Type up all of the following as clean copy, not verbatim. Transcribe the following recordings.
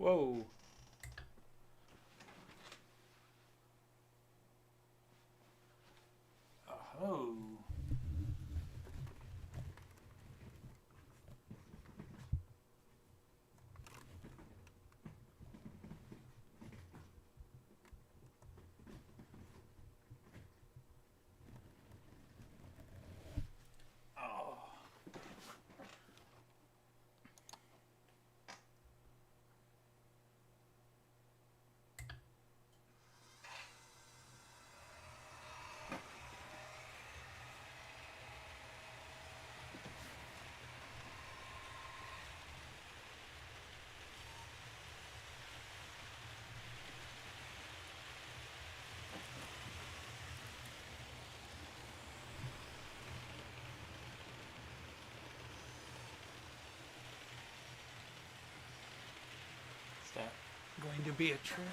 Whoa. Oh. Is that going to be a trick?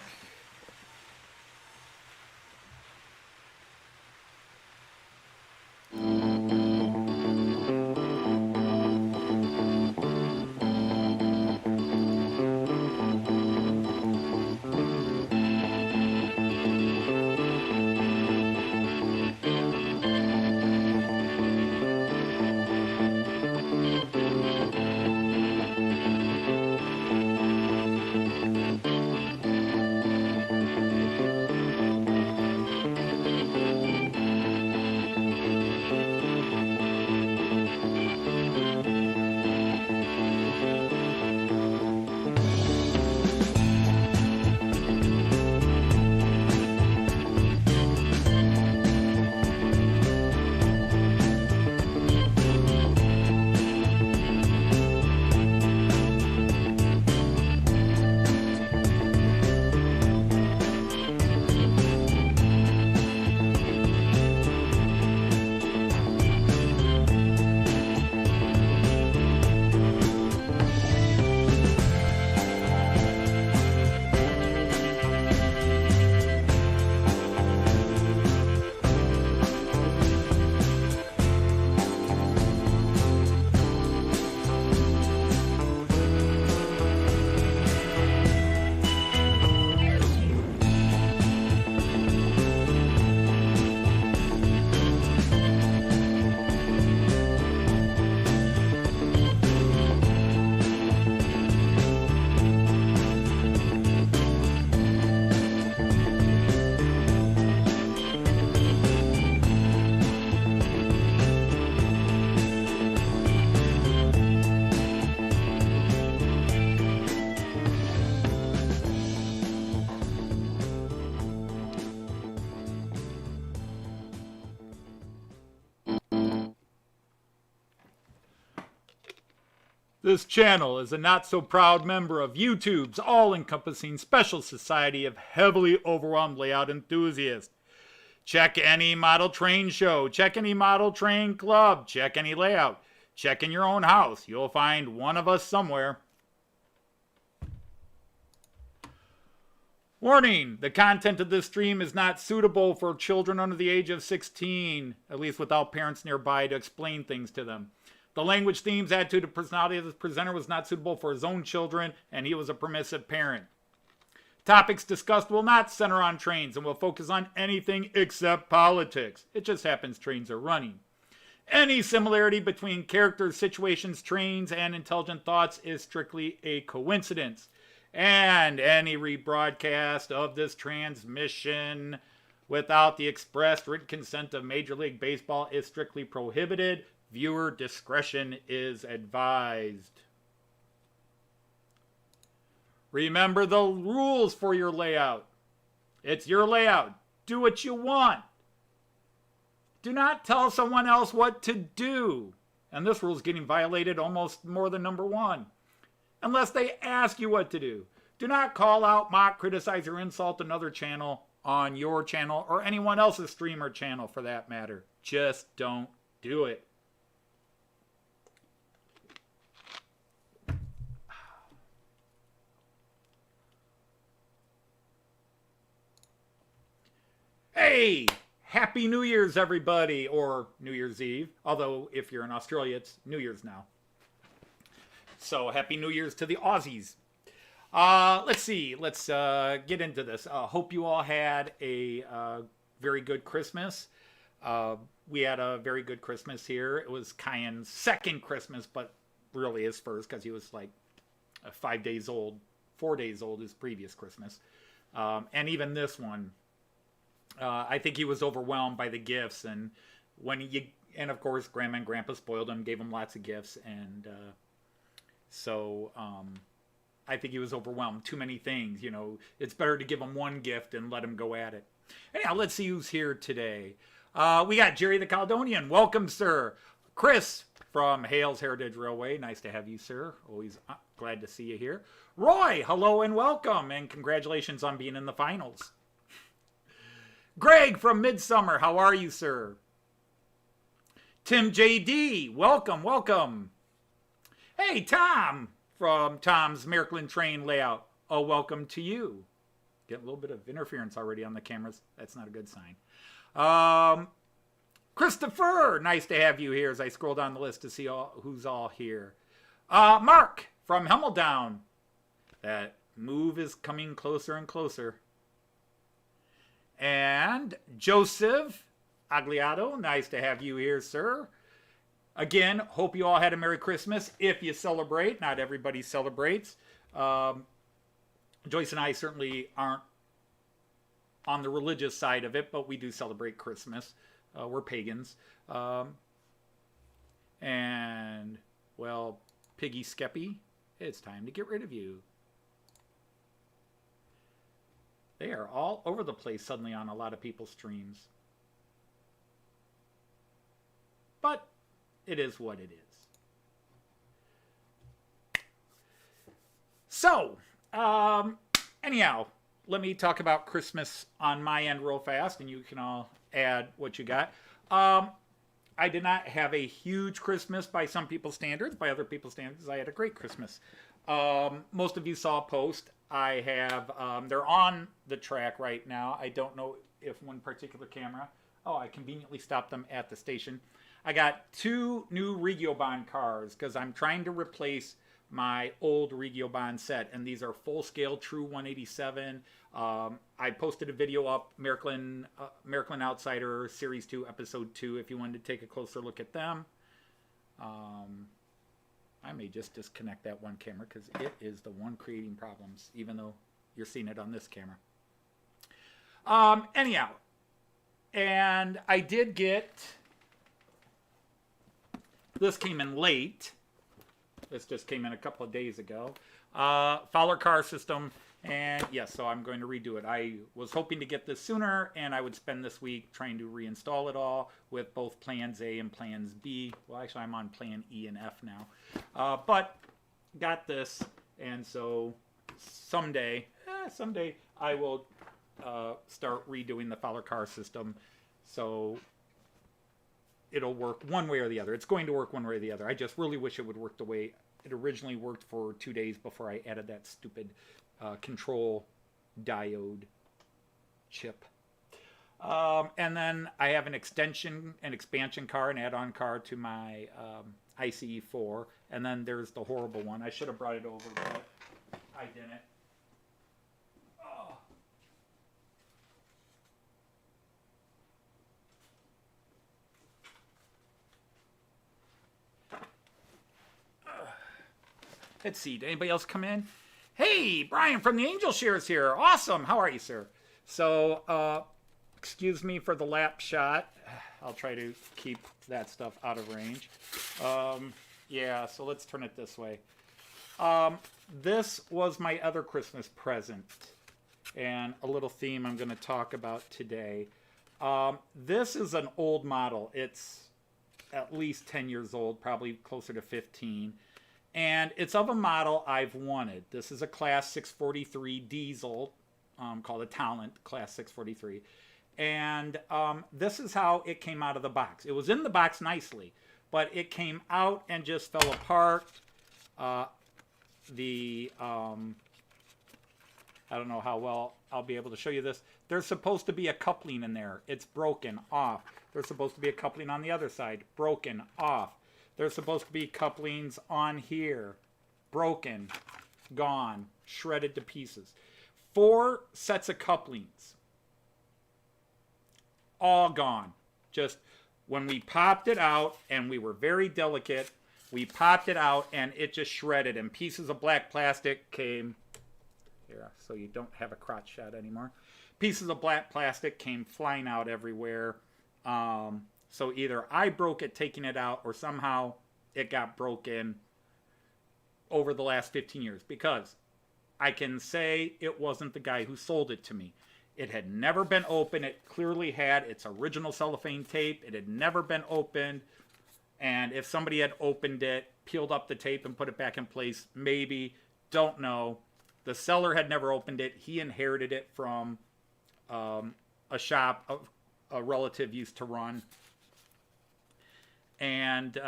This channel is a not-so-proud member of YouTube's all-encompassing special society of heavily overwhelmed layout enthusiasts. Check any model train show, check any model train club, check any layout, check in your own house. You'll find one of us somewhere. Warning, the content of this stream is not suitable for children under the age of 16, at least without parents nearby to explain things to them. The language, themes, attitude, and personality of this presenter was not suitable for his own children, and he was a permissive parent. Topics discussed will not center on trains and will focus on anything except politics. It just happens trains are running. Any similarity between characters, situations, trains, and intelligent thoughts is strictly a coincidence. And any rebroadcast of this transmission without the expressed written consent of Major League Baseball is strictly prohibited. Viewer discretion is advised. Remember the rules for your layout. It's your layout. Do what you want. Do not tell someone else what to do. And this rule is getting violated almost more than number one. Unless they ask you what to do. Do not call out, mock, criticize, or insult another channel on your channel or anyone else's stream or channel for that matter. Just don't do it. Hey, Happy New Year's, everybody, or New Year's Eve. Although, if you're in Australia, it's New Year's now. So, Happy New Year's to the Aussies. Let's see. Let's get into this. Hope you all had a very good Christmas. We had a very good Christmas here. It was Kyan's second Christmas, but really his first because he was like 5 days old, 4 days old his previous Christmas. And even this one, I think he was overwhelmed by the gifts. And and of course, Grandma and Grandpa spoiled him, gave him lots of gifts. And so I think he was overwhelmed. Too many things, you know. It's better to give him one gift and let him go at it. Anyhow, let's see who's here today. We got Jerry the Caledonian. Welcome, sir. Chris from Hales Heritage Railway. Nice to have you, sir. Always glad to see you here. Roy, hello and welcome. And congratulations on being in the finals. Greg from Midsummer. How are you, sir? Tim JD. Welcome, welcome. Hey, Tom from Tom's Maryland Train Layout. Oh, welcome to you. Get a little bit of interference already on the cameras. That's not a good sign. Christopher, nice to have you here as I scroll down the list to see who's all here. Mark from Hemmeldown. That move is coming closer and closer. And Joseph Agliato, nice to have you here, sir. Again, hope you all had a Merry Christmas. If you celebrate, not everybody celebrates. Joyce and I certainly aren't on the religious side of it, but we do celebrate Christmas. We're pagans. And, well, Piggy Skeppy, it's time to get rid of you. They are all over the place suddenly on a lot of people's streams. But it is what it is. So, anyhow, let me talk about Christmas on my end real fast, and you can all add what you got. I did not have a huge Christmas by some people's standards. By other people's standards, I had a great Christmas. Most of you saw a post. I have, they're on the track right now. I don't know if one particular camera. Oh, I conveniently stopped them at the station. I got 2 new Regiobahn cars because I'm trying to replace my old Regiobahn set, and these are full-scale True 187. I posted a video up, Maryland Outsider Series 2, Episode 2, if you wanted to take a closer look at them. I may just disconnect that one camera because it is the one creating problems, even though you're seeing it on this camera. Anyhow, and I did get, this came in late. This just came in a couple of days ago. Fowler car system, and yes, so I'm going to redo it. I was hoping to get this sooner, and I would spend this week trying to reinstall it all with both plans A and plans B. Well, actually, I'm on plan E and F now. But got this, and so someday I will start redoing the Fowler car system. So it'll work one way or the other. It's going to work one way or the other. I just really wish it would work the way it originally worked for 2 days before I added that stupid control diode chip. And then I have an expansion car, an add-on car to my ICE4. And then there's the horrible one. I should have brought it over, but I didn't. Let's see, did anybody else come in? Hey, Brian from the Angel Shares here. Awesome. How are you, sir? So, excuse me for the lap shot. I'll try to keep that stuff out of range. Yeah, so let's turn it this way. This was my other Christmas present, and a little theme I'm going to talk about today. This is an old model. It's at least 10 years old, probably closer to 15. And it's of a model I've wanted. This is a Class 643 diesel called a Talent Class 643. And this is how it came out of the box. It was in the box nicely, but it came out and just fell apart. I don't know how well I'll be able to show you this. There's supposed to be a coupling in there. It's broken off. There's supposed to be a coupling on the other side. Broken off. There's supposed to be couplings on here. Broken. Gone. shredded to pieces. 4 sets of couplings, all gone. Just when we popped it out, and we were very delicate, we popped it out and it just shredded, and pieces of black plastic came here, so you don't have a crotch shot anymore. Pieces of black plastic came flying out everywhere. So either I broke it taking it out, or somehow it got broken over the last 15 years, because I can say it wasn't the guy who sold it to me. It had never been opened. It clearly had its original cellophane tape. It had never been opened. And if somebody had opened it, peeled up the tape and put it back in place, maybe, don't know. The seller had never opened it. He inherited it from a shop a relative used to run. And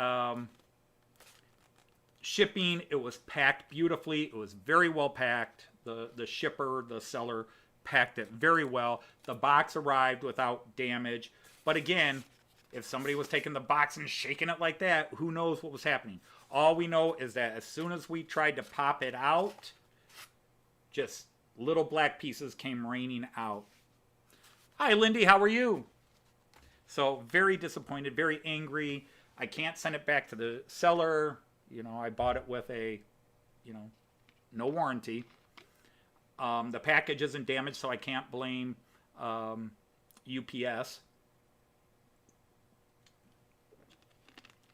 shipping, it was packed beautifully. It was very well packed. The shipper, the seller, packed it very well. The box arrived without damage. But again, if somebody was taking the box and shaking it like that, who knows what was happening? All we know is that as soon as we tried to pop it out, just little black pieces came raining out. Hi, Lindy, how are you? So very disappointed, very angry. I can't send it back to the seller. You know, I bought it with a, no warranty. The package isn't damaged, so I can't blame UPS.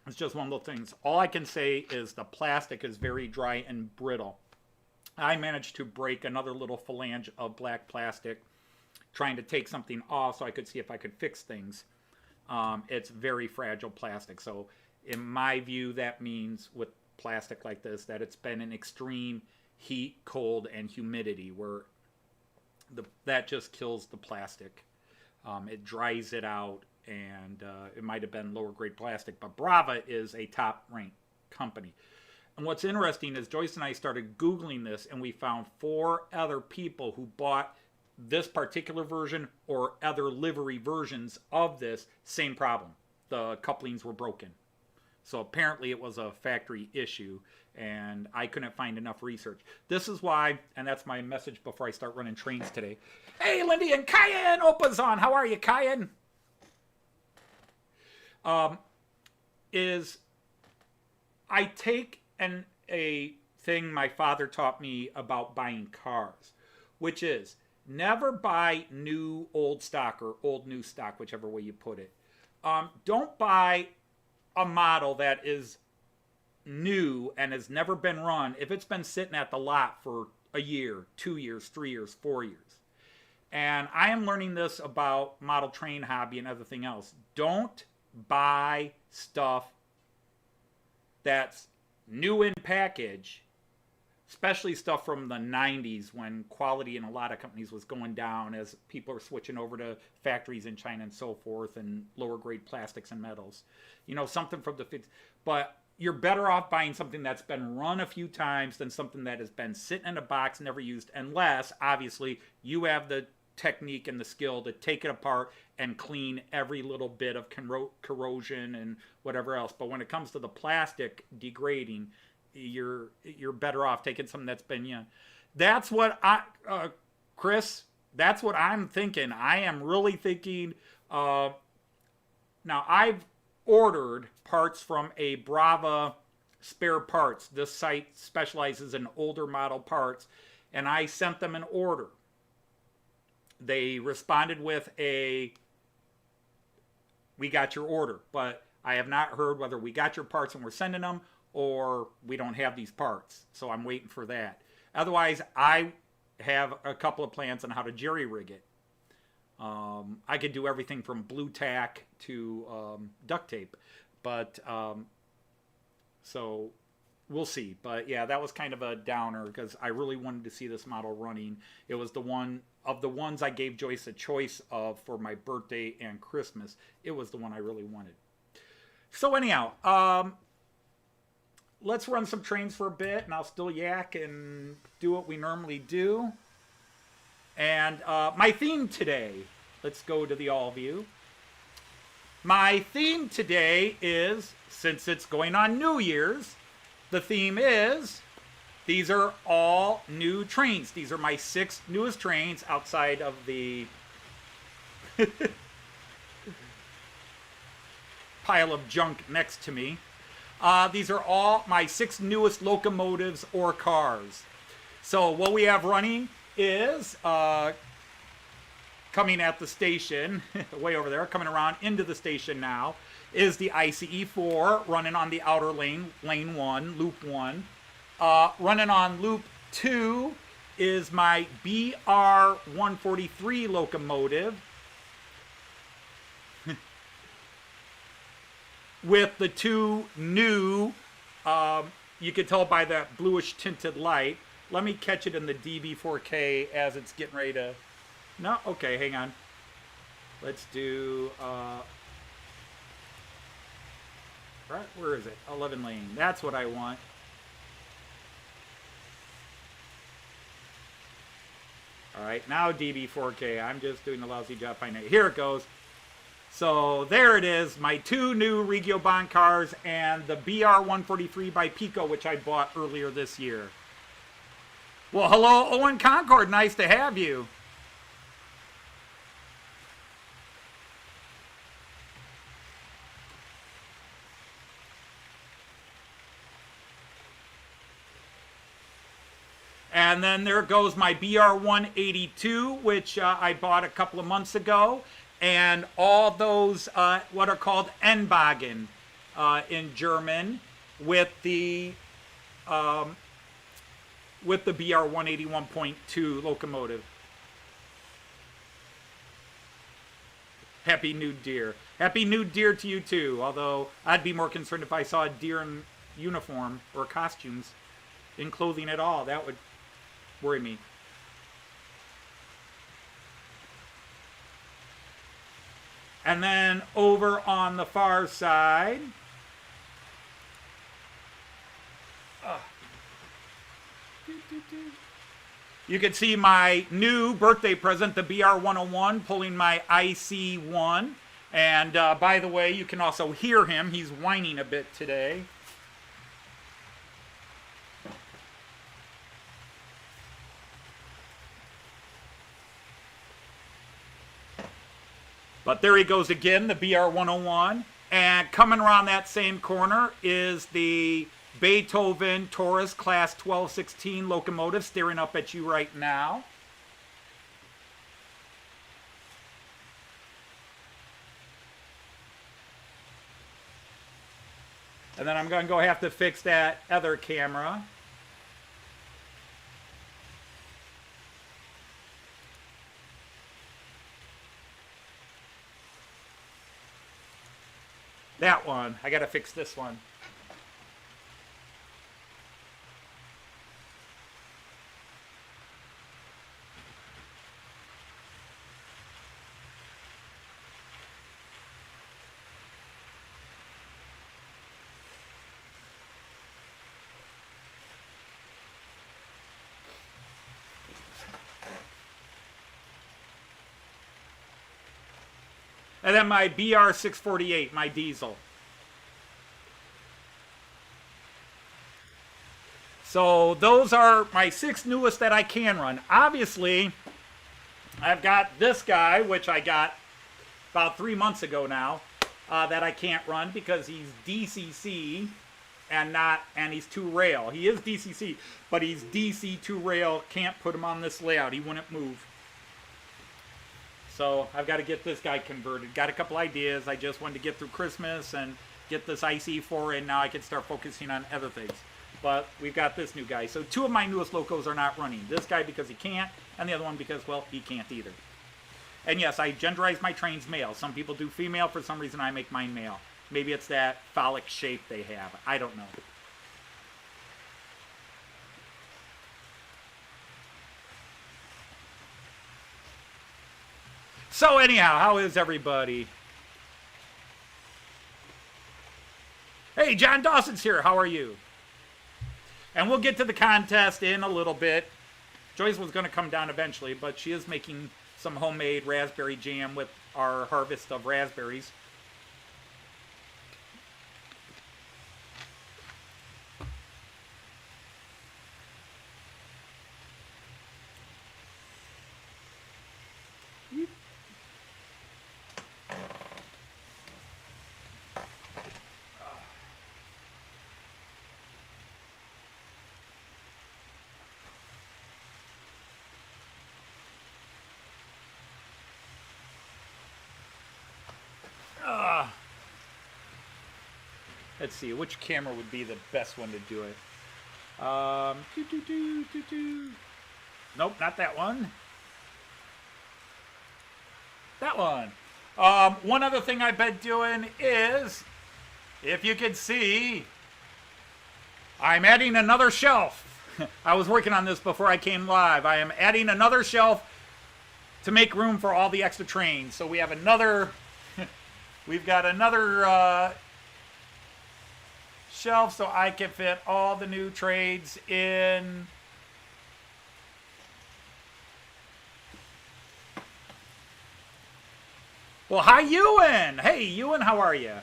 It's just one of those things. All I can say is the plastic is very dry and brittle. I managed to break another little phalange of black plastic trying to take something off so I could see if I could fix things. It's very fragile plastic. So in my view, that means with plastic like this that it's been in extreme heat, cold, and humidity, where that just kills the plastic. It dries it out, and it might have been lower grade plastic, but Brava is a top ranked company. And what's interesting is Joyce and I started Googling this, and we found 4 other people who bought this particular version or other livery versions of this. Same problem. The couplings were broken. So apparently it was a factory issue, and I couldn't find enough research. This is why, and that's my message before I start running trains today. Hey, Lindy and Kyan, Opa's on. How are you, Kyan? Is I take a thing my father taught me about buying cars, which is never buy new old stock or old new stock, whichever way you put it. Don't buy a model that is new and has never been run if it's been sitting at the lot for a year, 2 years, 3 years, 4 years. And I am learning this about model train hobby and everything else. Don't buy stuff that's new in package, especially stuff from the 90s when quality in a lot of companies was going down as people are switching over to factories in China and so forth, and lower grade plastics and metals. Something from the 50s. But you're better off buying something that's been run a few times than something that has been sitting in a box, never used, unless, obviously, you have the technique and the skill to take it apart and clean every little bit of corrosion and whatever else. But when it comes to the plastic degrading, you're better off taking something that's been That's what Chris, that's what I'm thinking. I am really thinking. Now I've ordered parts from a Brava Spare Parts. This site specializes in older model parts, and I sent them an order. They responded with we got your order, but I have not heard whether we got your parts and we're sending them, or we don't have these parts. So I'm waiting for that. Otherwise, I have a couple of plans on how to jerry rig it. I could do everything from blue tack to duct tape, but so we'll see. But yeah, that was kind of a downer because I really wanted to see this model running. It was the one of the ones I gave Joyce a choice of for my birthday and Christmas. It was the one I really wanted. So anyhow, let's run some trains for a bit, and I'll still yak and do what we normally do. And my theme today, let's go to the all view. My theme today is, since it's going on New Year's, the theme is These are all new trains. These are my 6 newest trains outside of the pile of junk next to me. These are all my 6 newest locomotives or cars. So what we have running is coming at the station, way over there, coming around into the station now, is the ICE-4 running on the outer lane, lane 1, loop 1. Running on loop 2 is my BR-143 locomotive with the 2 new, you can tell by that bluish tinted light. Let me catch it in the DB4K as it's getting ready to, no, okay, hang on. Let's do, right, where is it? 11 lane, that's what I want. All right, now DB4K. I'm just doing a lousy job finding it. Here it goes. So there it is, my 2 new Regio Bond cars and the BR-143 by Pico, which I bought earlier this year. Well, hello, Owen Concord. Nice to have you. And then there goes my BR-182, which I bought a couple of months ago. And all those, what are called Endwagen in German, with the BR-181.2 locomotive. Happy New Deer. Happy New Deer to you too, although I'd be more concerned if I saw a deer in uniform or costumes in clothing at all. That would worry me. And then over on the far side, you can see my new birthday present, the BR-101, pulling my IC1. And by the way, you can also hear him. He's whining a bit today. But there he goes again, the BR-101. And coming around that same corner is the Beethoven Taurus Class 1216 locomotive staring up at you right now. And then I'm going to go have to fix that other camera. That one. I got to fix this one. And then my BR-648, my diesel. So those are my 6 newest that I can run. Obviously, I've got this guy, which I got about 3 months ago now, that I can't run because he's DCC and he's 2-rail. He is DCC, but he's DC 2-rail. Can't put him on this layout. He wouldn't move. So I've got to get this guy converted. Got a couple ideas. I just wanted to get through Christmas and get this IC4 in. Now I can start focusing on other things. But we've got this new guy. So 2 of my newest locos are not running. This guy because he can't, and the other one because, well, he can't either. And yes, I genderize my trains male. Some people do female. For some reason, I make mine male. Maybe it's that phallic shape they have. I don't know. So anyhow, how is everybody? Hey, John Dawson's here. How are you? And we'll get to the contest in a little bit. Joyce was going to come down eventually, but she is making some homemade raspberry jam with our harvest of raspberries. Let's see, which camera would be the best one to do it? Nope, not that one. That one. One other thing I've been doing is, if you could see, I'm adding another shelf. I was working on this before I came live. I am adding another shelf to make room for all the extra trains. So we have another, we've got another shelf so I can fit all the new trades in. Well, hi, Ewan. Hey, Ewan, how are you?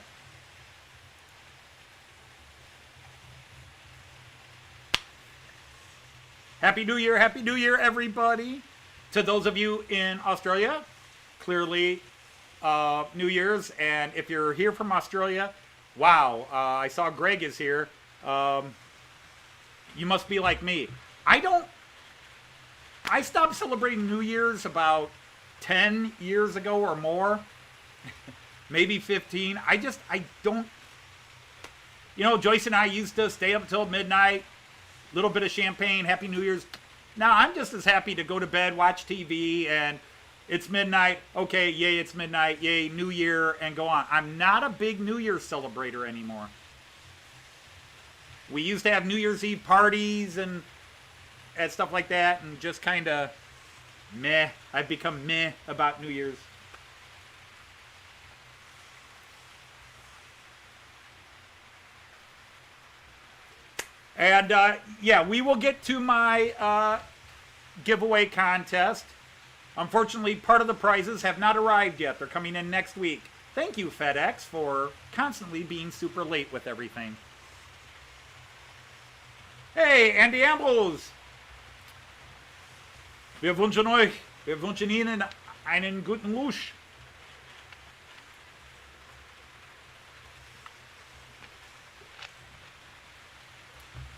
Happy New Year, everybody. To those of you in Australia, clearly New Year's. And if you're here from Australia, wow, I saw Greg is here. You must be like me. I stopped celebrating New Year's about 10 years ago or more. Maybe 15. I don't, Joyce and I used to stay up until midnight, little bit of champagne, Happy New Year's. Now I'm just as happy to go to bed, watch TV, and it's midnight. Okay, yay, it's midnight. Yay, New Year, and go on. I'm not a big New Year's celebrator anymore. We used to have New Year's Eve parties and stuff like that, and just kind of meh. I've become meh about New Year's. And yeah, we will get to my giveaway contest. Unfortunately, part of the prizes have not arrived yet. They're coming in next week. Thank you, FedEx, for constantly being super late with everything. Hey, Andy Ambrose. Wir wünschen Ihnen einen guten Rutsch.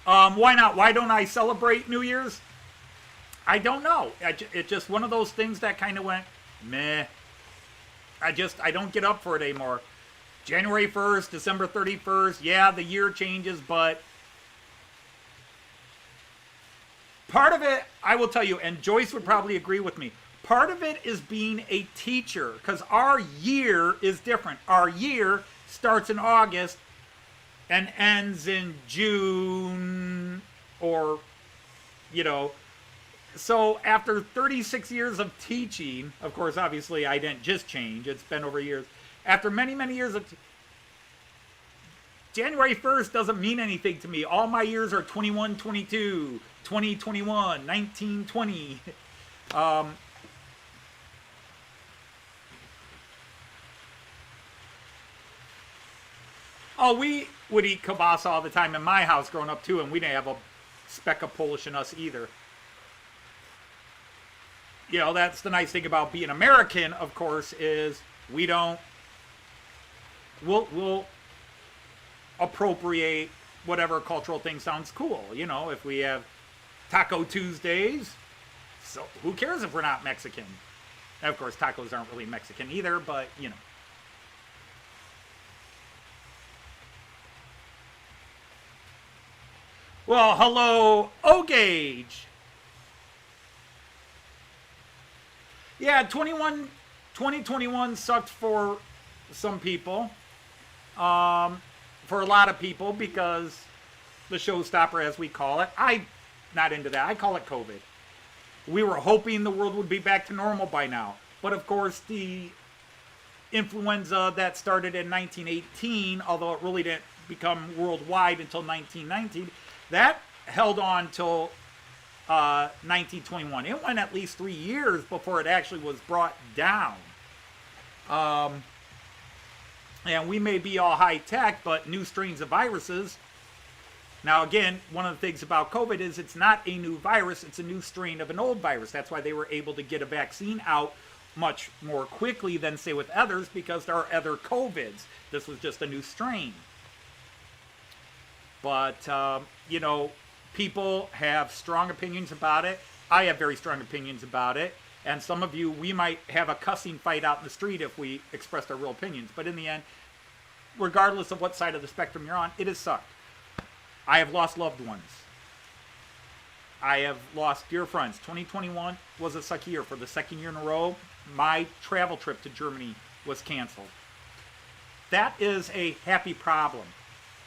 Why not? Why don't I celebrate New Year's? I don't know. It's just one of those things that kind of went, meh. I don't get up for it anymore. January 1st, December 31st, yeah, the year changes, but part of it, I will tell you, and Joyce would probably agree with me, part of it is being a teacher, because our year is different. Our year starts in August and ends in June, or, so after 36 years of teaching, of course, obviously I didn't just change, it's been over years. After many, many years of January 1st doesn't mean anything to me. All my years are 21, 22, 20, 21, 19, 20. Oh, we would eat kielbasa all the time in my house growing up too, and we didn't have a speck of Polish in us either. That's the nice thing about being American, of course, is we'll appropriate whatever cultural thing sounds cool. If we have Taco Tuesdays, so who cares if we're not Mexican? And of course, tacos aren't really Mexican either, but Well, hello, O-Gage. Yeah, 2021 sucked for some people. For a lot of people, because the showstopper, as we call it. I'm not into that. I call it COVID. We were hoping the world would be back to normal by now. But of course, the influenza that started in 1918, although it really didn't become worldwide until 1919, that held on till 1921. It went at least 3 years before it actually was brought down. And we may be all high tech, but new strains of viruses. Now, again, one of the things about COVID is it's not a new virus, it's a new strain of an old virus. That's why they were able to get a vaccine out much more quickly than, say, with others, because there are other COVIDs. This was just a new strain. But, people have strong opinions about it. I have very strong opinions about it. And some of you, we might have a cussing fight out in the street if we expressed our real opinions. But in the end, regardless of what side of the spectrum you're on, it has sucked. I have lost loved ones. I have lost dear friends. 2021 was a sucky year. For the second year in a row, my travel trip to Germany was canceled. That is a happy problem.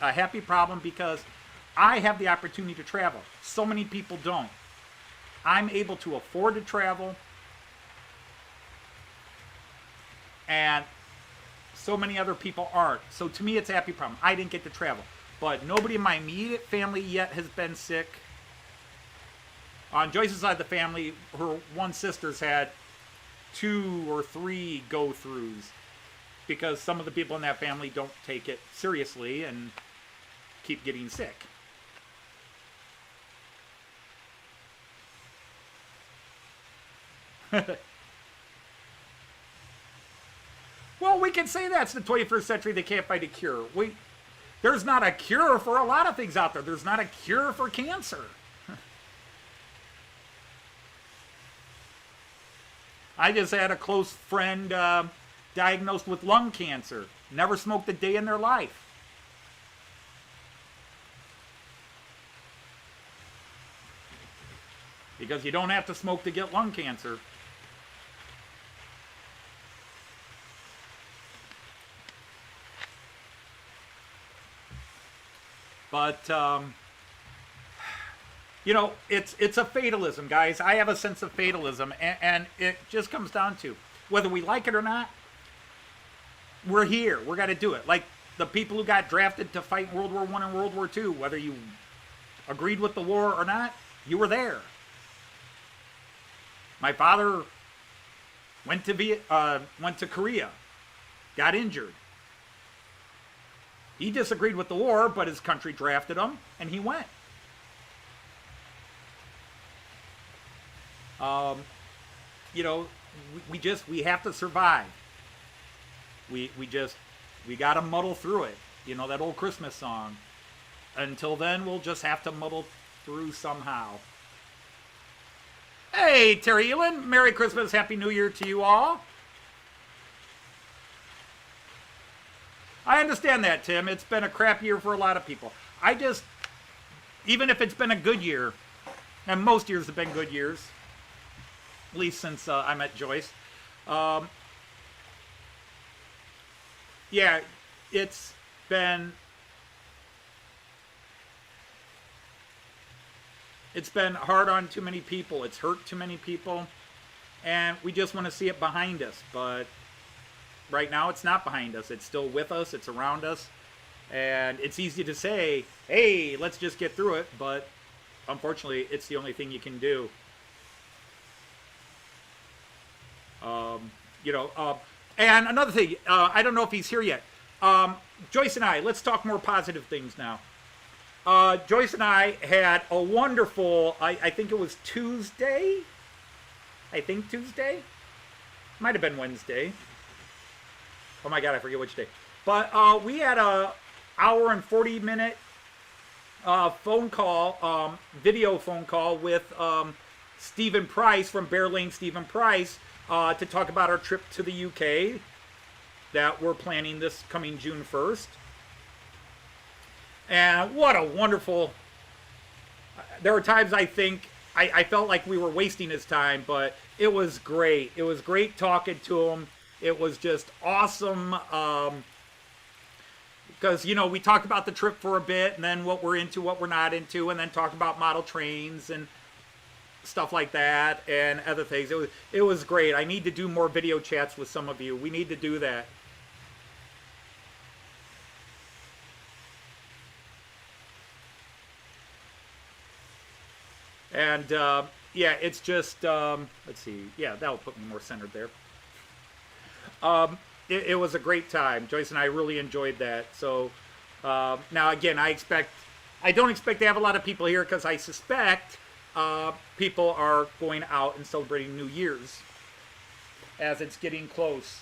A happy problem because I have the opportunity to travel. So many people don't. I'm able to afford to travel. And so many other people aren't. So to me, it's a happy problem. I didn't get to travel. But nobody in my immediate family yet has been sick. On Joyce's side of the family, her one sister's had 2 or 3 go-throughs because some of the people in that family don't take it seriously and keep getting sick. Well, we can say that's the 21st century. They can't find a cure. There's not a cure for a lot of things out there. There's not a cure for cancer. I just had a close friend diagnosed with lung cancer. Never smoked a day in their life. Because you don't have to smoke to get lung cancer. But, you know, it's a fatalism, guys. I have a sense of fatalism, and it just comes down to whether we like it or not, we're here. We're going to do it. Like the people who got drafted to fight in World War I and World War II, whether you agreed with the war or not, you were there. My father went to Korea, got injured. He disagreed with the war, but his country drafted him, and he went. You know, we have to survive. We got to muddle through it. You know, that old Christmas song. Until then, we'll just have to muddle through somehow. Hey, Terry Elin, Merry Christmas, Happy New Year to you all. I understand that, Tim. It's been a crap year for a lot of people. Even if it's been a good year, and most years have been good years, at least since I met Joyce. Yeah, it's been hard on too many people. It's hurt too many people, and we just want to see it behind us. But right now, it's not behind us. It's still with us. It's around us, and it's easy to say, "Hey, let's just get through it." But unfortunately, it's the only thing you can do. And another thing, I don't know if he's here yet. Joyce and I, let's talk more positive things now. Joyce and I had a wonderful, I think it was Tuesday. Might have been Wednesday. Oh my God, I forget which day. But we had a hour and 40-minute phone call, video phone call with Stephen Price from Bear Lane Stephen Price to talk about our trip to the UK that we're planning this coming June 1st. And what a wonderful... There were times I think I felt like we were wasting his time, but it was great. It was great talking to him. It was just awesome. Because, you know, we talked about the trip for a bit, and then what we're into, what we're not into, and then talk about model trains and stuff like that and other things. It was great. I need to do more video chats with some of you. We need to do that. And yeah, it's just let's see. Yeah, that'll put me more centered there. It was a great time. Joyce and I really enjoyed that. So now again, I don't expect to have a lot of people here because I suspect people are going out and celebrating New Year's as it's getting close.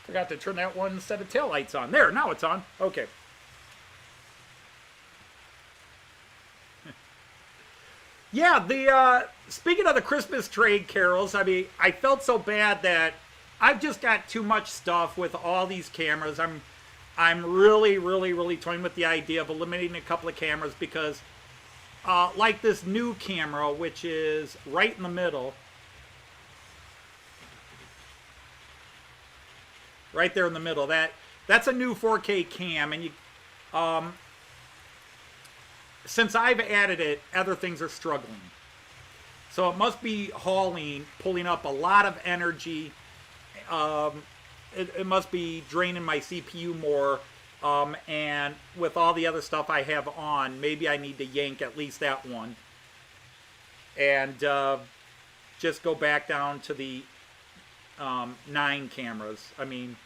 Forgot to turn that one set of taillights on. There, now it's on. Okay. Yeah, the speaking of the Christmas trade carols, I mean, I felt so bad that I've just got too much stuff with all these cameras. I'm really toying with the idea of eliminating a couple of cameras because, like this new camera, which is right in the middle, right there in the middle. That's a new 4K cam, and you, since I've added it, other things are struggling. So it must be pulling up a lot of energy. It must be draining my CPU more. And with all the other stuff I have on, maybe I need to yank at least that one. And just go back down to the 9 cameras. I mean,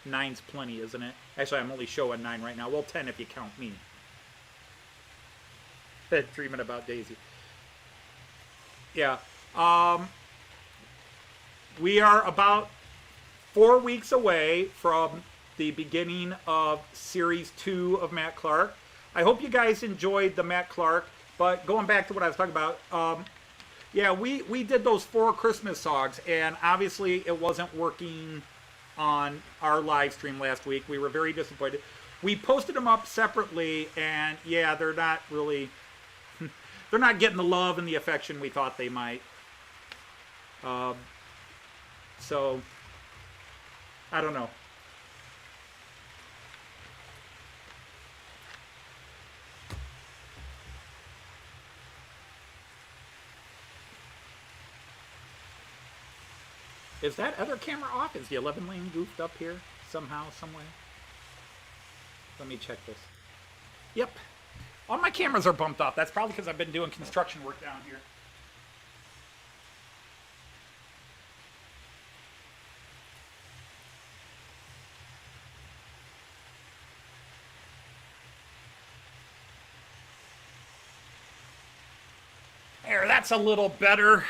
9's plenty, isn't it? Actually, I'm only showing 9 right now. Well, 10 if you count me. Dreaming about Daisy. Yeah. We are about 4 weeks away from the beginning of Series 2 of Matt Clark. I hope you guys enjoyed the Matt Clark, but going back to what I was talking about, yeah, we did those 4 Christmas songs, and obviously it wasn't working on our live stream last week. We were very disappointed. We posted them up separately, and yeah, they're not really... They're not getting the love and the affection we thought they might. So, I don't know. Is that other camera off? Is the 11 lane goofed up here somehow, somewhere? Let me check this. Yep. All my cameras are bumped off. That's probably because I've been doing construction work down here. There, that's a little better.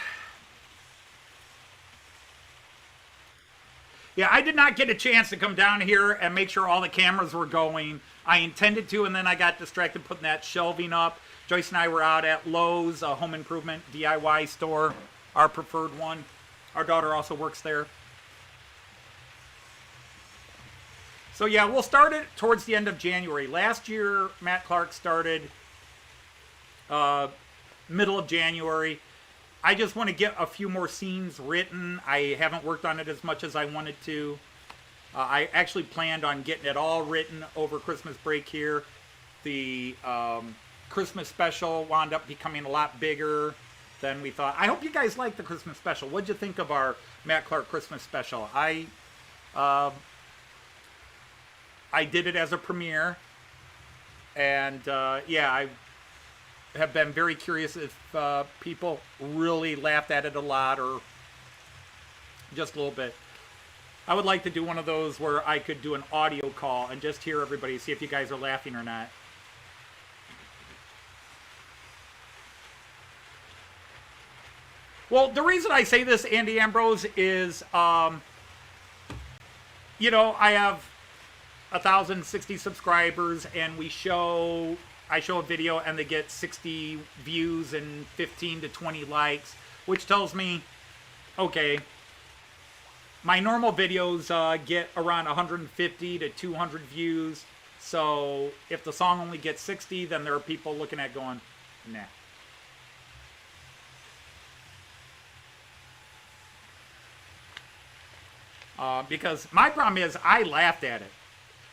Yeah, I did not get a chance to come down here and make sure all the cameras were going. I intended to, and then I got distracted putting that shelving up. Joyce and I were out at Lowe's, a home improvement DIY store, our preferred one. Our daughter also works there. So yeah, we'll start it towards the end of January. Last year, Matt Clark started middle of January. I just want to get a few more scenes written. I haven't worked on it as much as I wanted to. I actually planned on getting it all written over Christmas break here. The Christmas special wound up becoming a lot bigger than we thought. I hope you guys like the Christmas special. What'd you think of our Matt Clark Christmas special? I did it as a premiere. And yeah, I have been very curious if people really laughed at it a lot or just a little bit. I would like to do one of those where I could do an audio call and just hear everybody, see if you guys are laughing or not. Well, the reason I say this, Andy Ambrose, is, you know, I have 1,060 subscribers, and I show a video and they get 60 views and 15 to 20 likes, which tells me, okay, my normal videos get around 150 to 200 views. So if the song only gets 60, then there are people looking at going, nah. Because my problem is I laughed at it.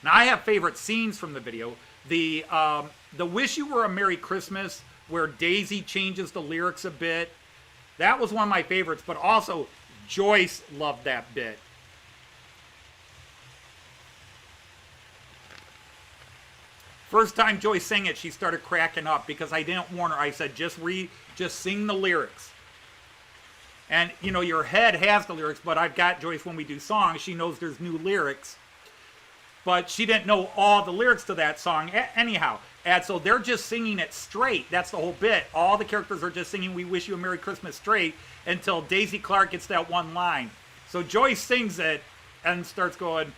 Now I have favorite scenes from the video. The Wish You Were a Merry Christmas, where Daisy changes the lyrics a bit. That was one of my favorites, but also Joyce loved that bit. First time Joyce sang it, she started cracking up because I didn't warn her. I said, just sing the lyrics. And, you know, your head has the lyrics, but I've got Joyce, when we do songs, she knows there's new lyrics. But she didn't know all the lyrics to that song anyhow. And so they're just singing it straight. That's the whole bit. All the characters are just singing We Wish You a Merry Christmas straight until Daisy Clark gets that one line. So Joyce sings it, and starts going,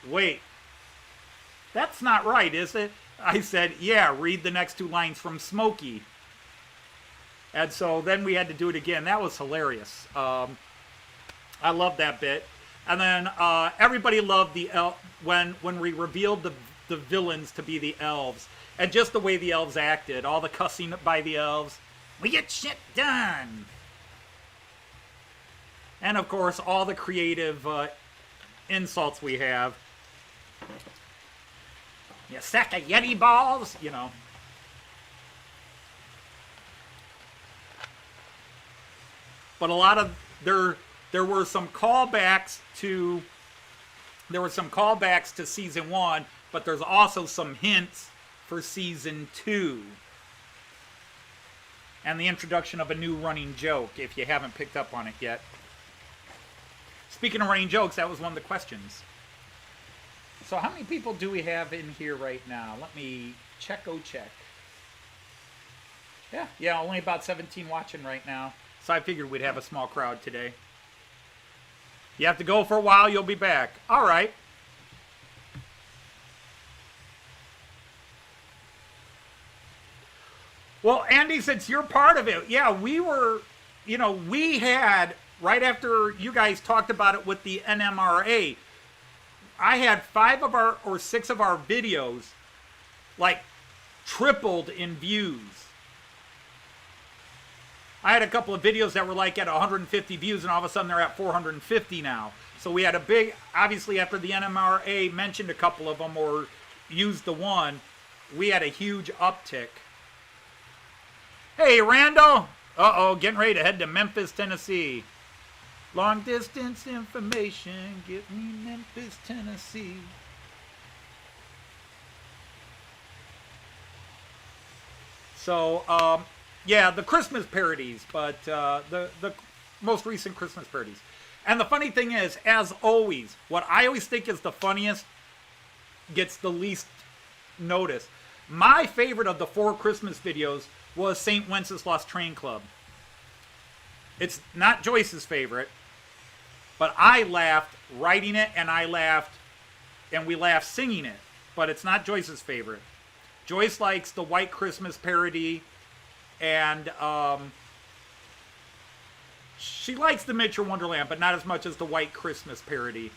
wait, that's not right, is it? I said, yeah, read the next 2 lines from Smokey. And so then we had to do it again. That was hilarious. I love that bit. And then everybody loved the when we revealed the villains to be the elves, and just the way the elves acted, all the cussing by the elves. We get shit done. And of course, all the creative insults we have. You sack of Yeti balls, you know. But a lot of there were some callbacks to season 1, but there's also some hints for season 2. And the introduction of a new running joke, if you haven't picked up on it yet. Speaking of running jokes, that was one of the questions. So how many people do we have in here right now? Let me check. Yeah, only about 17 watching right now. So I figured we'd have a small crowd today. You have to go for a while, you'll be back. All right. Well, Andy, since you're part of it, yeah, we had, right after you guys talked about it with the NMRA, I had 5 of our, or 6 of our videos, like, tripled in views. I had a couple of videos that were like at 150 views, and all of a sudden they're at 450 now. So we had a big, obviously after the NMRA mentioned a couple of them or used the one, we had a huge uptick. Hey, Randall. Uh-oh, getting ready to head to Memphis, Tennessee. Long distance information, get me Memphis, Tennessee. So, yeah, the Christmas parodies, but the most recent Christmas parodies. And the funny thing is, as always, what I always think is the funniest gets the least notice. My favorite of the 4 Christmas videos was St. Wenceslas Train Club. It's not Joyce's favorite, but I laughed writing it, and we laughed singing it. But it's not Joyce's favorite. Joyce likes the White Christmas parody, and she likes the Miniature Wonderland, but not as much as the White Christmas parody.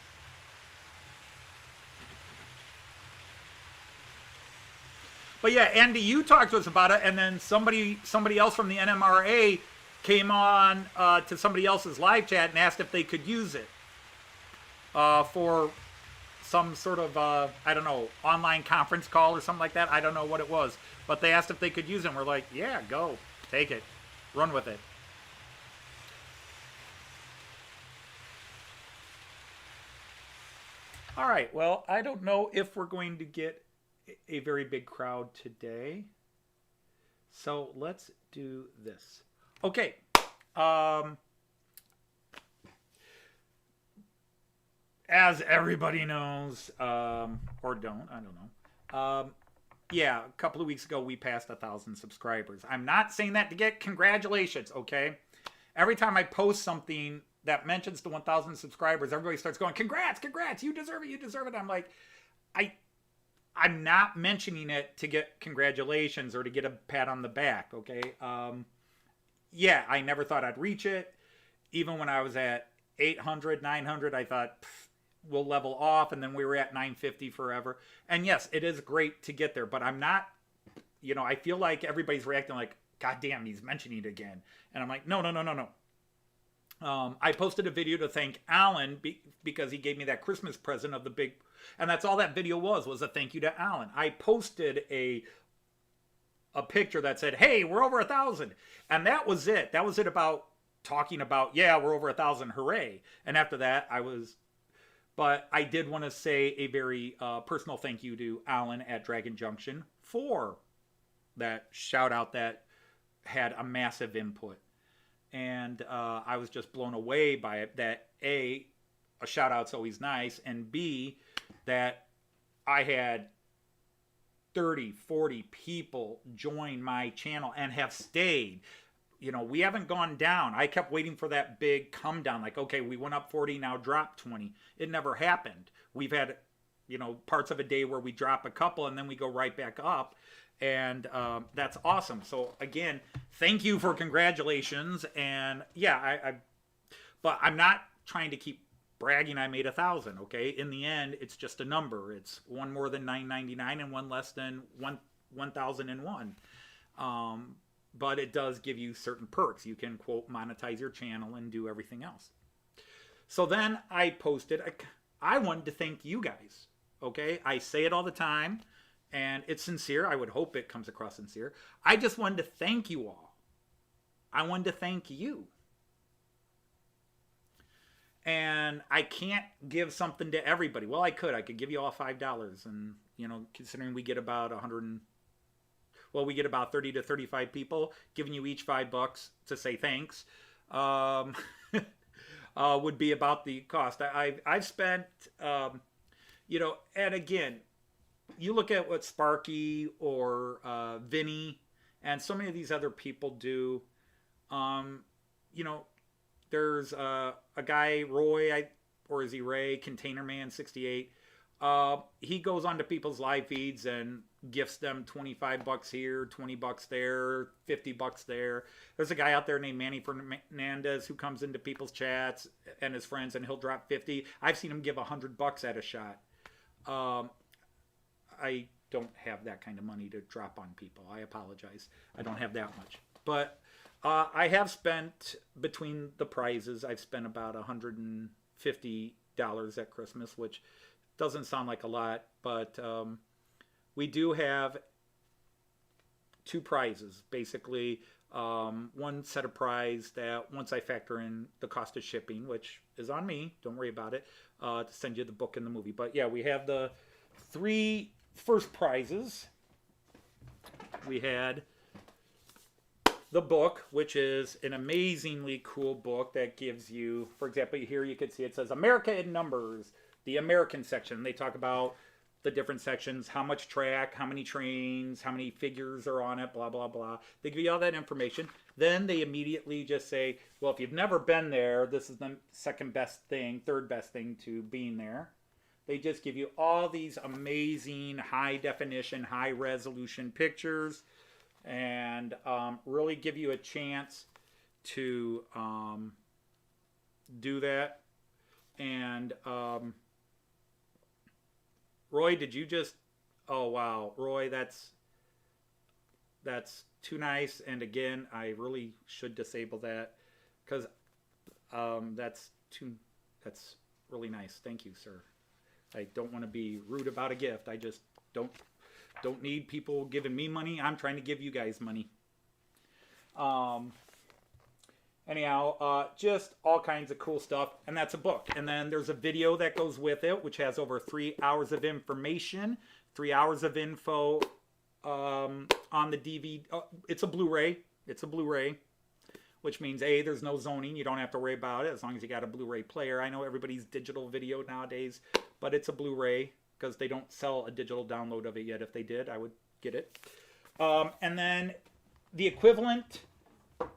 But yeah, Andy, you talked to us about it, and then somebody else from the NMRA came on to somebody else's live chat and asked if they could use it for some sort of, I don't know, online conference call or something like that. I don't know what it was. But they asked if they could use it, and we're like, yeah, go. Take it. Run with it. All right, well, I don't know if we're going to get a very big crowd today. So let's do this. Okay. As everybody knows, or don't, I don't know. Yeah, a couple of weeks ago, we passed 1,000 subscribers. I'm not saying that to get congratulations, okay? Every time I post something that mentions the 1,000 subscribers, everybody starts going, congrats, you deserve it. I'm like, I'm not mentioning it to get congratulations or to get a pat on the back, okay? Yeah, I never thought I'd reach it. Even when I was at 800, 900, I thought, we'll level off, and then we were at 950 forever. And yes, it is great to get there, but I'm not, I feel like everybody's reacting like, God damn, he's mentioning it again. And I'm like, no. I posted a video to thank Alan because he gave me that Christmas present of the big, and that's all that video was a thank you to Alan. I posted a picture that said, hey, we're over 1,000. And that was it. That was it about talking about, yeah, we're over 1,000, hooray. And after that, but I did want to say a very personal thank you to Alan at Dragon Junction for that shout out that had a massive input. And I was just blown away by it that A shout out's always nice, and B, that I had 30, 40 people join my channel and have stayed. we haven't gone down. I kept waiting for that big come down. Like, okay, we went up 40, now drop 20. It never happened. We've had, parts of a day where we drop a couple and then we go right back up. And that's awesome. So again, thank you for congratulations. And yeah, but I'm not trying to keep bragging I made 1,000. Okay, in the end, it's just a number. It's one more than 999 and one less than 1,001. But it does give you certain perks. You can, quote, monetize your channel and do everything else. So then I posted, I wanted to thank you guys. Okay, I say it all the time. And it's sincere. I would hope it comes across sincere. I just wanted to thank you all. I wanted to thank you. And I can't give something to everybody. Well, I could. I could give you all $5. And, considering we get about we get about 30 to 35 people, giving you each $5 to say thanks, would be about the cost. I've spent, and again, you look at what Sparky or Vinny and so many of these other people do. There's a guy, Roy, or is he Ray, Container Man 68. He goes onto people's live feeds and gifts them $25 here, $20 there, $50 there. There's a guy out there named Manny Fernandez who comes into people's chats and his friends, and he'll drop 50. I've seen him give $100 at a shot. I don't have that kind of money to drop on people. I apologize. I don't have that much. But I have spent, between the prizes, I've spent about $150 at Christmas, which doesn't sound like a lot, but we do have 2 prizes. Basically, one set of prize that once I factor in the cost of shipping, which is on me, don't worry about it, to send you the book and the movie. But yeah, we have the 3 first prizes. We had the book, which is an amazingly cool book that gives you, for example, here you can see it says America in Numbers, the American section. They talk about the different sections, how much track, how many trains, how many figures are on it, blah, blah, blah. They give you all that information. Then they immediately just say, well, if you've never been there, this is the second best thing, third best thing to being there. They just give you all these amazing high definition, high resolution pictures, and really give you a chance to do that. And Roy, did you just, oh wow, Roy, that's too nice. And again, I really should disable that because that's really nice. Thank you, sir. I don't want to be rude about a gift. I just don't need people giving me money. I'm trying to give you guys money. Anyhow, just all kinds of cool stuff. And that's a book. And then there's a video that goes with it, which has over 3 hours of information, 3 hours of info on the DVD. It's a Blu-ray. It's a Blu-ray, which means, A, there's no zoning. You don't have to worry about it as long as you got a Blu-ray player. I know everybody's digital video nowadays, but it's a Blu-ray because they don't sell a digital download of it yet. If they did, I would get it. And then the equivalent,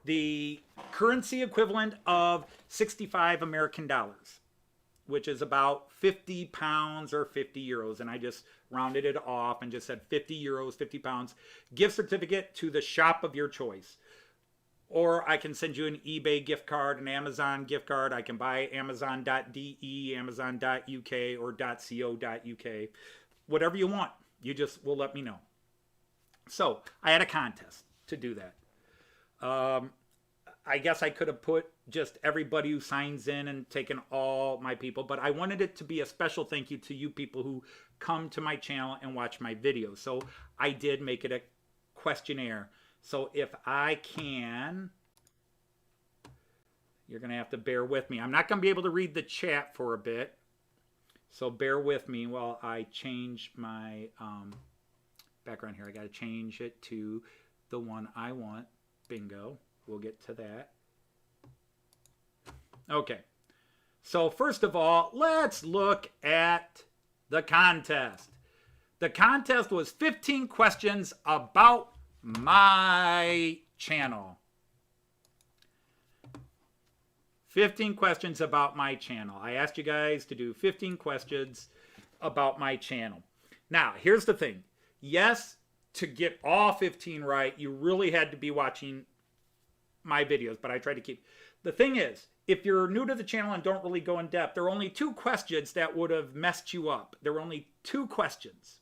the currency equivalent of 65 American dollars, which is about 50 pounds or 50 euros. And I just rounded it off and just said 50 euros, 50 pounds. Gift certificate to the shop of your choice. Or I can send you an eBay gift card, an Amazon gift card. I can buy Amazon.de, Amazon.uk, or .co.uk. Whatever you want. You just will let me know. So I had a contest to do that. I guess I could have put just everybody who signs in and taken all my people, but I wanted it to be a special thank you to you people who come to my channel and watch my videos. So I did make it a questionnaire. So if I can, you're going to have to bear with me. I'm not going to be able to read the chat for a bit. So bear with me while I change my background here. I got to change it to the one I want. Bingo. We'll get to that. Okay. So first of all, let's look at the contest. The contest was 15 questions about my channel. 15 questions about my channel. I asked you guys to do 15 questions about my channel. Now, here's the thing. Yes, to get all 15 right, you really had to be watching my videos, but I tried to keep. The thing is, if you're new to the channel and don't really go in depth, there are only 2 questions that would have messed you up. There were only 2 questions.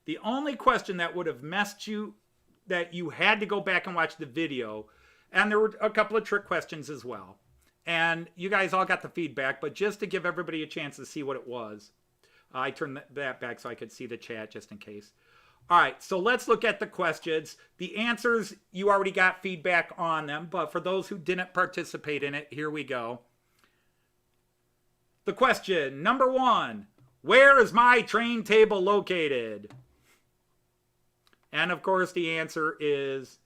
The only question that would have messed you, that you had to go back and watch the video, and there were a couple of trick questions as well. And you guys all got the feedback, but just to give everybody a chance to see what it was, I turned that back so I could see the chat just in case. All right, so let's look at the questions. The answers, you already got feedback on them, but for those who didn't participate in it, here we go. The question, number 1, where is my train table located? And of course, the answer is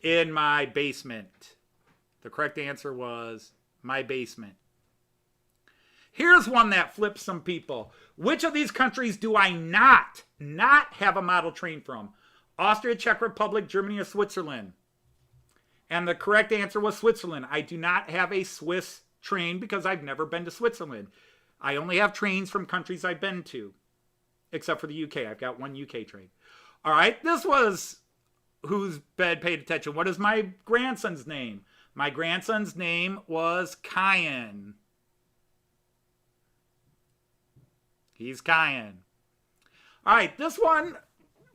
in my basement. The correct answer was my basement. Here's one that flips some people. Which of these countries do I not have a model train from? Austria, Czech Republic, Germany, or Switzerland? And the correct answer was Switzerland. I do not have a Swiss train because I've never been to Switzerland. I only have trains from countries I've been to, except for the UK. I've got 1 UK train. All right, this was who's been paid attention. What is my grandson's name? My grandson's name was Kyan. He's Kyan. All right, this one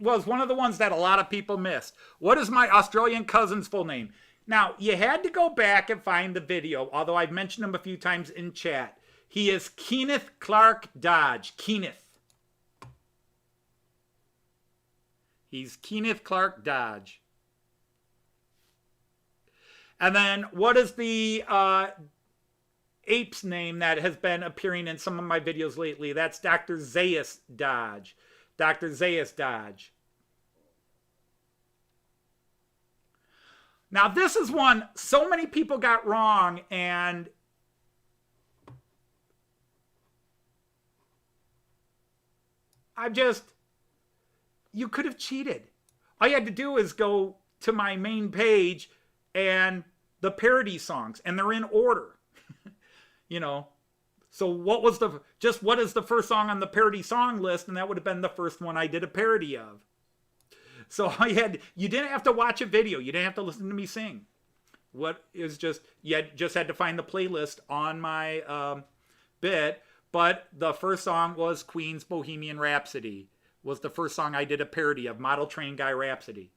was one of the ones that a lot of people missed. What is my Australian cousin's full name? Now, you had to go back and find the video, although I've mentioned him a few times in chat. He is Kenneth Clark Dodge. Kenneth. He's Kenneth Clark Dodge. And then what is the ape's name that has been appearing in some of my videos lately? That's Dr. Zaius Dodge. Dr. Zaius Dodge. Now this is one so many people got wrong, and you could have cheated. All you had to do is go to my main page and the parody songs, and they're in order. You know, so what is the first song on the parody song list? And that would have been the first one I did a parody of. So you didn't have to watch a video. You didn't have to listen to me sing. You just had to find the playlist on my bit. But the first song was Queen's Bohemian Rhapsody. Was the first song I did a parody of, Model Train Guy Rhapsody.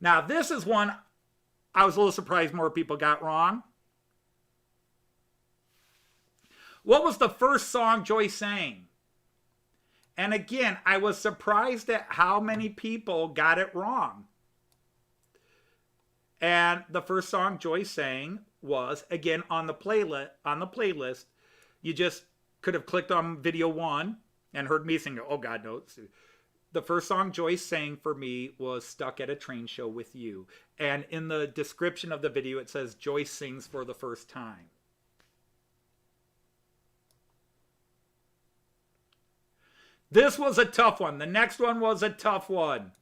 Now this is one I was a little surprised more people got wrong. What was the first song Joyce sang? And again, I was surprised at how many people got it wrong. And the first song Joyce sang was, again, on the playlist. You just could have clicked on video 1 and heard me sing. Oh, God, no. The first song Joyce sang for me was Stuck at a Train Show with You. And in the description of the video, it says Joyce sings for the first time. This was a tough one. The next one was a tough one.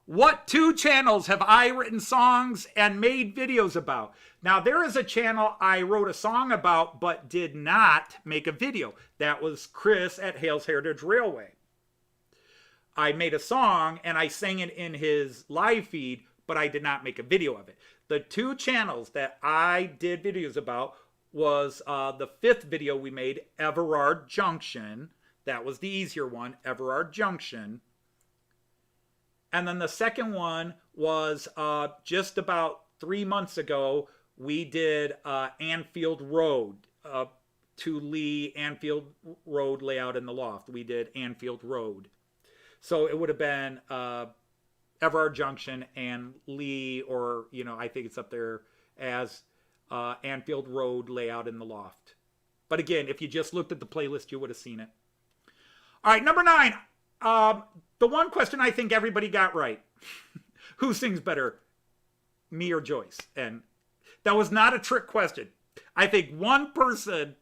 What 2 channels have I written songs and made videos about? Now, there is a channel I wrote a song about but did not make a video. That was Chris at Hales Heritage Railway. I made a song and I sang it in his live feed, but I did not make a video of it. The 2 channels that I did videos about was the 5th video we made, Everard Junction. That was the easier one, Everard Junction. And then the second one was just about 3 months ago, we did Anfield Road, to Lee Anfield Road layout in the loft. We did Anfield Road. So it would have been Everard Junction and Lee, or, you know, I think it's up there as Anfield Road layout in the loft. But again, if you just looked at the playlist, you would have seen it. All right, number 9. The one question I think everybody got right. Who sings better, me or Joyce? And that was not a trick question. I think one person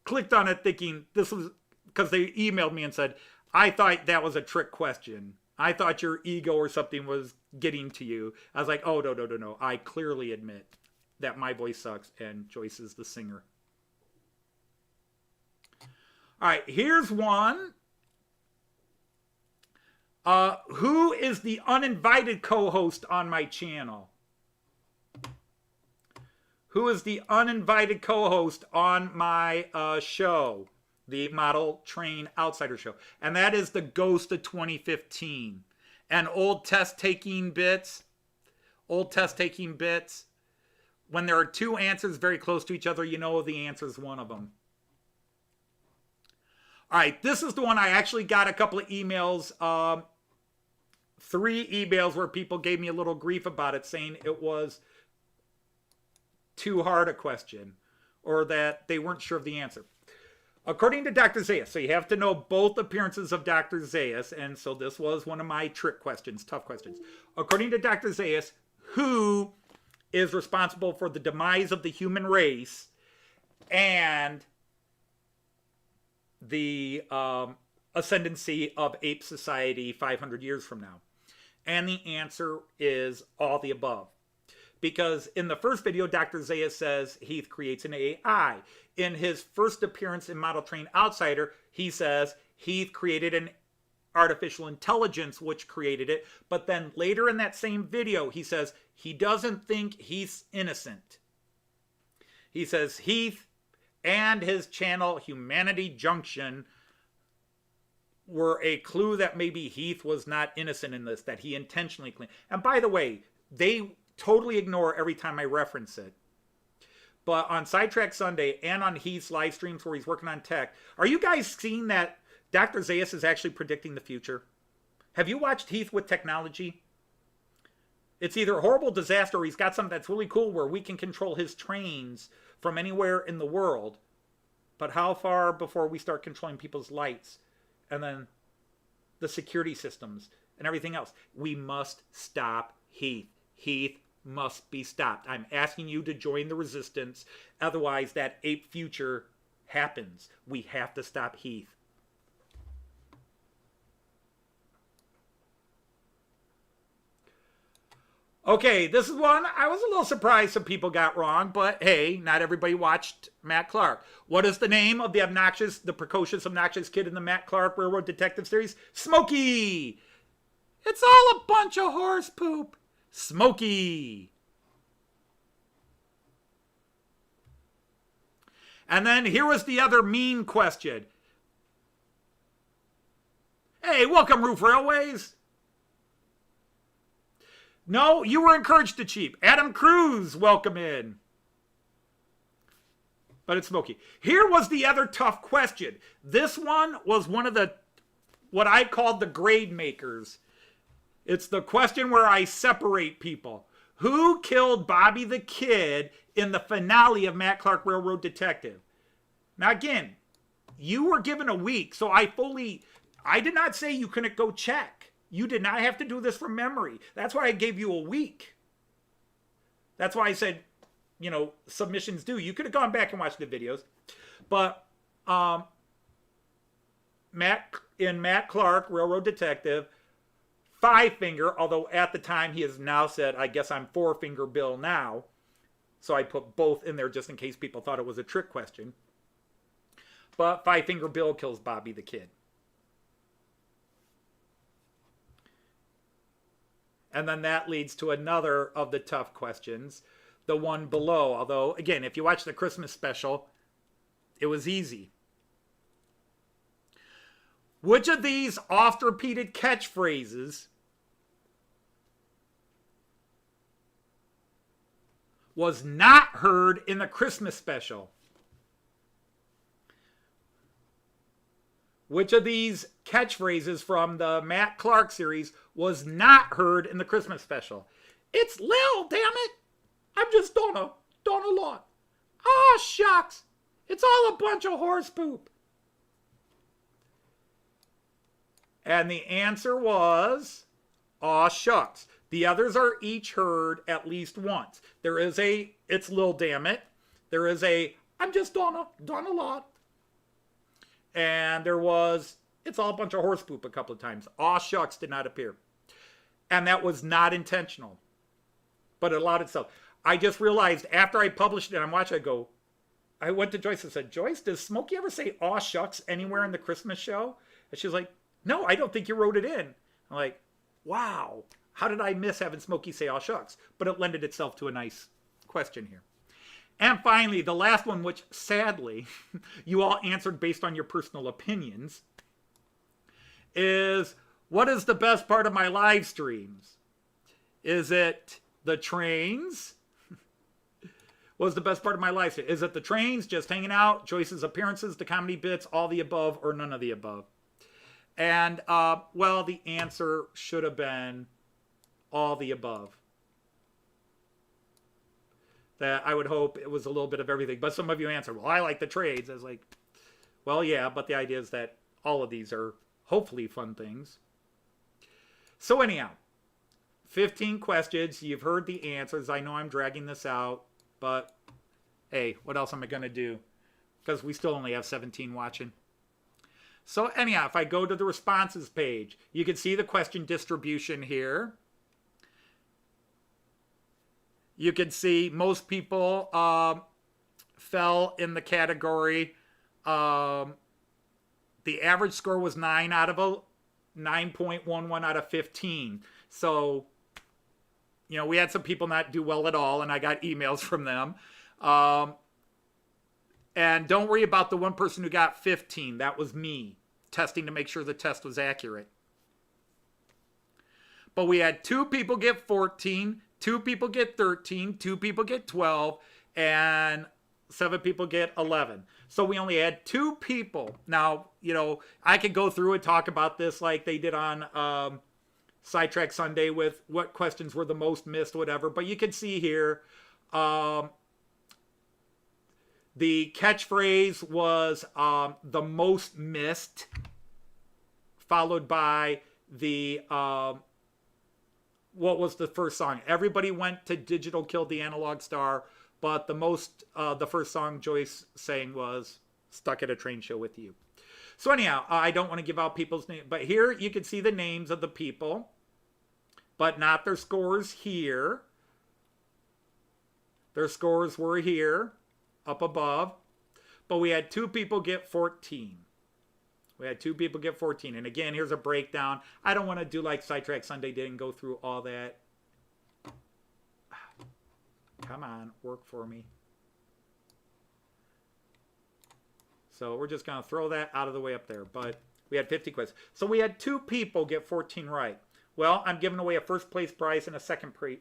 clicked on it thinking this was, because they emailed me and said, I thought that was a trick question. I thought your ego or something was getting to you. I was like, oh, no, no, no, no. I clearly admit that my voice sucks and Joyce is the singer. All right, here's one. Who is the uninvited co-host on my channel? Who is the uninvited co-host on my show? The Model Train Outsider Show. And that is the Ghost of 2015. And old test-taking bits. When there are two answers very close to each other, you know the answer is one of them. All right, this is the one I actually got a couple of emails. 3 emails where people gave me a little grief about it, saying it was too hard a question or that they weren't sure of the answer. According to Dr. Zayas, so you have to know both appearances of Dr. Zayas, and so this was one of my trick questions, tough questions. According to Dr. Zayas, who is responsible for the demise of the human race and the ascendancy of ape society 500 years from now? And the answer is all the above. Because in the first video, Dr. Zayas says Heath creates an AI. In his first appearance in Model Train Outsider, he says Heath created an artificial intelligence which created it. But then later in that same video, he says he doesn't think Heath's innocent. He says Heath and his channel Humanity Junction were a clue that maybe Heath was not innocent in this, that he intentionally cleaned. And by the way, they totally ignore every time I reference it. But on Sidetrack Sunday and on Heath's live streams where he's working on tech, are you guys seeing that Dr. Zayas is actually predicting the future? Have you watched Heath with technology? It's either a horrible disaster or he's got something that's really cool where we can control his trains from anywhere in the world. But how far before we start controlling people's lights and then the security systems and everything else? We must stop Heath. Heath must be stopped. I'm asking you to join the resistance. Otherwise, that ape future happens. We have to stop Heath. Okay, this is one I was a little surprised some people got wrong, but hey, not everybody watched Matt Clark. What is the name of the precocious, obnoxious kid in the Matt Clark Railroad Detective series? Smokey! It's all a bunch of horse poop. Smokey. And then here was the other mean question. Hey, welcome, Roof Railways. No, you were encouraged to cheap. Adam Cruz, welcome in. But it's Smokey. Here was the other tough question. This one was one of what I called the grade makers. It's the question where I separate people. Who killed Bobby the Kid in the finale of Matt Clark Railroad Detective? Now again, you were given a week, so I did not say you couldn't go check. You did not have to do this from memory. That's why I gave you a week. That's why I said, submissions due. You could have gone back and watched the videos. But Matt Clark, Railroad Detective, 5-finger, although at the time he has now said, I guess I'm 4-finger Bill now. So I put both in there just in case people thought it was a trick question. But 5-finger Bill kills Bobby the Kid. And then that leads to another of the tough questions, the one below. Although, again, if you watch the Christmas special, it was easy. Which of these oft-repeated catchphrases was not heard in the Christmas special? Which of these catchphrases from the Matt Clark series was not heard in the Christmas special? It's Lil, damn it! I'm just Donna lot. Ah, shucks! It's all a bunch of horse poop. And the answer was, aw shucks. The others are each heard at least once. There is a, it's Lil damn it. There is a, I'm just Donna lot. And there was It's all a bunch of horse poop a couple of times. Aw shucks did not appear. And that was not intentional, but it allowed itself. I just realized after I published it and I'm watching, I went to Joyce and said, Joyce, does Smokey ever say aw shucks anywhere in the Christmas show? And she's like, no, I don't think you wrote it in. I'm like, wow, how did I miss having Smokey say aw shucks? But it lended itself to a nice question here. And finally, the last one, which sadly you all answered based on your personal opinions, is what is the best part of my live streams? Is it the trains? What was the best part of my life? Is it the trains, just hanging out, Joyce's appearances, the comedy bits, all the above, or none of the above? And, well, the answer should have been all the above. That I would hope it was a little bit of everything. But some of you answered, well, I like the trades. I was like, well, yeah, but the idea is that all of these are hopefully fun things. So anyhow, 15 questions. You've heard the answers. I know I'm dragging this out. But, hey, what else am I going to do? Because we still only have 17 watching. So, anyhow, if I go to the responses page, you can see the question distribution here. You can see most people fell in the category. The average score was 9.11 out of 15. So, you know, we had some people not do well at all, and I got emails from them. And don't worry about the one person who got 15. That was me, testing to make sure the test was accurate. But we had 2 people get 14, 2 people get 13, 2 people get 12, and 7 people get 11. So we only had 2 people. Now, you know, I could go through and talk about this like they did on Sidetrack Sunday with what questions were the most missed, whatever. But you can see here, the catchphrase was the most missed, followed by the, what was the first song? Everybody went to Digital Killed the Analog Star, but the first song Joyce sang was Stuck at a Train Show with You. So anyhow, I don't want to give out people's names, but here you can see the names of the people, but not their scores here. Their scores were here, up above, but we had 2 people get 14. We had 2 people get 14. And again, here's a breakdown. I don't want to do like Sidetrack Sunday did and go through all that. Come on, work for me. So we're just going to throw that out of the way up there. But we had 50 questions. So we had 2 people get 14 right. Well, I'm giving away a first place prize and a second place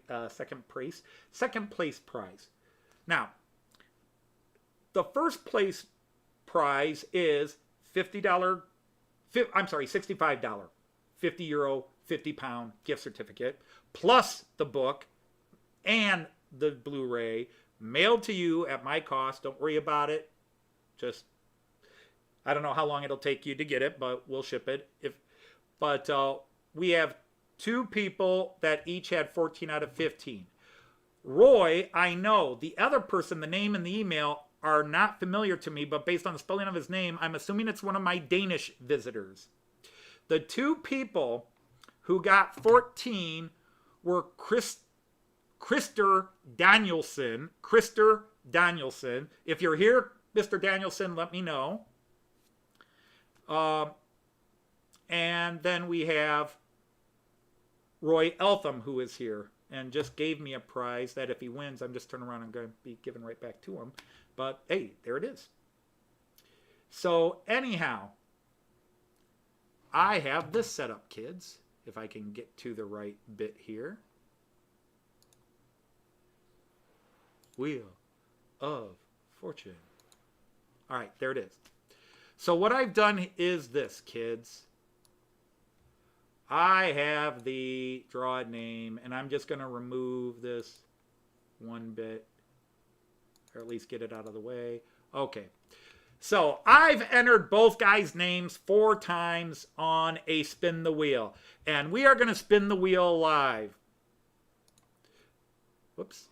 prize. Now, the first place prize is $65, €50, 50 pound gift certificate, plus the book and the Blu-ray mailed to you at my cost. Don't worry about it. Just, I don't know how long it'll take you to get it, but we'll ship it. But we have 2 people that each had 14 out of 15. Roy, I know. The other person, the name and the email are not familiar to me, but based on the spelling of his name, I'm assuming it's one of my Danish visitors. The 2 people who got 14 were Krister Danielson. Krister Danielson. If you're here, Mr. Danielson, let me know. And then we have Roy Eltham, who is here and just gave me a prize that if he wins, I'm just turning around and going to be giving right back to him. But hey, there it is. So anyhow, I have this set up, kids. If I can get to the right bit here. Wheel of Fortune. All right, there it is. So what I've done is this, kids. I have the draw a name, and I'm just going to remove this one bit, or at least get it out of the way. Okay. So I've entered both guys' names 4 times on a spin the wheel, and we are going to spin the wheel live. Whoops.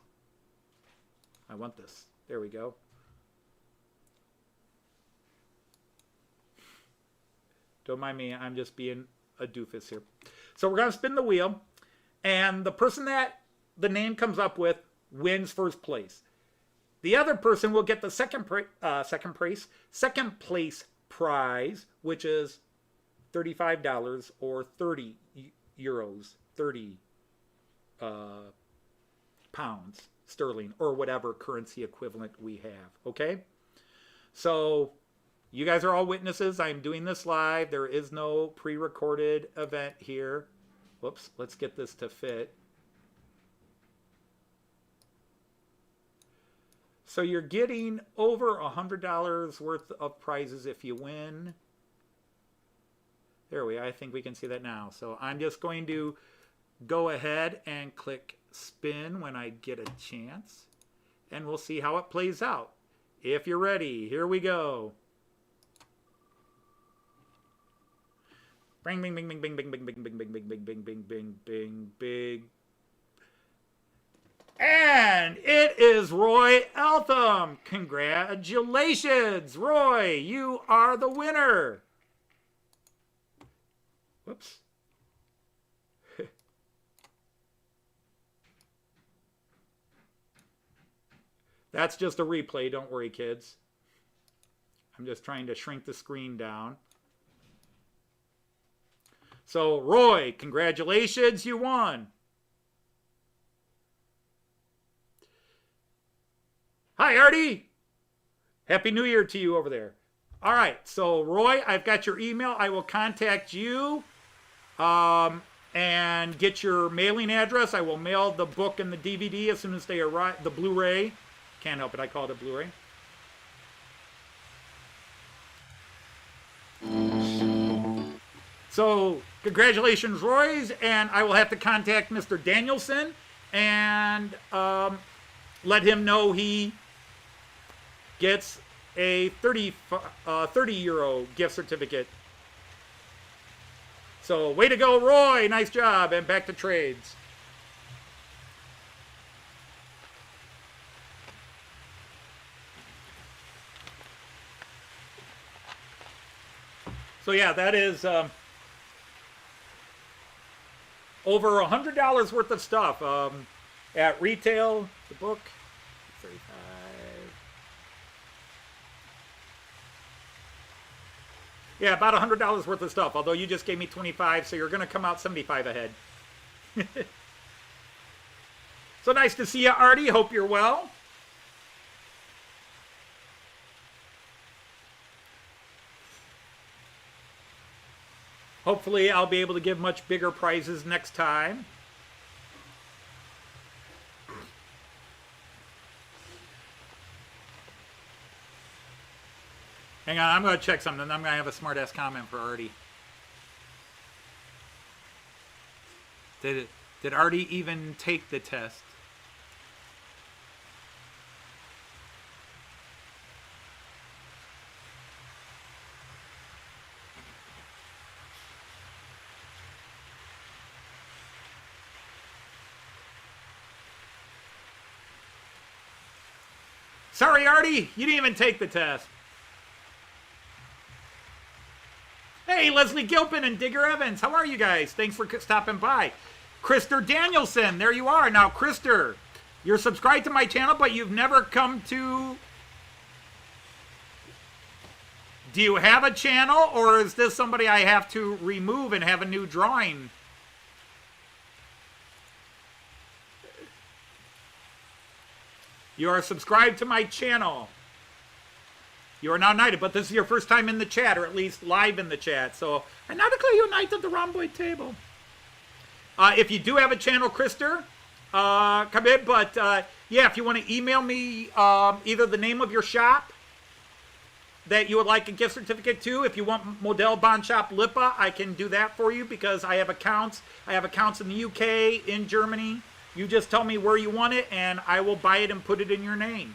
I want this. There we go. Don't mind me. I'm just being a doofus here. So we're going to spin the wheel. And the person that the name comes up with wins first place. The other person will get the second place prize, which is $35 or 30 euros, 30 pounds sterling, or whatever currency equivalent we have. Okay? So you guys are all witnesses. I'm doing this live. There is no pre-recorded event here. Whoops, let's get this to fit. So you're getting over $100 worth of prizes if you win. There we are. I think we can see that now. So I'm just going to go ahead and click spin when I get a chance. And we'll see how it plays out. If you're ready, here we go. Bing, bing, bing, bing, bing, bing, bing, bing, bing, bing, bing, bing, bing, bing, bing, bing, bing. And it is Roy Eltham. Congratulations, Roy. You are the winner. Whoops. That's just a replay. Don't worry, kids. I'm just trying to shrink the screen down. So, Roy, congratulations. You won. Hi, Artie. Happy New Year to you over there. All right. So, Roy, I've got your email. I will contact you and get your mailing address. I will mail the book and the DVD as soon as they arrive. The Blu-ray. Can't help it. I call it a Blu-ray. So, congratulations, Roy's. And I will have to contact Mr. Danielson and let him know he gets a 30 euro gift certificate. So, way to go, Roy. Nice job. And back to trades. So, yeah, that is over $100 worth of stuff. At retail, the book, 35. Yeah, about $100 worth of stuff, although you just gave me 25, so you're going to come out 75 ahead. So nice to see you, Artie. Hope you're well. Hopefully, I'll be able to give much bigger prizes next time. Hang on, I'm going to check something. I'm going to have a smart-ass comment for Artie. Did Artie even take the test? Sorry, Artie, you didn't even take the test. Hey, Leslie Gilpin and Digger Evans. How are you guys? Thanks for stopping by. Krister Danielson, there you are. Now, Krister, you're subscribed to my channel, but you've never come to... Do you have a channel, or is this somebody I have to remove and have a new drawing? You are subscribed to my channel. You are now knighted, but this is your first time in the chat, or at least live in the chat. So I now declare you a knight of the Rhomboid table. If you do have a channel, Krister, come in. But yeah, if you want to email me either the name of your shop that you would like a gift certificate to. If you want Model Bond Shop Lipa, I can do that for you because I have accounts. I have accounts in the UK, in Germany. You just tell me where you want it, and I will buy it and put it in your name.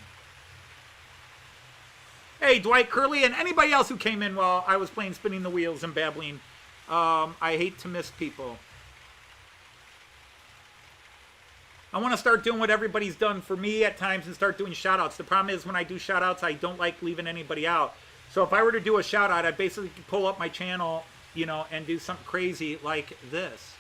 Hey, Dwight Curley, and anybody else who came in while I was playing Spinning the Wheels and babbling. I hate to miss people. I want to start doing what everybody's done for me at times and start doing shout-outs. The problem is when I do shout-outs, I don't like leaving anybody out. So if I were to do a shout out, I'd basically pull up my channel, you know, and do something crazy like this.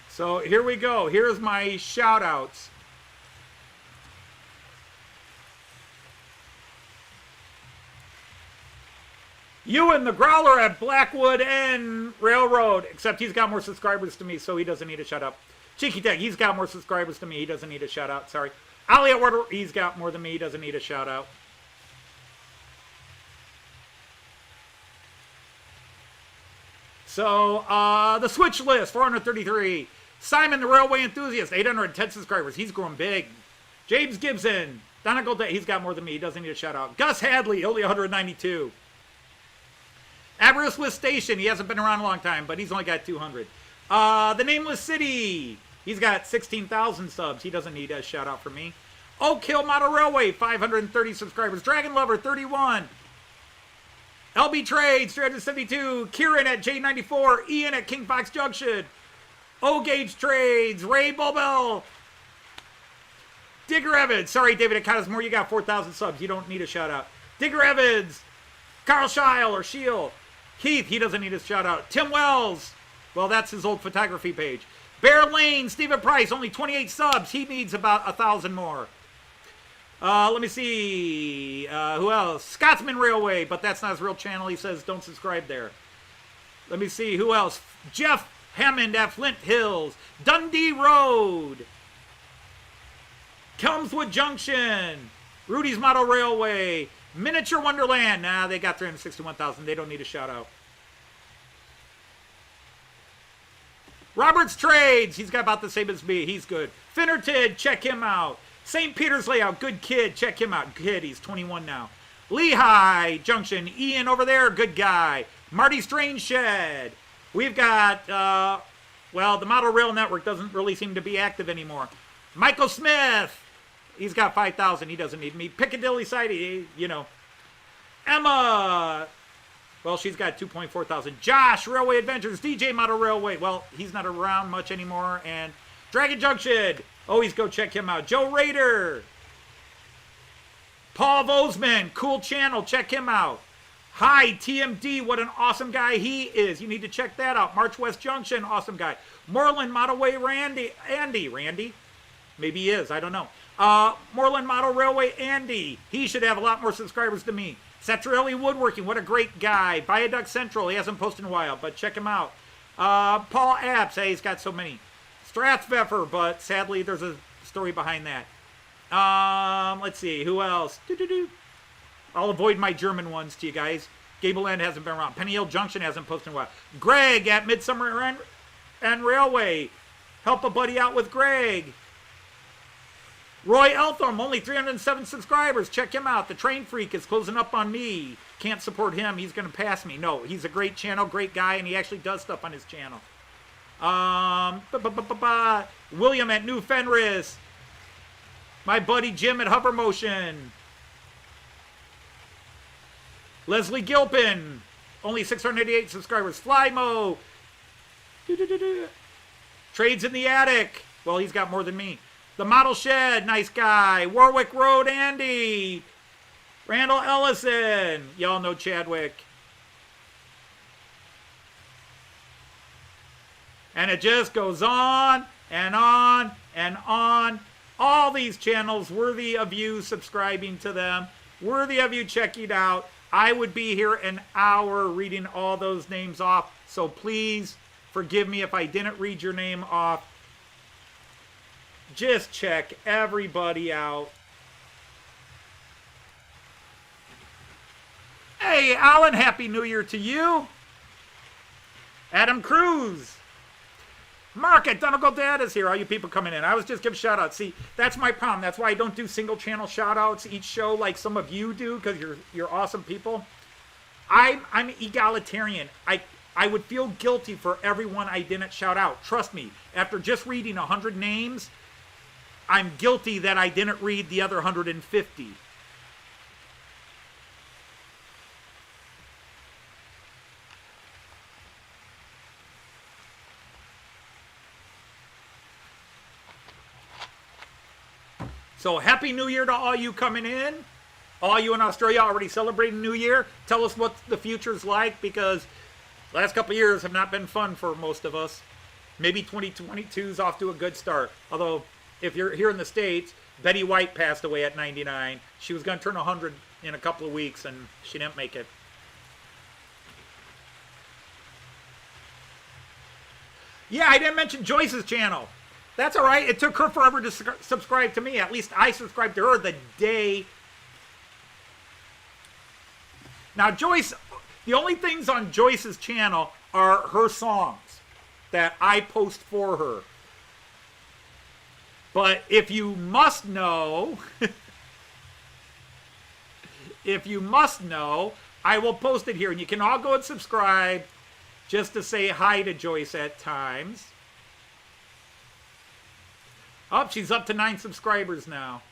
So here we go. Here's my shout outs. Ewan the Growler at Blackwood and Railroad, except he's got more subscribers to me, so he doesn't need a shout out. Cheeky Tech, he's got more subscribers to me, he doesn't need a shout out. Sorry. Ali at Water, he's got more than me, he doesn't need a shout out. So, the Switch List, 433. Simon the Railway Enthusiast, 810 subscribers. He's growing big. James Gibson, Donegal Day, he's got more than me. He doesn't need a shout out. Gus Hadley, only 192. Aberystwyth Station, he hasn't been around a long time, but he's only got 200. The Nameless City, he's got 16,000 subs. He doesn't need a shout out from me. Oak Hill Model Railway, 530 subscribers. Dragon Lover, 31. LB Trades, 372. Kieran at J94. Ian at King Fox Junction. O-Gauge Trades. Ray Bobel. Digger Evans. Sorry, David, it counts more. You got 4,000 subs. You don't need a shout out. Digger Evans. Carl Scheil or Shield. Keith, he doesn't need a shout out. Tim Wells. Well, that's his old photography page. Bear Lane. Stephen Price. Only 28 subs. He needs about 1,000 more. Let me see. Who else? Scotsman Railway, but that's not his real channel. He says don't subscribe there. Let me see. Who else? Jeff Hammond at Flint Hills. Dundee Road. Kelmswood Junction. Rudy's Model Railway. Miniature Wonderland. Nah, they got 361,000. They don't need a shout out. Roberts Trades. He's got about the same as me. He's good. Finnertid. Check him out. St. Peter's Layout, good kid. Check him out. Kid, he's 21 now. Lehigh Junction, Ian over there, good guy. Marty Strange Shed. We've got, well, the Model Rail Network doesn't really seem to be active anymore. Michael Smith. He's got 5,000. He doesn't need me. Piccadilly Side, you know. Emma. Well, she's got 2.4 thousand. Josh, Railway Adventures. DJ Model Railway. Well, he's not around much anymore. And Dragon Junction. Always go check him out. Joe Rader. Paul Vosman. Cool channel. Check him out. Hi, TMD. What an awesome guy he is. You need to check that out. March West Junction. Awesome guy. Moreland Model Way Randy. Maybe he is. I don't know. Moreland Model Railway Andy. He should have a lot more subscribers than me. Satrielli Woodworking. What a great guy. Viaduct Central. He hasn't posted in a while, but check him out. Paul Apps. Hey, he's got so many. Strathpfeffer, but sadly there's a story behind that. Let's see, who else? I'll avoid my German ones to you guys. Gable End hasn't been around. Penny Hill Junction hasn't posted in a while. Greg at Midsummer and Railway. Help a buddy out with Greg. Roy Eltham, only 307 subscribers. Check him out. The Train Freak is closing up on me. Can't support him. He's going to pass me. No, he's a great channel, great guy, and he actually does stuff on his channel. William at New Fenris. My buddy Jim at Hover Motion. Leslie Gilpin. Only 688 subscribers. Flymo. Trades in the Attic. Well, he's got more than me. The Model Shed. Nice guy. Warwick Road Andy. Randall Ellison. Y'all know Chadwick. And it just goes on and on and on. All these channels worthy of you subscribing to them, worthy of you checking out. I would be here an hour reading all those names off. So please forgive me if I didn't read your name off. Just check everybody out. Hey, Alan, Happy New Year to you. Adam Cruz. Mark at Dunnigal Dad is here. All you people coming in. I was just giving shout outs. See, that's my problem. That's why I don't do single channel shout outs each show like some of you do, because you're awesome people. I'm egalitarian. I would feel guilty for everyone I didn't shout out. Trust me, after just reading 100 names, I'm guilty that I didn't read the other 150. So Happy New Year to all you coming in. All you in Australia already celebrating New Year. Tell us what the future's like, because the last couple of years have not been fun for most of us. Maybe 2022 is off to a good start. Although, if you're here in the States, Betty White passed away at 99. She was going to turn 100 in a couple of weeks, and she didn't make it. Yeah, I didn't mention Joyce's channel. That's all right. It took her forever to subscribe to me. At least I subscribed to her the day. Now, Joyce, the only things on Joyce's channel are her songs that I post for her. But if you must know, I will post it here. And you can all go and subscribe just to say hi to Joyce at times. Oh, she's up to 9 subscribers now.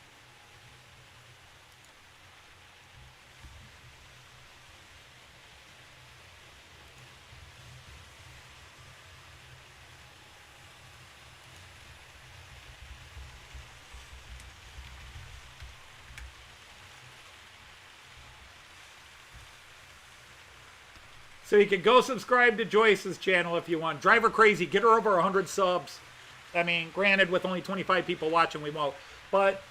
So you can go subscribe to Joyce's channel if you want. Drive her crazy. Get her over 100 subs. I mean, granted, with only 25 people watching, we won't. But,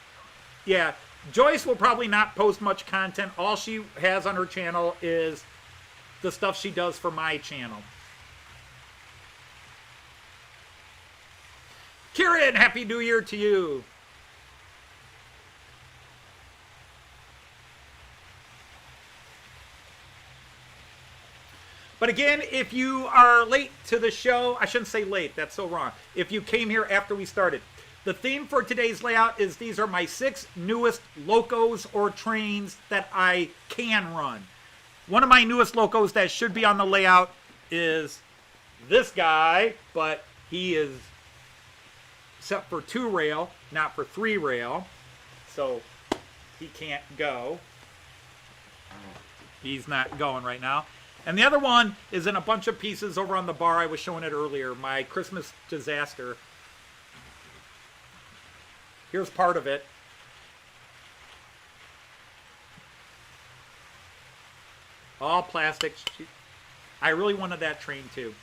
yeah, Joyce will probably not post much content. All she has on her channel is the stuff she does for my channel. Kieran, Happy New Year to you. But again, if you are late to the show, I shouldn't say late, that's so wrong. If you came here after we started, the theme for today's layout is these are my 6 newest locos or trains that I can run. One of my newest locos that should be on the layout is this guy, but he is set for 2 rail, not for 3 rail. So he can't go. He's not going right now. And the other one is in a bunch of pieces over on the bar. I was showing it earlier, my Christmas disaster. Here's part of it. All plastic. I really wanted that train too.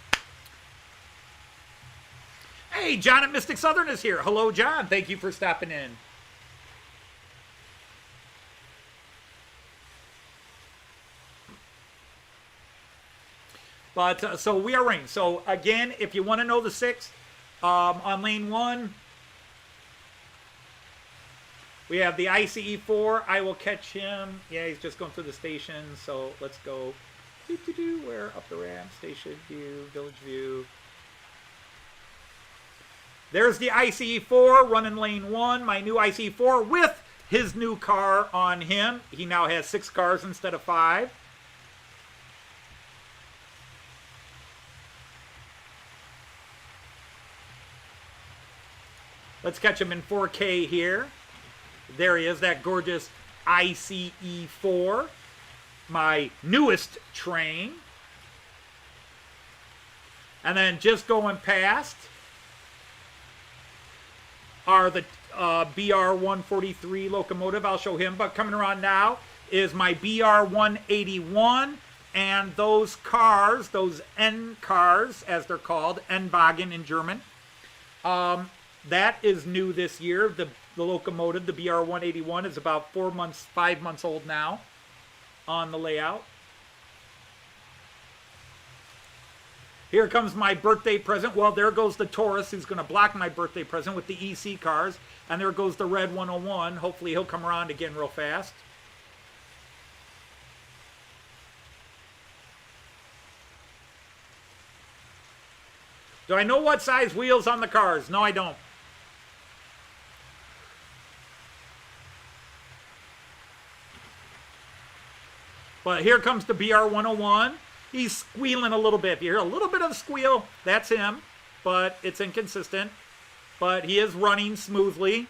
Hey, John at Mystic Southern is here. Hello, John. Thank you for stopping in. But so we are running. So again, if you want to know the 6, on lane 1, we have the ICE4. I will catch him. Yeah, he's just going through the station. So let's go. Where? Up the ramp, station view, village view. There's the ICE4 running lane 1. My new ICE4 with his new car on him. He now has 6 cars instead of 5. Let's catch him in 4K here. There he is, that gorgeous ICE4, my newest train. And then just going past are the BR-143 locomotive. I'll show him, but coming around now is my BR-181. And those cars, those N cars, as they're called, N-Wagen in German, that is new this year. The locomotive, the BR-181, is about 5 months old now on the layout. Here comes my birthday present. Well, there goes the Taurus who's going to block my birthday present with the EC cars. And there goes the red 101. Hopefully he'll come around again real fast. Do I know what size wheels on the cars? No, I don't. But here comes the BR-101. He's squealing a little bit. If you hear a little bit of squeal, that's him. But it's inconsistent. But he is running smoothly.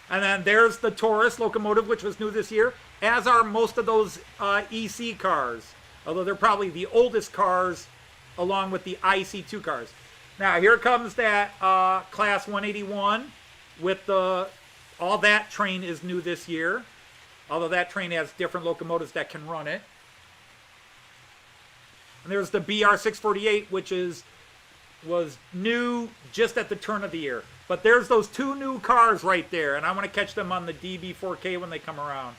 And then there's the Taurus locomotive, which was new this year, as are most of those EC cars. Although they're probably the oldest cars along with the IC2 cars. Now, here comes that Class 181 with the... All that train is new this year. Although that train has different locomotives that can run it. And there's the BR-648, which was new just at the turn of the year. But there's those two new cars right there. And I want to catch them on the DB4K when they come around.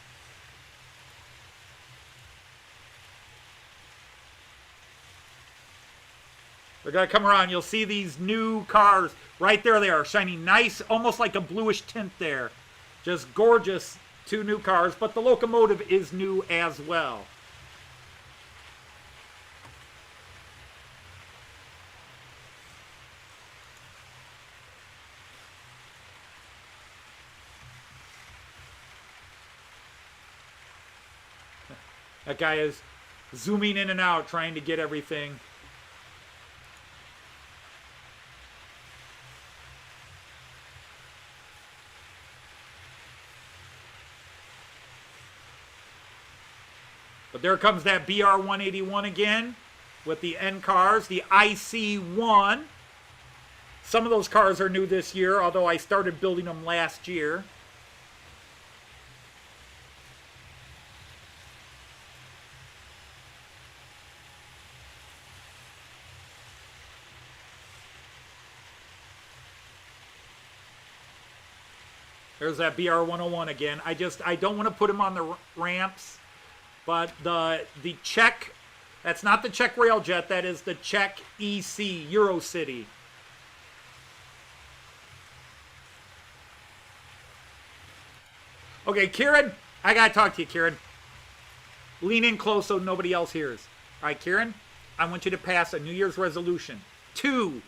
They're going to come around. You'll see these new cars. Right there they are. Shining nice, almost like a bluish tint there. Just gorgeous two new cars. But the locomotive is new as well. That guy is zooming in and out, trying to get everything. But there comes that BR-181 again with the N cars, the IC1. Some of those cars are new this year, although I started building them last year. There's that BR-101 again. I don't want to put him on the ramps. But the Czech, that's not the Czech Railjet, that is the Czech EC, Eurocity. Okay, Kieran, I got to talk to you, Kieran. Lean in close so nobody else hears. All right, Kieran, I want you to pass a New Year's resolution. Two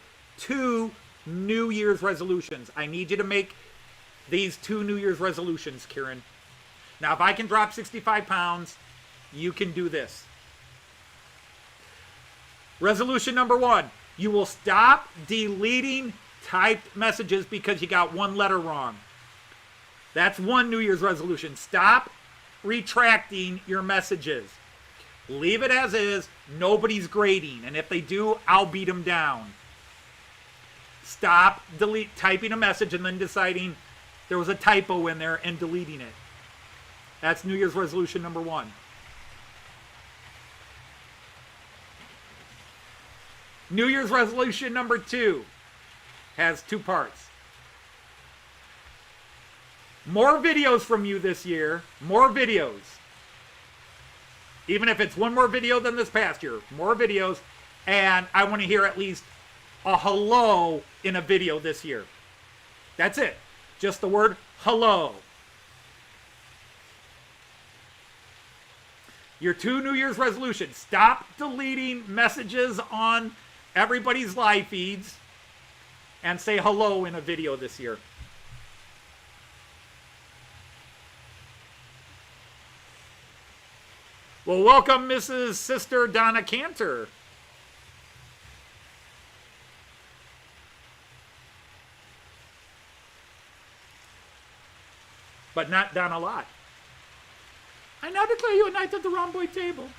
New Year's resolutions. I need you to make these 2 New Year's resolutions, Kieran. Now, if I can drop 65 pounds... you can do this. Resolution number 1. You will stop deleting typed messages because you got one letter wrong. That's one New Year's resolution. Stop retracting your messages. Leave it as is. Nobody's grading. And if they do, I'll beat them down. Stop typing a message and then deciding there was a typo in there and deleting it. That's New Year's resolution number 1. New Year's resolution number 2 has 2 parts. More videos from you this year. More videos. Even if it's one more video than this past year. More videos. And I want to hear at least a hello in a video this year. That's it. Just the word hello. Your 2 New Year's resolutions. Stop deleting messages on everybody's live feeds and say hello in a video this year. Well, welcome Mrs. Sister Donna Cantor. But not Donna Lott. I now declare you a knight at the round boy table.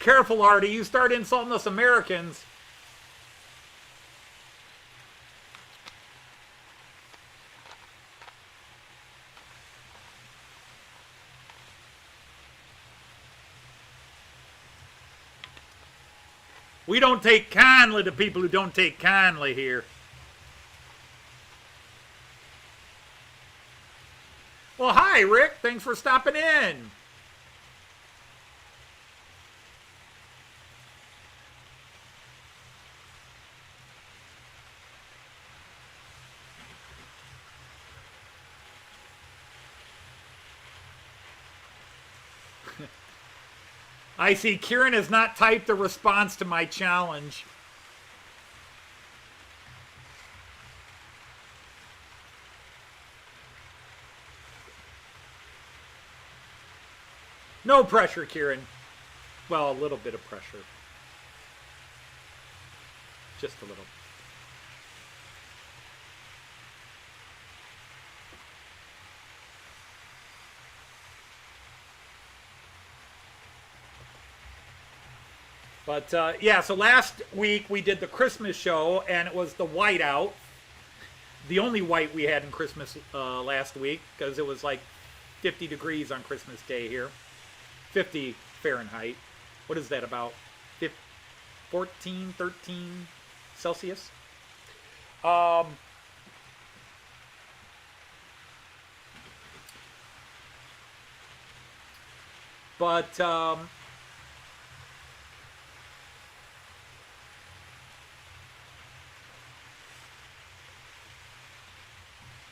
Careful, Artie. You start insulting us Americans. We don't take kindly to people who don't take kindly here. Well, hi, Rick. Thanks for stopping in. I see Kieran has not typed a response to my challenge. No pressure, Kieran. Well, a little bit of pressure. Just a little. But yeah, so last week we did the Christmas show, and it was the whiteout. The only white we had in Christmas last week, because it was like 50 degrees on Christmas Day here. 50 Fahrenheit. What is that, about 14, 13 Celsius? But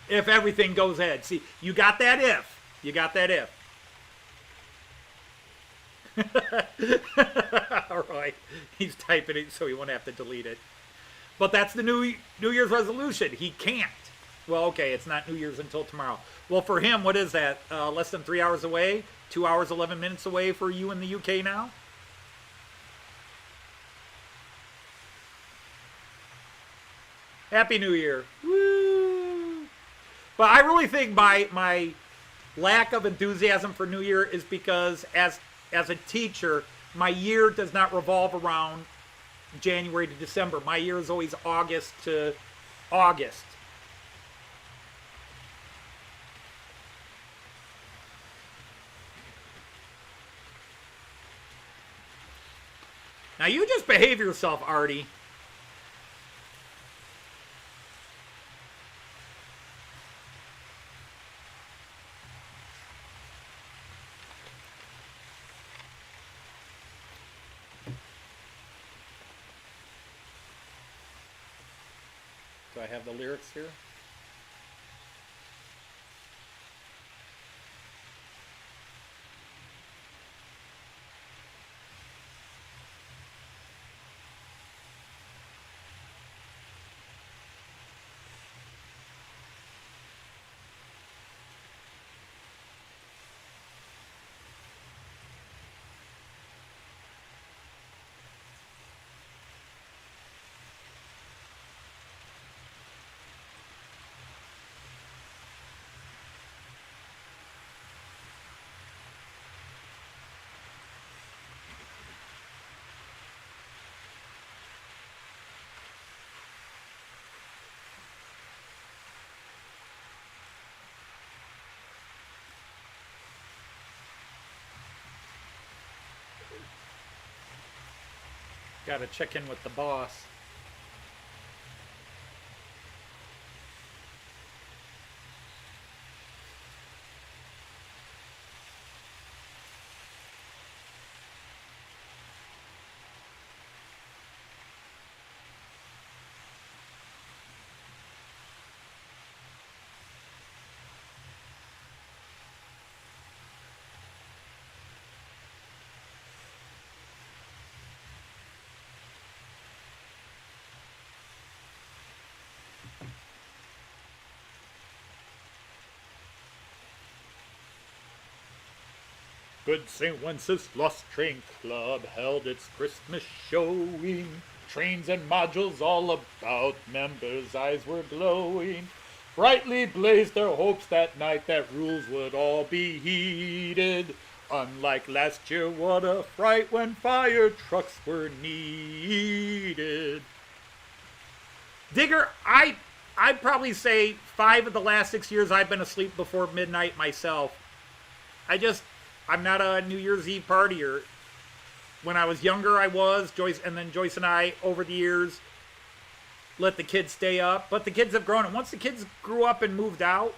if everything goes ahead. See, you got that if. You got that if. All right. He's typing it so he won't have to delete it. But that's the New Year's resolution. He can't. Well, okay, it's not New Year's until tomorrow. Well, for him, what is that? Less than 3 hours away? 2 hours, 11 minutes away for you in the UK now? Happy New Year. Woo! But I really think my lack of enthusiasm for New Year is because as a teacher, my year does not revolve around January to December. My year is always August to August. Now you just behave yourself, Artie. Do I have the lyrics here? Got to check in with the boss. Good St. Wenceslas Train Club held its Christmas showing. Trains and modules all about, members' eyes were glowing. Brightly blazed their hopes that night that rules would all be heeded. Unlike last year, what a fright when fire trucks were needed. Digger, I'd probably say 5 of the last 6 years I've been asleep before midnight myself. I'm not a New Year's Eve partier. when I was younger, I was. Joyce, and then Joyce and I, over the years, let the kids stay up. But the kids have grown. And once the kids grew up and moved out,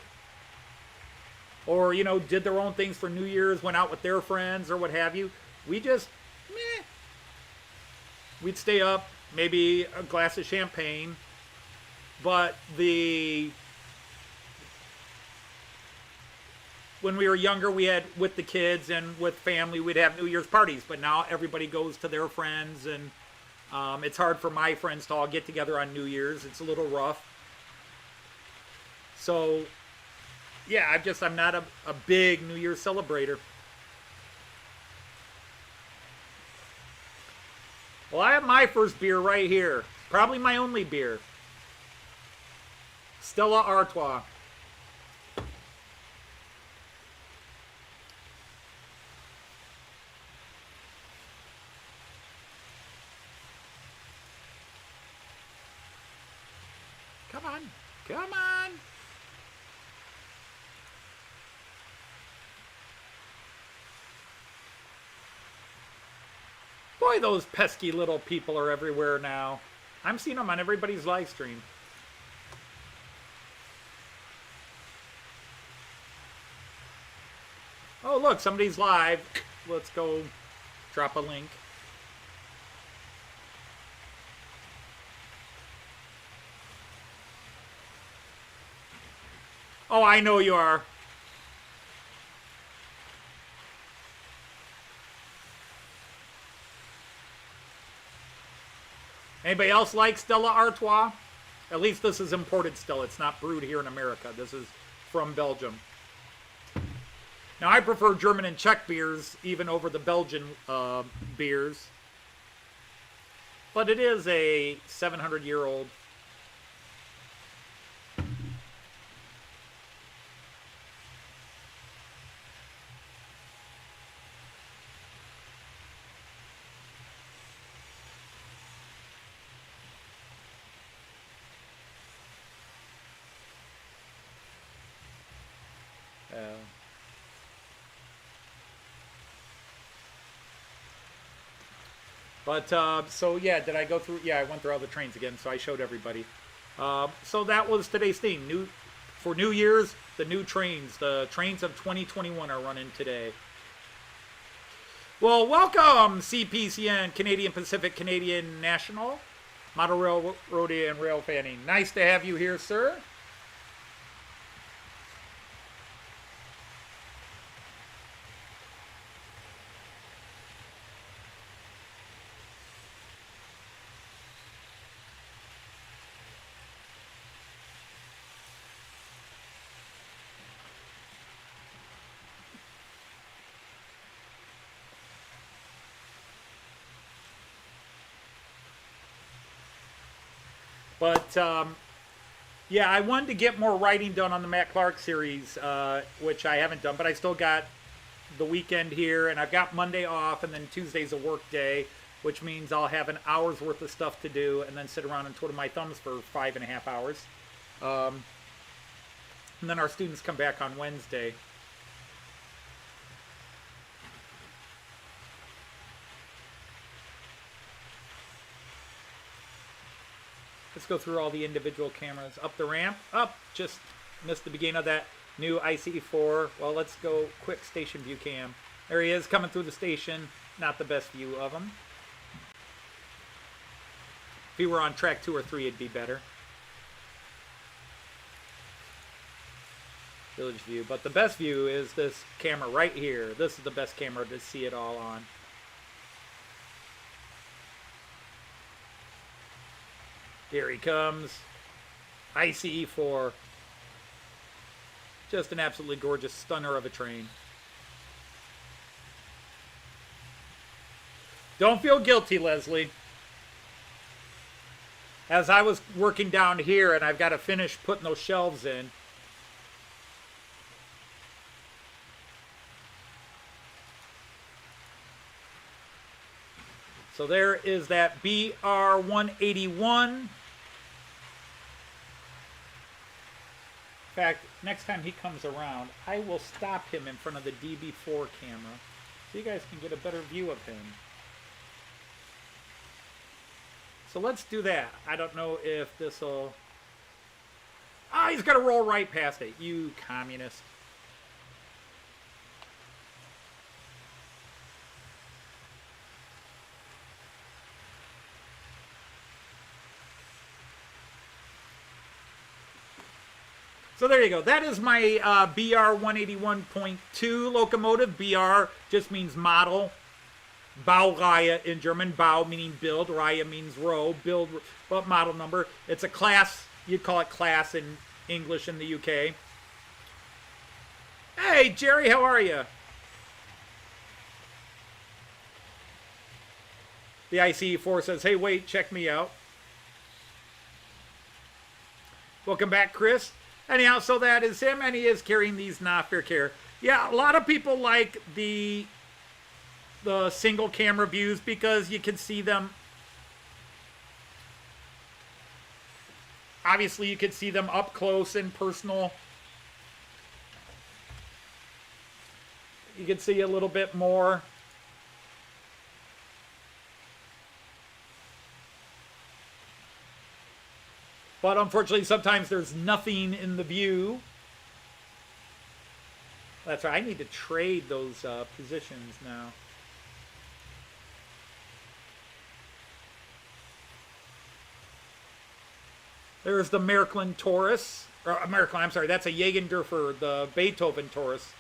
or, you know, did their own things for New Year's, went out with their friends or what have you, we just, meh. We'd stay up, maybe a glass of champagne. But when we were younger, we had, with the kids and with family, we'd have New Year's parties. But now everybody goes to their friends, and it's hard for my friends to all get together on New Year's. It's a little rough. So, yeah, I'm not a big New Year's celebrator. Well, I have my first beer right here. Probably my only beer. Stella Artois. Come on. Come on. Boy, those pesky little people are everywhere now. I'm seeing them on everybody's live stream. Oh, look, somebody's live. Let's go drop a link. Oh, I know you are. Anybody else like Stella Artois? At least this is imported still. It's not brewed here in America. This is from Belgium. Now, I prefer German and Czech beers even over the Belgian beers. But it is a 700-year-old. So yeah, did I go through? Yeah, I went through all the trains again, so I showed everybody. So that was today's theme. For New Year's, the new trains. The trains of 2021 are running today. Well, welcome, CPCN, Canadian Pacific Canadian National, Model Railroad and Rail Fanning. Nice to have you here, sir. But, yeah, I wanted to get more writing done on the Matt Clark series, which I haven't done, but I still got the weekend here, and I've got Monday off, and then Tuesday's a work day, which means I'll have an hour's worth of stuff to do, and then sit around and twiddle my thumbs for 5.5 hours. And then our students come back on Wednesday. Let's go through all the individual cameras. Up the ramp. Up. Just missed the beginning of that new ICE4. Well, let's go quick station view cam. There he is coming through the station. Not the best view of him. If he were on track 2 or 3, it'd be better. Village view. But the best view is this camera right here. This is the best camera to see it all on. Here he comes. ICE4. Just an absolutely gorgeous stunner of a train. Don't feel guilty, Leslie. As I was working down here and I've got to finish putting those shelves in. So there is that BR-181. In fact, next time he comes around, I will stop him in front of the DB4 camera so you guys can get a better view of him. So let's do that. I don't know if this will... Ah, he's going to roll right past it. You communist. So there you go. That is my BR 181.2 locomotive. BR just means model. Baureihe in German. Bau meaning build. Reihe means row. Build, what model number? It's a class. You'd call it class in English in the UK. Hey, Jerry, how are you? The ICE4 says, hey, wait, check me out. Welcome back, Chris. Anyhow, so that is him, and he is carrying these not fair care. Yeah, a lot of people like the single camera views because you can see them. Obviously, you can see them up close and personal. You can see a little bit more. But unfortunately, sometimes there's nothing in the view. That's right. I need to trade those positions now. There's the Märklin Taurus. Or Märklin, I'm sorry. That's a Jägendorfer, the Beethoven Taurus.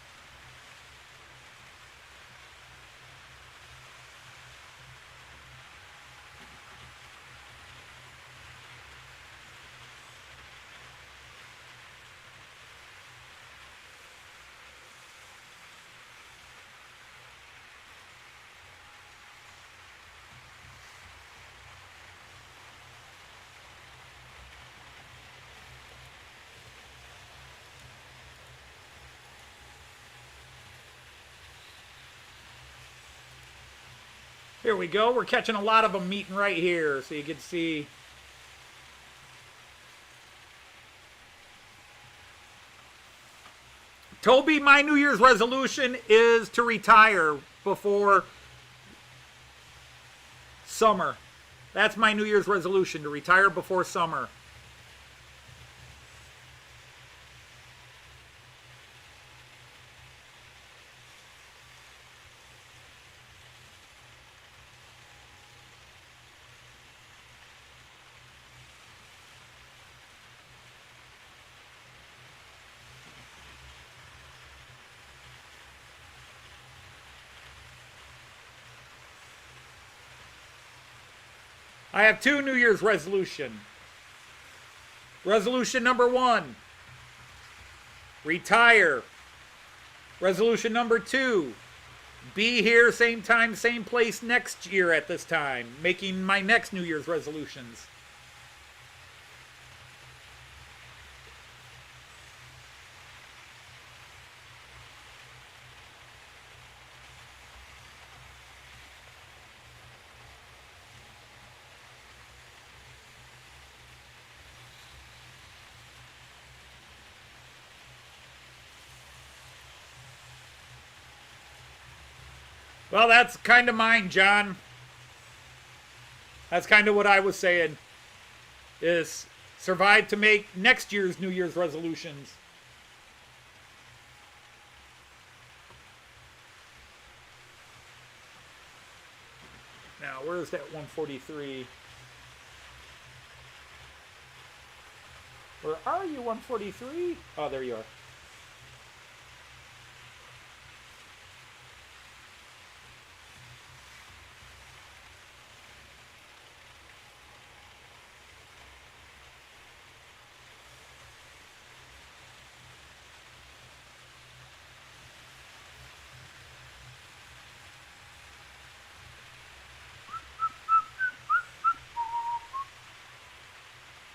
Here we go. We're catching a lot of them meeting right here, so you can see. Toby, my New Year's resolution is to retire before summer. That's my New Year's resolution, to retire before summer. I have two New Year's resolutions. Resolution number 1, retire. Resolution number 2, be here same time, same place next year at this time, making my next New Year's resolutions. Well, that's kind of mine, John. That's kind of what I was saying. Is survive to make next year's New Year's resolutions. Now, where's that 143? Where are you, 143? Oh, there you are.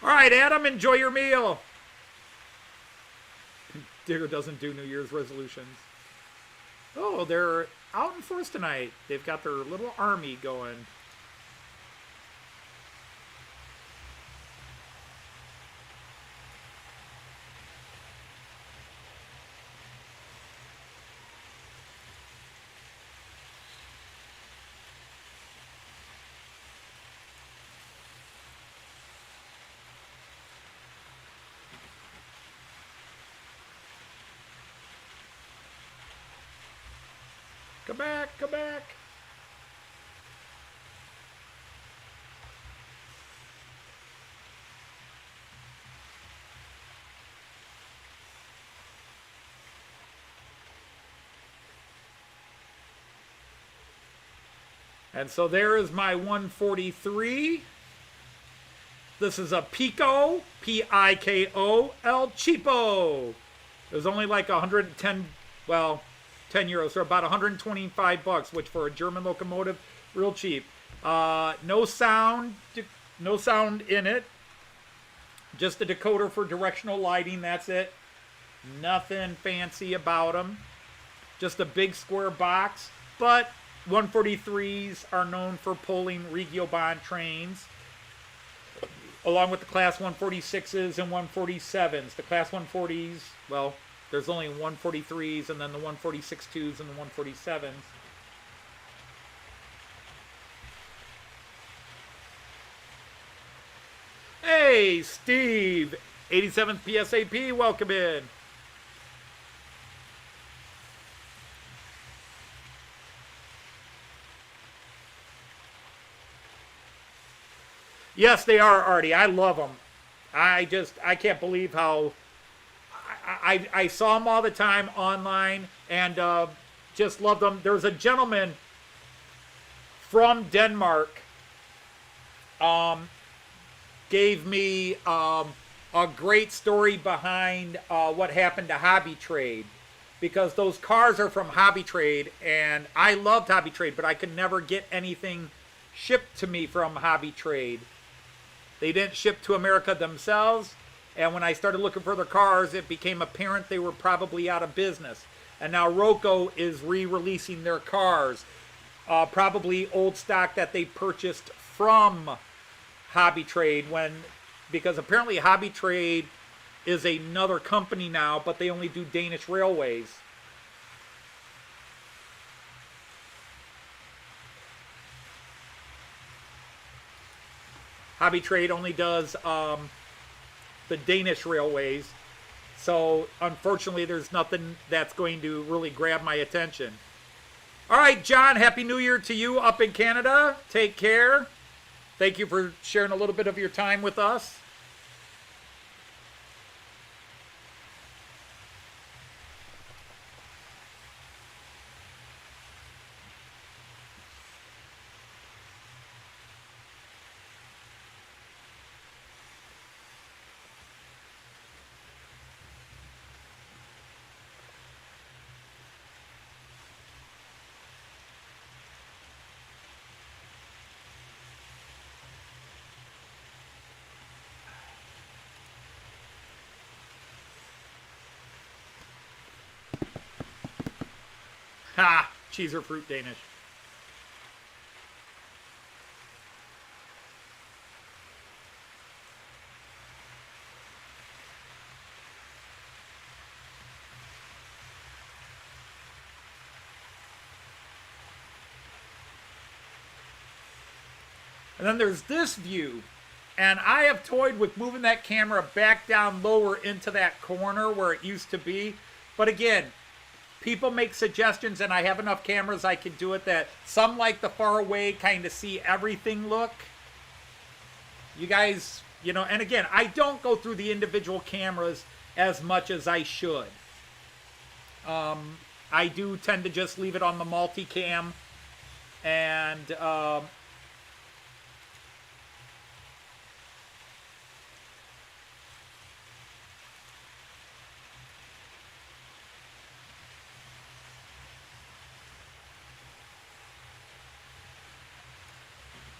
All right, Adam, enjoy your meal. Digger doesn't do New Year's resolutions. Oh, they're out in force tonight. They've got their little army going. Come back, come back. And so there is my 143. This is a Pico, P-I-K-O, El Cheapo. It was only like 110, well, 10 euros, so about 125 bucks, which for a German locomotive, real cheap. No sound in it. Just a decoder for directional lighting, that's it. Nothing fancy about them. Just a big square box, but 143s are known for pulling Regiobahn trains, along with the Class 146s and 147s. The Class 140s, well, there's only 143s and then the 146-2s and the 147s. Hey, Steve, 87th PSAP, welcome in. Yes, they are, Artie. I love them. I can't believe how I saw them all the time online and just loved them. There was a gentleman from Denmark gave me a great story behind what happened to Hobby Trade, because those cars are from Hobby Trade, and I loved Hobby Trade, but I could never get anything shipped to me from Hobby Trade. They didn't ship to America themselves, and when I started looking for their cars, it became apparent they were probably out of business. And now Roco is re-releasing their cars, probably old stock that they purchased from Hobby Trade, because apparently Hobby Trade is another company now, but they only do Danish railways. Hobby Trade only does the Danish railways. So, unfortunately, there's nothing that's going to really grab my attention. All right, John, Happy New Year to you up in Canada. Take care. Thank you for sharing a little bit of your time with us. Ha! Cheese or fruit Danish. And then there's this view. And I have toyed with moving that camera back down lower into that corner where it used to be. But again, people make suggestions, and I have enough cameras I can do it, that some like the far away kind of see everything look. You guys, you know, and again, I don't go through the individual cameras as much as I should. I do tend to just leave it on the multicam, and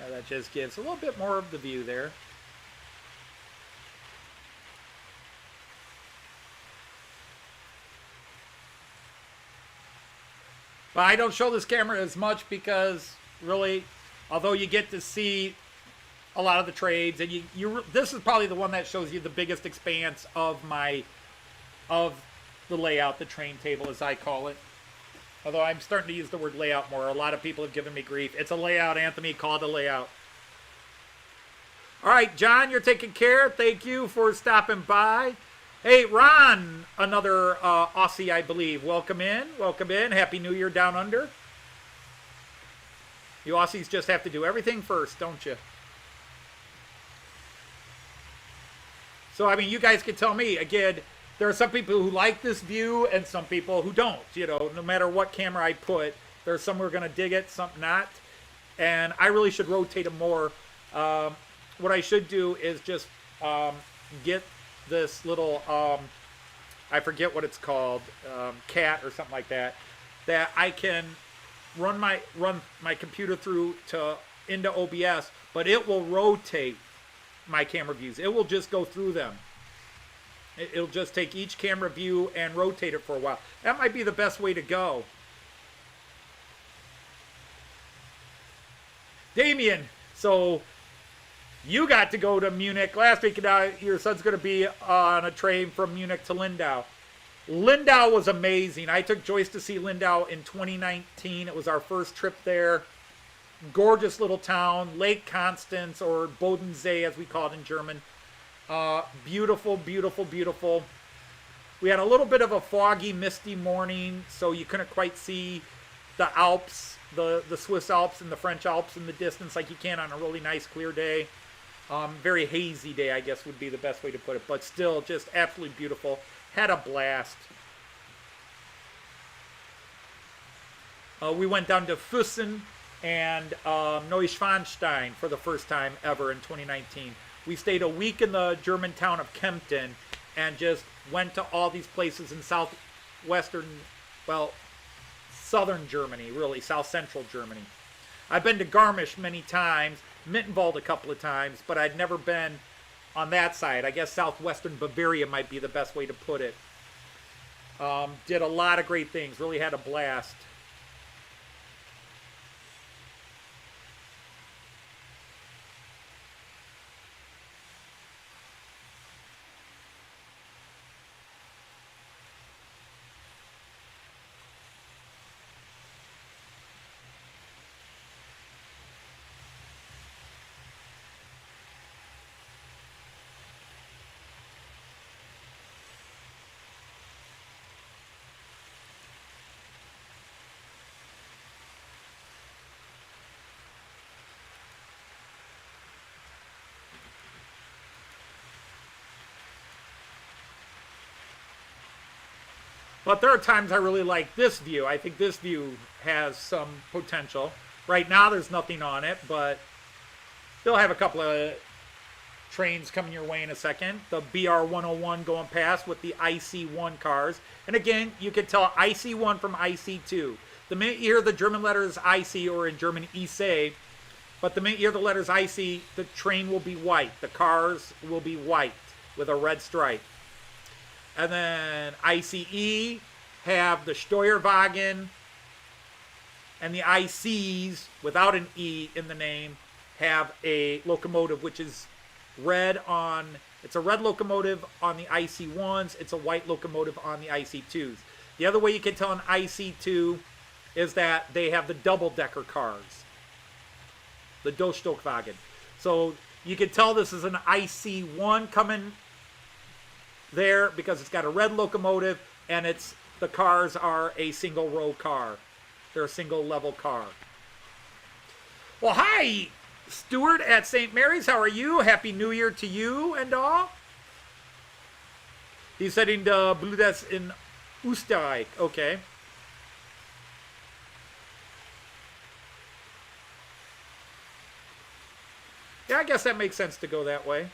that just gives a little bit more of the view there. But I don't show this camera as much because really, although you get to see a lot of the trades, and this is probably the one that shows you the biggest expanse of the layout, the train table as I call it. Although I'm starting to use the word layout more. A lot of people have given me grief. It's a layout, Anthony. Call it a layout. All right, John, you're taking care. Thank you for stopping by. Hey, Ron, another Aussie, I believe. Welcome in. Welcome in. Happy New Year down under. You Aussies just have to do everything first, don't you? So, I mean, you guys can tell me. Again, there are some people who like this view and some people who don't. You know, no matter what camera I put, there's some who are going to dig it, some not. And I really should rotate them more. What I should do is just get this little, I forget what it's called, cat or something like that, that I can run my computer through into OBS, but it will rotate my camera views. It will just go through them. It'll just take each camera view and rotate it for a while. That might be the best way to go. Damien, so you got to go to Munich last week, and now your son's going to be on a train from Munich to Lindau. Lindau was amazing. I took Joyce to see Lindau in 2019. It was our first trip there. Gorgeous little town, Lake Constance, or Bodensee as we call it in German. Beautiful, beautiful, beautiful. We had a little bit of a foggy, misty morning, so you couldn't quite see the Alps, the Swiss Alps and the French Alps in the distance like you can on a really nice, clear day. Very hazy day, I guess would be the best way to put it, but still just absolutely beautiful. Had a blast. We went down to Füssen and Neuschwanstein for the first time ever in 2019. We stayed a week in the German town of Kempten and just went to all these places in southwestern, well, southern Germany, really, south central Germany. I've been to Garmisch many times, Mittenwald a couple of times, but I'd never been on that side. I guess southwestern Bavaria might be the best way to put it. Did a lot of great things, really had a blast. But there are times I really like this view. I think this view has some potential. Right now there's nothing on it, but they'll have a couple of trains coming your way in a second. The BR-101 going past with the IC1 cars. And again, you can tell IC1 from IC2. The minute you hear the German letters IC, or in German IC, but the minute you hear the letters IC, the train will be white. The cars will be white with a red stripe. And then ICE have the Steuerwagen, and the ICs, without an E in the name, have a locomotive which is red on, it's a red locomotive on the IC1s, it's a white locomotive on the IC2s. The other way you can tell an IC2 is that they have the double-decker cars, the Durchstockwagen. So you can tell this is an IC1 coming there because it's got a red locomotive and the cars are a single row car. They're a single level car. Well, hi, Stuart at St. Mary's. How are you? Happy New Year to you and all. He's heading to Bludes in Österreich. Okay. Yeah, I guess that makes sense to go that way.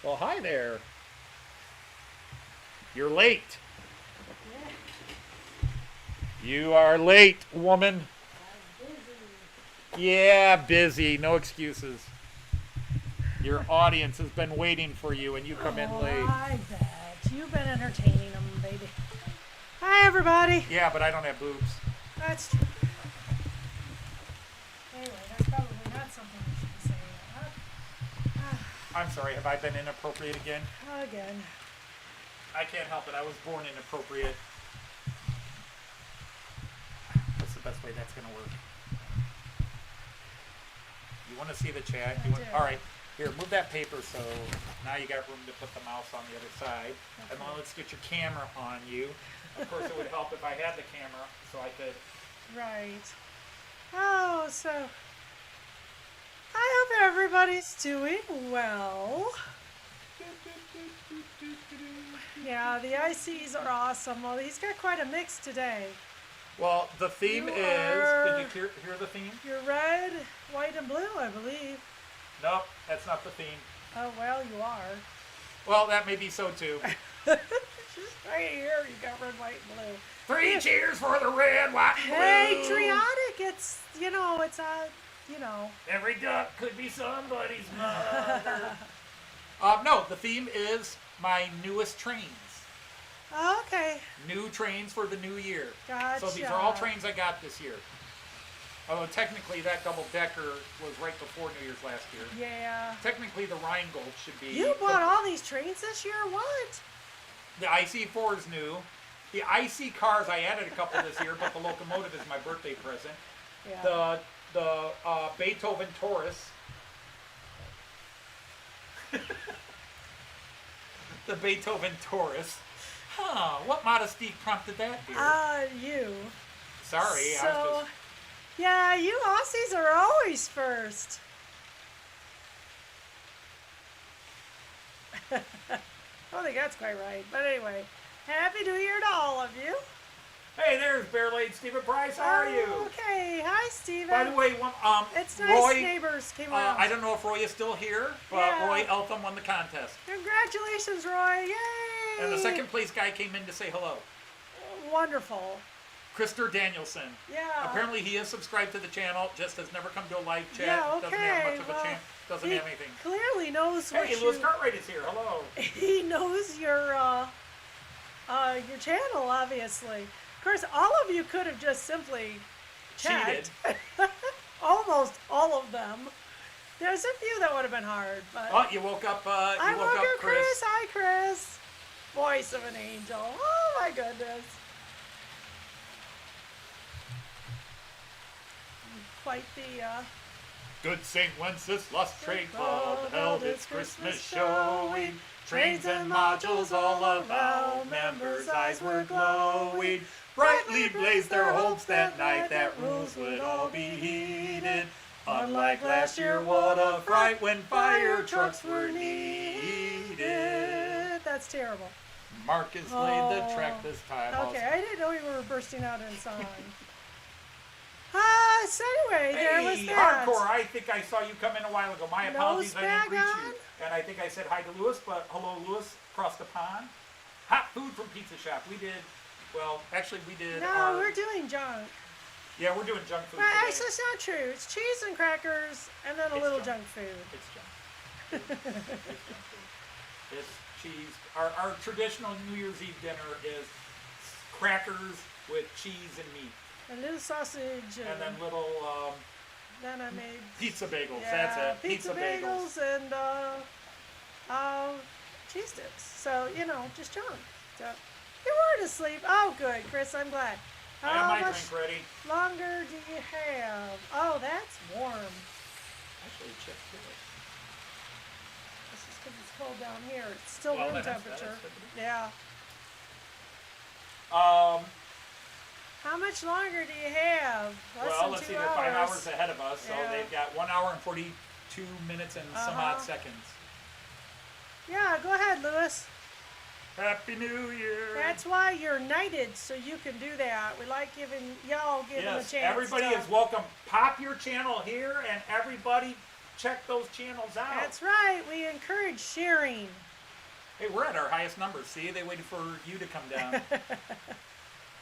Well, hi there. You're late. Yeah. You are late, woman. I'm busy. Yeah, busy. No excuses. Your audience has been waiting for you and you come in late. I bet. You've been entertaining them, baby. Hi, everybody. Yeah, but I don't have boobs. That's true. Anyway, that's probably not something we should be saying. I'm sorry, have I been inappropriate again? Again. I can't help it. I was born inappropriate. What's the best way that's going to work? You want to see the chat? I do. All right. Here, move that paper so now you got room to put the mouse on the other side. Okay. And then let's get your camera on you. Of course, it would help if I had the camera so I could. Right. Oh, so I hope everybody's doing well. Yeah, the ICs are awesome. Well, he's got quite a mix today. Well, the theme did you hear the theme? You're red, white, and blue, I believe. Nope, that's not the theme. Oh, well, you are. Well, that may be so too. Just right here, you got red, white, and blue. 3 cheers for the red, white, and blue. Patriotic, it's, it's Every duck could be somebody's mother. No, the theme is my newest trains. Okay. New trains for the new year. Gotcha. So these are all trains I got this year. Although technically that double-decker was right before New Year's last year. Yeah. Technically the Rheingold should be... You bought all these trains this year? What? The IC4 is new. The IC cars, I added a couple this year, but the locomotive is my birthday present. Yeah. The Beethoven Taurus. The Beethoven Taurus. Huh, what modesty prompted that, dear? You. Sorry, so, I was just... Yeah, you Aussies are always first. I don't think that's quite right, but anyway. Happy New Year to all of you. Hey, there's Bear-Laid Stephen Price. How are you? Okay. Hi, Stephen. By the way, it's nice Roy, neighbors came around. I don't know if Roy is still here, but Yeah. Roy Eltham won the contest. Congratulations, Roy. Yay! And the second place guy came in to say hello. Wonderful. Krister Danielson. Yeah. Apparently he is subscribed to the channel, just has never come to a live chat. Yeah, okay. Doesn't have much of a chance. Doesn't have anything. Clearly knows what Hey, Louis Cartwright is here. Hello. He knows your channel, obviously. Of course, all of you could have just simply checked. Cheated. Almost all of them. There's a few that would have been hard, but Oh, you woke up. I woke up, Chris. Hi, Chris. Voice of an angel. Oh my goodness. Quite the Good St. Wenceslas Train Club held its Christmas showing. Trains and modules all around, members' eyes were glowing. Brightly blazed their hopes that night that rooms would all be heated. Unlike last year, what a fright when fire trucks were needed. That's terrible. Marcus laid the track this time. Okay, I didn't know you were bursting out in song. So anyway, there was that. Hardcore, I think I saw you come in a while ago. My apologies, I didn't greet you. And I think I said hi to Louis, but hello, Louis, across the pond. Hot food from Pizza Shop. We did, well, actually we did. No, we're doing junk. Yeah, we're doing junk food Well, today. actually, it's not true. It's cheese and crackers and then a little junk food. It's junk. It's junk food. It's cheese. Our traditional New Year's Eve dinner is crackers with cheese and meat. A little sausage. And then little then I made pizza bagels. Yeah, That's it. Pizza bagels and cheese sticks. So, just junk. So, you weren't asleep. Oh, good, Chris. I'm glad. I have my How much drink ready. longer do you have? Oh, that's warm. Actually, check this. This is because it's cold down here. It's still Well, room then that's temperature. better. Yeah. How much longer do you have? Well, let's see, they're 5 hours ahead of us, so Yeah. they've got 1 hour and 42 minutes and some odd seconds. Yeah, go ahead, Louis. Happy New Year! That's why you're knighted, so you can do that. We like giving y'all a chance. Everybody is welcome. Pop your channel here, and everybody check those channels out. That's right. We encourage sharing. Hey, we're at our highest numbers. See, they waited for you to come down.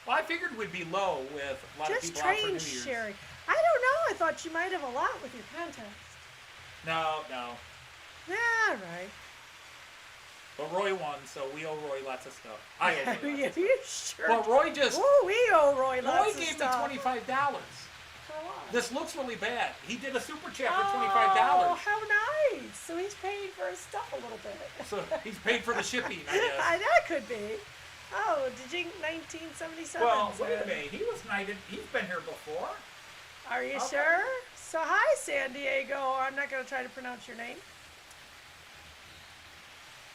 Well, I figured we'd be low with a lot of Just people out for New train Year's. sharing. I don't know. I thought you might have a lot with your contest. No. Yeah, right. But Roy won, so we owe Roy lots of stuff. I owe Roy lots of stuff. You sure? Well, Roy just... Oh, we owe Roy lots of Roy stuff. gave me $25. For what? This looks really bad. He did a super chat for Oh, $25. how nice. So he's paying for his stuff a little bit. So he's paid for the shipping, I guess. That could be. Oh, did you 1977? Well, wait a minute. He was knighted. He's been here before. Are you Okay. sure? So hi, San Diego. I'm not going to try to pronounce your name.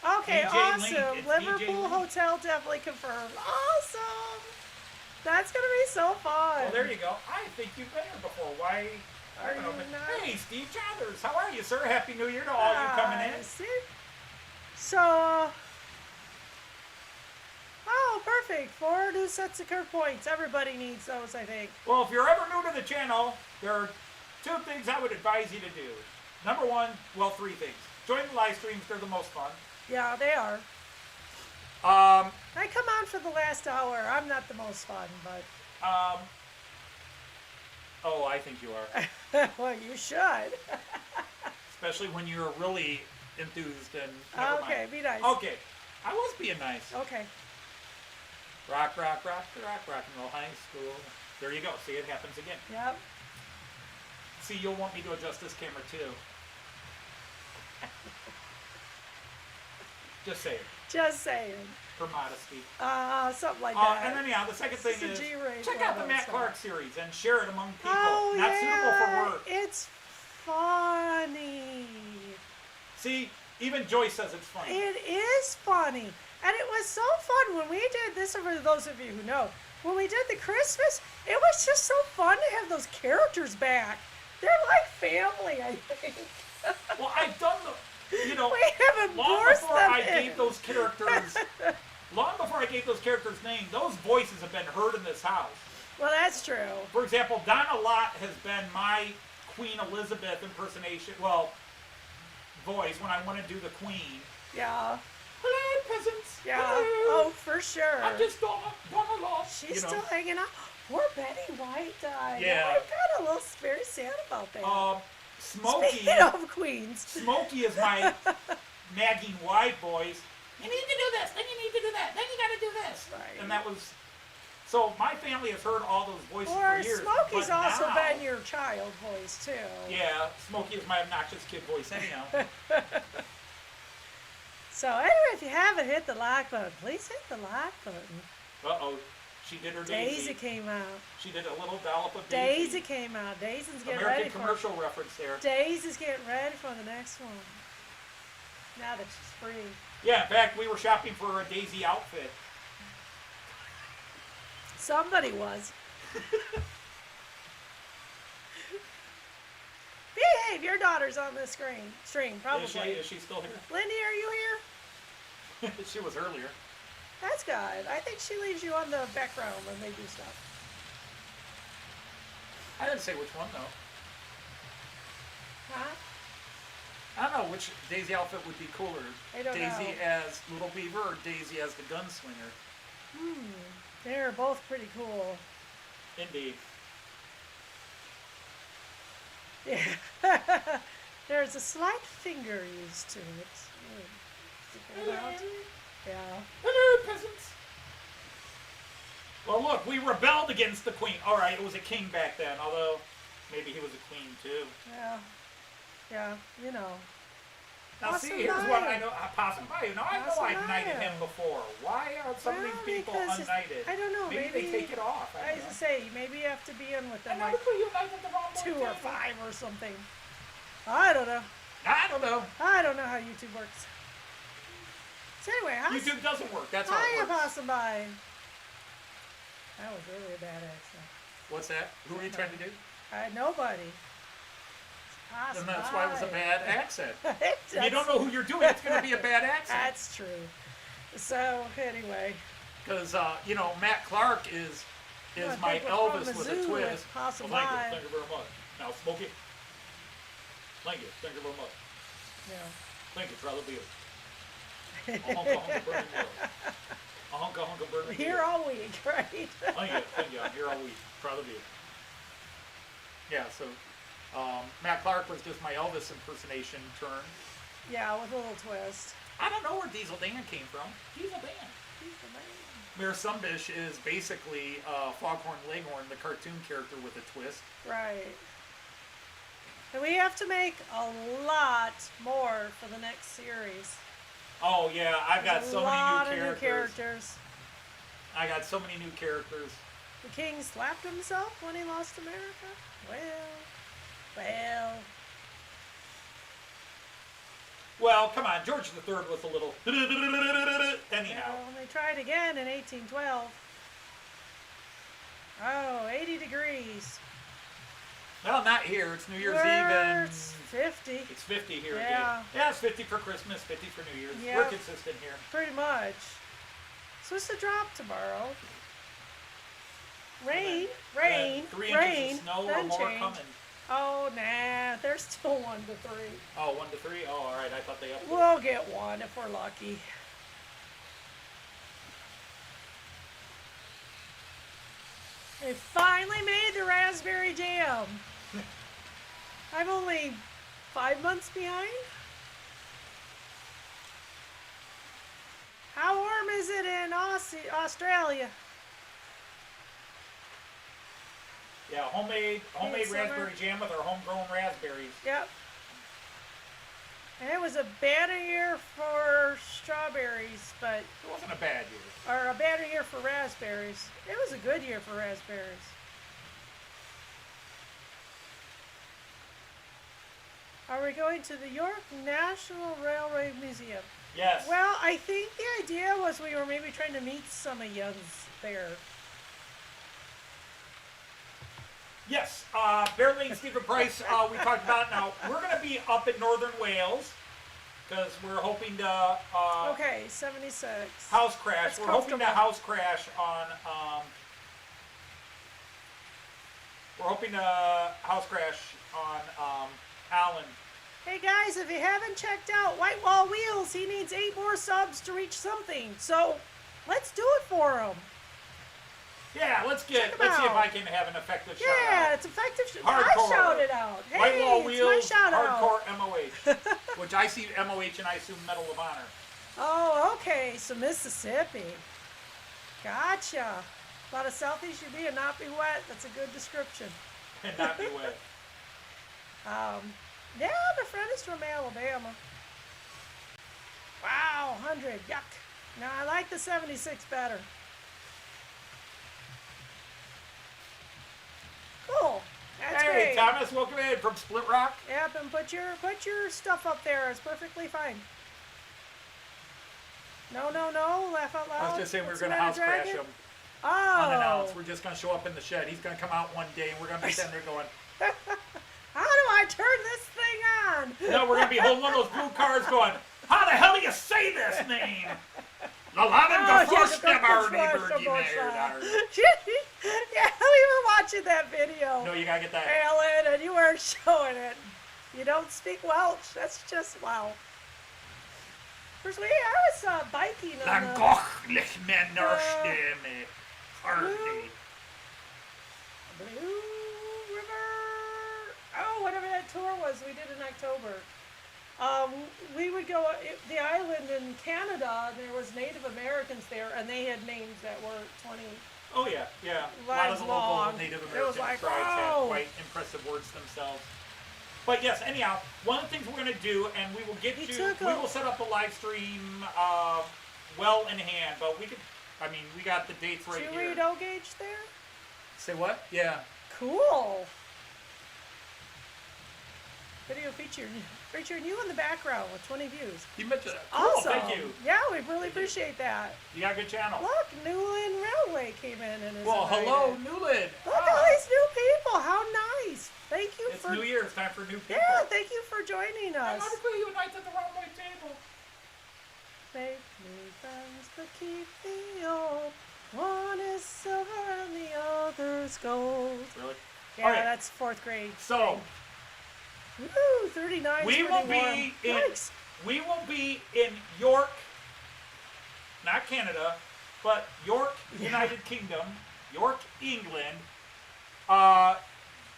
Okay, DJ awesome. Link. It's DJ Liverpool Link. Hotel definitely confirmed. Awesome. That's going to be so fun. Well, there you go. I think you've been here before. Why? I Are don't know, you but- not? Hey, Steve Chathers. How are you, sir? Happy New Year to all you coming in. See? So, oh, perfect. 4 new sets of card points. Everybody needs those, I think. Well, if you're ever new to the channel, there are 2 things I would advise you to do. Number 1, well, 3 things. Join the live streams. They're the most fun. Yeah, they are. Um, I come on for the last hour. I'm not the most fun, but oh, I think you are. well, you should. Especially when you're really enthused and never Okay, mind. be nice. Okay, I was being nice. Okay. Rock, rock, rock, rock, rock and roll high school. There you go. See, it happens again. Yep. See, you'll want me to adjust this camera too. Just saying, Just saying. for modesty. Something like that. And then yeah, the second thing It's a is G-rated check out the one, Matt so. Clark series and share it among people. Oh, Not yeah. suitable for work. It's funny. See, even Joyce says it's funny. It is funny. And it was so fun when we did this, for those of you who know, when we did the Christmas, it was just so fun to have those characters back. They're like family, I think. Well, I've done we haven't long forced before them I in. gave those characters, long before I gave those characters names, those voices have been heard in this house. Well, that's true. For example, Donna Lott has been my Queen Elizabeth impersonation, voice when I want to do the Queen. Yeah. Hello, peasants. Yeah. Hello. Oh, for sure. I'm just Donna Lott. She's still hanging out. Poor Betty White died. Yeah. I'm kind of a little very sad about that. Smokey. Speaking of queens. Smokey is my nagging white voice. You need to do this, then you need to do that, then you got to do this. Right. And that was. So my family has heard all those voices Or for years. Smokey's but also now, been your child voice, too. Yeah, Smokey is my obnoxious kid voice anyhow. So anyway, if you haven't hit the like button, please hit the like button. Uh-oh. She did her Daisy Daisy. came out. She did a little dollop of Daisy Daisy. came out. Daisy's getting American ready for commercial reference there. Daisy's getting ready for the next one. Now that she's free. Yeah, in fact, we were shopping for a Daisy outfit. Somebody was. Behave, your daughter's on the stream, probably. Is she still here? Lindy, are you here? She was earlier. That's good. I think she leaves you on the background when they do stuff. I didn't say which one, though. Huh? I don't know which Daisy outfit would be cooler. I don't Daisy know. as Little Beaver or Daisy as the gunslinger. They're both pretty cool. Indeed. Yeah. There's a slight finger used to it. Stick it out. Yeah. Hello, peasants. Well, look, we rebelled against the queen. All right, it was a king back then, although maybe he was a queen too. Yeah. Yeah, you know. Now, see, Awesome here's what Maya. I know. Possum Bayou. Now, I know Awesome I've knighted Maya. him before. Why are some of Well, these people because it's- unknighted? I don't know, Maybe maybe- they take it off. I was to say, maybe you have to be in with them I like know you knighted the wrong 2 one, or too. 5 or something. I don't know. I don't know. I don't know how YouTube works. So anyway, YouTube doesn't work. That's how Hiya, it works. Possum Bye. That was really a bad accent. What's that? Who are you trying to do? Nobody. Possum And that's why it was a Bye. bad accent. That's- If you don't know who you're doing, it's going to be a bad accent. That's true. So anyway, Because, Matt Clark is I my think we're from Elvis with the a zoo twist. with Possum Well, thank Bye. you. Thank you very much. Now, Smokey. Thank you. Thank you very much. yeah. Thank you. Try the beer. A honka honka burning beer. A honka honka burning beer. Here all week, right? Thank you. Thank you. I'm here all week. Try the beer. Yeah, so Matt Clark was just my Elvis impersonation turn. Yeah, with a little twist. I don't know where Diesel Dan came from. Diesel Dan. He's the man. Mayor Sunbish is basically Foghorn Leghorn, the cartoon character with a twist. Right. And we have to make a lot more for the next series. Oh yeah, I've got There's so a lot many of new new characters. characters. I got so many new characters. The king slapped himself when he lost America? Well. Well, come on, George III was a little anyhow. Well, they tried again in 1812. Oh, 80 degrees. Well, not here. It's New Year's Eve and It's 50. it's 50 here Yeah. again. Yeah, it's 50 for Christmas, 50 for New Year's. Yep. We're consistent here. Pretty much. Supposed to drop tomorrow. Rain, rain, 3 rain. inches of snow or then more change. coming. Oh, nah. There's still 1 to 3. Oh, 1 to 3? Oh, all right. I thought they upped it. We'll get 1 if we're lucky. They finally made the raspberry jam. I'm only 5 months behind. How warm is it in Australia? Yeah, homemade It's summer. raspberry jam with our homegrown raspberries. Yep. And it was a banner year for strawberries, but It wasn't a bad year. or a banner year for raspberries. It was a good year for raspberries. Are we going to the York National Railway Museum? Yes. Well, I think the idea was we were maybe trying to meet some of yuns there. Yes, Bear Lane Stephen Price, we talked about. Now, we're going to be up in northern Wales because we're hoping to Okay, 76. house crash. That's We're hoping to comfortable. house crash on Allen. Hey guys, if you haven't checked out White Wall Wheels, he needs 8 more subs to reach something. So let's do it for him. Yeah, let's see Check 'em if out. I can have an effective shout Yeah, out. it's effective. Hardcore. I shouted out. Hey, White Wall it's Wheels, my shout out. hardcore MOH, which I see MOH and I assume Medal of Honor. Oh, okay. So Mississippi. Gotcha. A lot of Southeast UB and not be wet. That's a good description. And not be wet. Yeah, my friend is from Alabama. Wow, 100. Yuck. No, I like the 76 better. Cool. That's Hey, great. Thomas, welcome in from Split Rock. Yep, and put your stuff up there. It's perfectly fine. No, laugh out loud. I was just saying we were What's the going to matter, house crash Dragon? him Oh. unannounced. We're just going to show up in the shed. He's going to come out one day and we're going to be sitting there going, How do I turn this thing on? no, we're going to be holding one of those blue cards going, how the hell do you say this name? Lalaman Gaforshnebardy Yeah, we were watching that video, No, you got to get that. Alan, and you were showing it. You don't speak Welsh. That's just wow. First, I was biking on the Blue River. Oh, whatever that tour was we did in October. We would go the island in Canada, and there was Native Americans there, and they had names that were 20. Oh, yeah. A lot of the local long. Native It was American like, tribes wow. have quite impressive words themselves. But yes, anyhow, one of the things we're going to do, and we will get He you, took we a- will set up the live stream well in hand, but we got the dates right Should here. we no gauge there? Say what? Yeah. Cool. Video featuring you in the background with 20 views. You mentioned that. Cool, Awesome. thank you. Yeah, we really appreciate that. You got a good channel. Look, Newland Railway came in and is Well, invited. hello, Newland. Look at all these new people. How nice. Thank you It's for New Year. It's time for new people. Yeah, thank you for joining us. you invite at the wrong way table. Make new friends, but keep the old. One is silver and the other's gold. Really? Yeah, All right. that's 4th grade. So Woo, 39. we will be in Yikes. we will be in York, not Canada, but York, United Kingdom, York, England,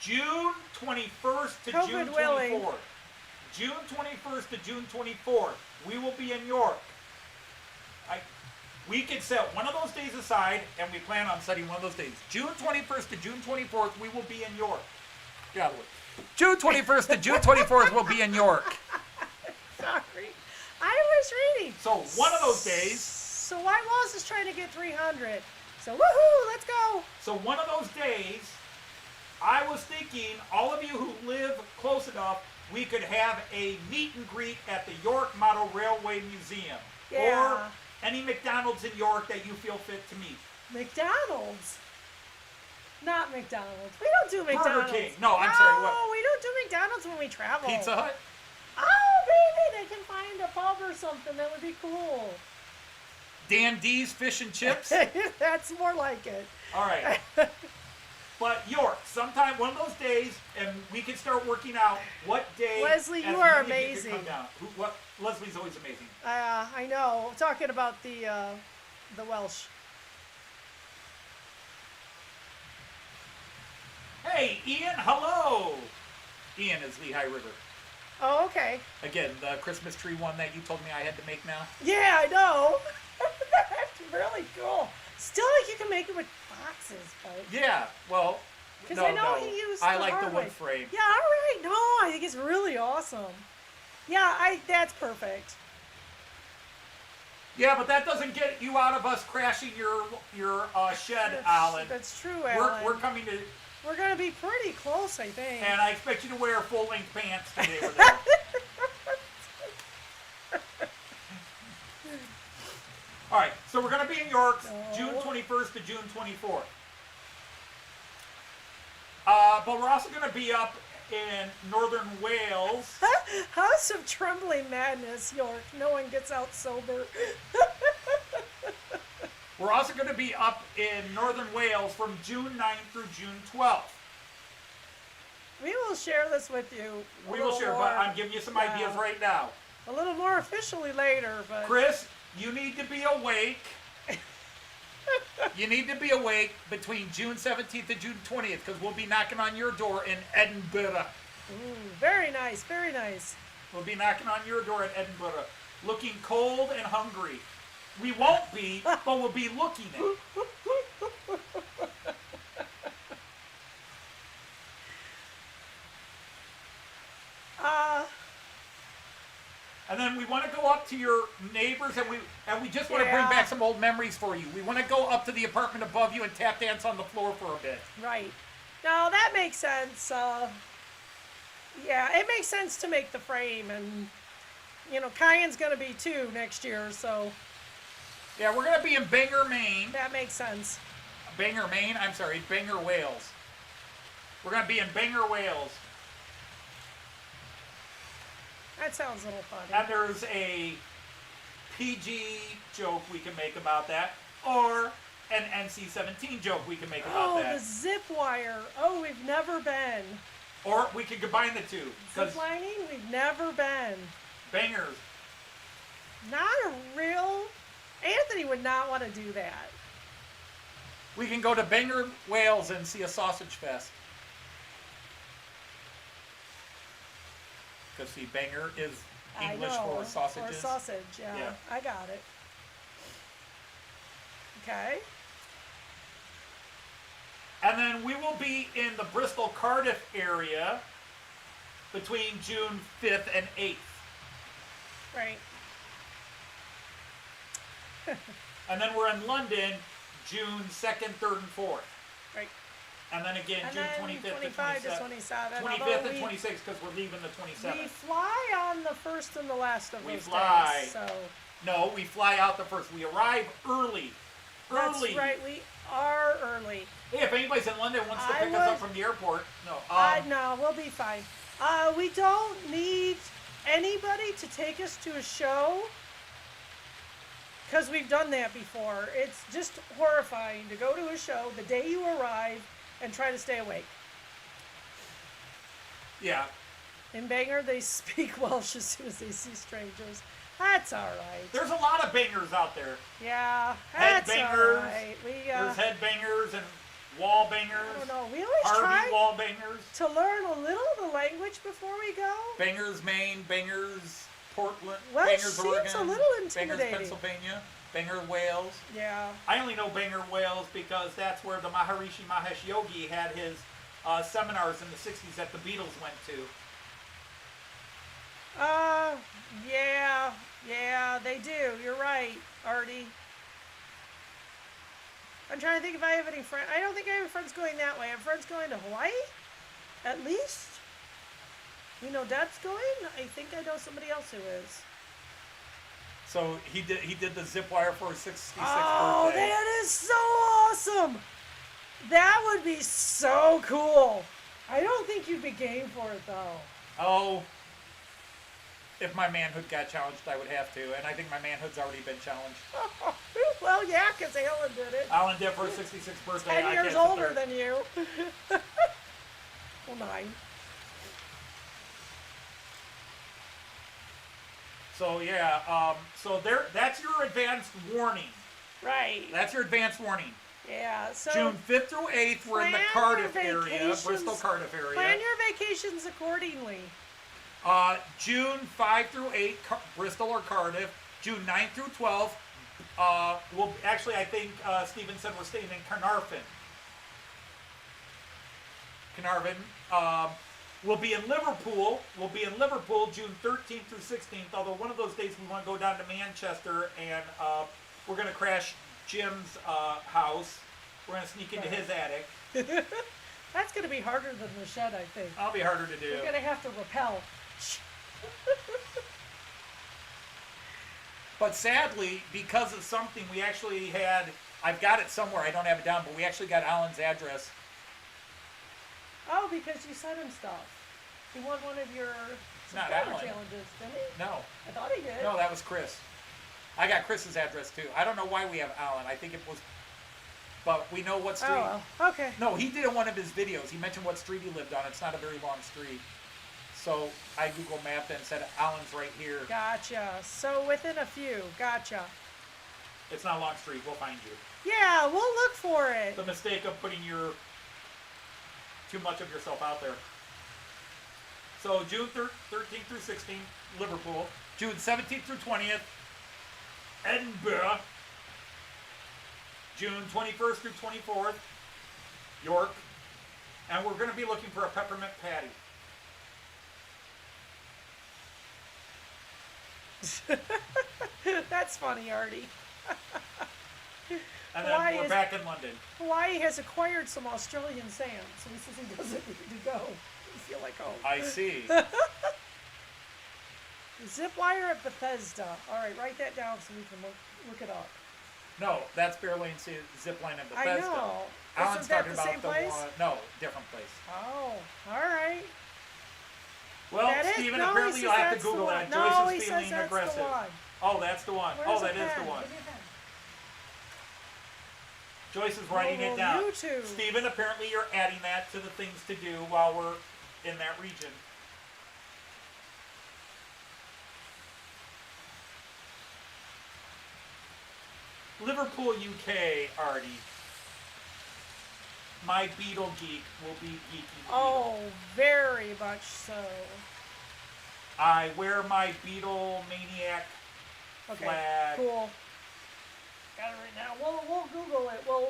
June 21st to June COVID willing. 24th. June 21st to June 24th. We will be in York. We can set one of those days aside, and we plan on setting one of those days. June 21st to June 24th, we will be in York. Get out of the way. June 21st to June 24th, we'll be in York. Sorry. I was reading. So one of those days. So White Walls is trying to get 300. So woohoo, let's go. So one of those days, I was thinking all of you who live close enough we could have a meet and greet at the York Model Railway Museum. Yeah. Or any McDonald's in York that you feel fit to meet. McDonald's. Not McDonald's. We don't do McDonald's. Burger King. No, I'm sorry, what? No, we don't do McDonald's when we travel. Pizza Hut? Oh, maybe they can find a pub or something. That would be cool. Dan D's Fish and Chips? That's more like it. All right. But York, sometime one of those days, and we can start working out what day. Leslie, as you are many of you can amazing. come down. Leslie's always amazing. I know. I'm talking about the Welsh. Hey, Ian, hello. Ian is Lehigh River. Oh, okay. Again, the Christmas tree one that you told me I had to make now. Yeah, I know. That's really cool. Still, like you can make it with boxes, but Yeah, well, because no, I know no. he used. I the like the hard wood way. frame. Yeah, all right. No, I think it's really awesome. Yeah, that's perfect. Yeah, but that doesn't get you out of us crashing your shed, Alan. That's true, Alan. We're coming to, We're gonna be pretty close, I think. and I expect you to wear full-length pants today we're there. All right, so we're going to be in York, June 21st to June 24th. But we're also going to be up in northern Wales. House of Trembling Madness, York. No one gets out sober. We're also going to be up in northern Wales from June 9th through June 12th. We will share this with you. We will share, but I'm giving you some ideas right now. A little more officially later, but Chris, you need to be awake. You need to be awake between June 17th and June 20th because we'll be knocking on your door in Edinburgh. Ooh, very nice, very nice. We'll be knocking on your door in Edinburgh, looking cold and hungry. We won't be, but we'll be looking it. And then we want to go up to your neighbors, and we just want to bring back some old memories for you. We want to go up to the apartment above you and tap dance on the floor for a bit. Right. No, that makes sense. Yeah, it makes sense to make the frame, and Kyan's gonna be 2 next year, so Yeah, we're gonna be in Bangor, Maine. that makes sense. Bangor, Maine. I'm sorry, Bangor, Wales. We're gonna be in Bangor, Wales. That sounds a little funny. And there's a PG joke we can make about that, or an NC-17 joke we can make about the that. zip wire. Oh, we've never been. Or we could combine the two. Zip lining? We've never been. Bangors. Not a real... Anthony would not want to do that. We can go to Bangor, Wales and see a sausage fest. Because see, Bangor is English for sausages. Or sausage, yeah. I got it. Okay. And then we will be in the Bristol-Cardiff area between June 5th and 8th. Right. And then we're in London June 2nd, 3rd, and 4th. Right. And then again And June then 25th 25 to 27th. 27. 25th and 26th because we're leaving the 27th. We fly on the first and the last of those fly. days. So No, we fly out the first. We arrive early. that's right. We are early. Hey, if anybody's in London wants to pick us up from the airport, no. No, we'll be fine. We don't need anybody to take us to a show because we've done that before. It's just horrifying to go to a show the day you arrive and try to stay awake. Yeah. In Bangor, they speak Welsh as soon as they see strangers. That's all right. There's a lot of bangers out there. Yeah, that's all Headbangers. right. There's headbangers and wall bangers. I don't know. We always Harvey try wall bangers. to learn a little of the language before we go. Bangers, Maine. Bangers, Portland. Welsh Bangers, seems Oregon. a little Bangers, intimidating. Pennsylvania. Bangor, Wales. Yeah. I only know Bangor, Wales because that's where the Maharishi Mahesh Yogi had his seminars in the 60s that the Beatles went to. Yeah, they do. You're right, Artie. I'm trying to think if I have any friends. I don't think I have friends going that way. I have friends going to Hawaii, at least. You know Deb's going? I think I know somebody else who is. So he did the zip wire for his 66th Oh, birthday. that is so awesome! That would be so cool. I don't think you'd be game for it though. Oh, if my manhood got challenged, I would have to, and I think my manhood's already been challenged. Well, yeah, because Alan did it. Alan did for his 66th birthday. 10 I years guess older the third. than you. Well, 9. So yeah, so there. That's your advanced warning. Right. That's your advanced warning. Yeah, so June 5th through 8th, we're in the plan Cardiff your area, vacations- Bristol Cardiff area. plan your vacations accordingly. June 5 through 8, Bristol or Cardiff. June 9th through 12th, well, actually, I think Stephen said we're staying in Carnarvon. We'll be in Liverpool. June 13th through 16th, although one of those days we want to go down to Manchester, and we're going to crash Jim's house. We're going to sneak into his attic. That's going to be harder than the shed, I think. That'll be harder to do. You're going to have to rappel. But sadly, because of something, we actually had, I've got it somewhere, I don't have it down, but we actually got Alan's address. Oh, because you sent him stuff. He won one of your Not subscriber Alan. challenges, didn't he? No, I thought he did. no, that was Chris. I got Chris's address too. I don't know why we have Alan. I think it was, but we know what street. Oh, well. Okay. No, he did in one of his videos. He mentioned what street he lived on. It's not a very long street. So I Google mapped it and said Alan's right here. Gotcha. So within a few. Gotcha. It's not a long street. We'll find you. Yeah, we'll look for it. The mistake of putting too much of yourself out there. So June 13th through 16th, Liverpool. June 17th through 20th, Edinburgh. June 21st through 24th, York. And we're going to be looking for a peppermint patty. That's funny, Artie. And Why then we're is- back in London. Hawaii has acquired some Australian sand, so he says he doesn't need to go. You feel like home. I see. Zip wire at Bethesda. All right, write that down so we can look it up. No, that's Bear Lane Zipline in I Bethesda. know. Alan's Isn't that talking the about same the place? one. No, different place. Oh, all right. Well, That is- Stephen, no, he apparently says you'll have that's to Google the that. one. No, Joyce he is says feeling that's aggressive. the one. Oh, that's the one. Where's Oh, that the is pen? the one. Give me a pen. Joyce is writing Well, it down. you two. Stephen, apparently you're adding that to the things to do while we're in that region. Liverpool, UK, Artie. My Beetle Geek will be geeky. Oh, very much so. I wear my Beetle Maniac Okay, flag. cool. Got it right now. We'll Google it. We'll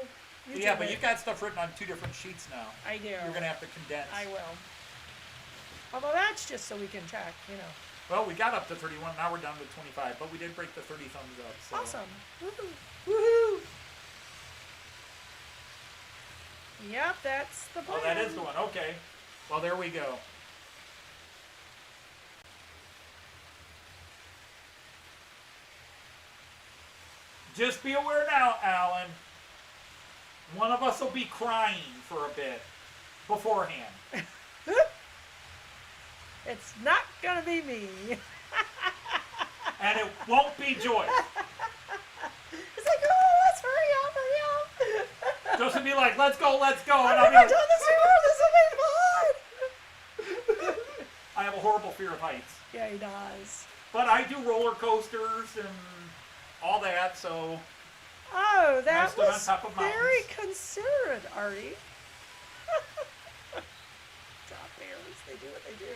YouTube Yeah, but it. you've got stuff written on 2 different sheets now. I do. You're going to have to condense. I will. Although that's just so we can check, you know. Well, we got up to 31, now we're down to 25, but we did break the 30 thumbs up. So. Awesome. Woohoo. Woohoo. Yep, that's the plan. Oh, that is the one. Okay. Well, there we go. Just be aware now, Alan. One of us will be crying for a bit beforehand. It's not gonna be me. And it won't be Joyce. It's like, oh, let's hurry up. Joyce will be like, let's go, let's go. And I've I'll be never like, done this before. This will be fun. I have a horrible fear of heights. Yeah, he does. But I do roller coasters and all that, so Oh, I that stood on was top of very mountains. considerate, Artie. Drop bears, they do what they do.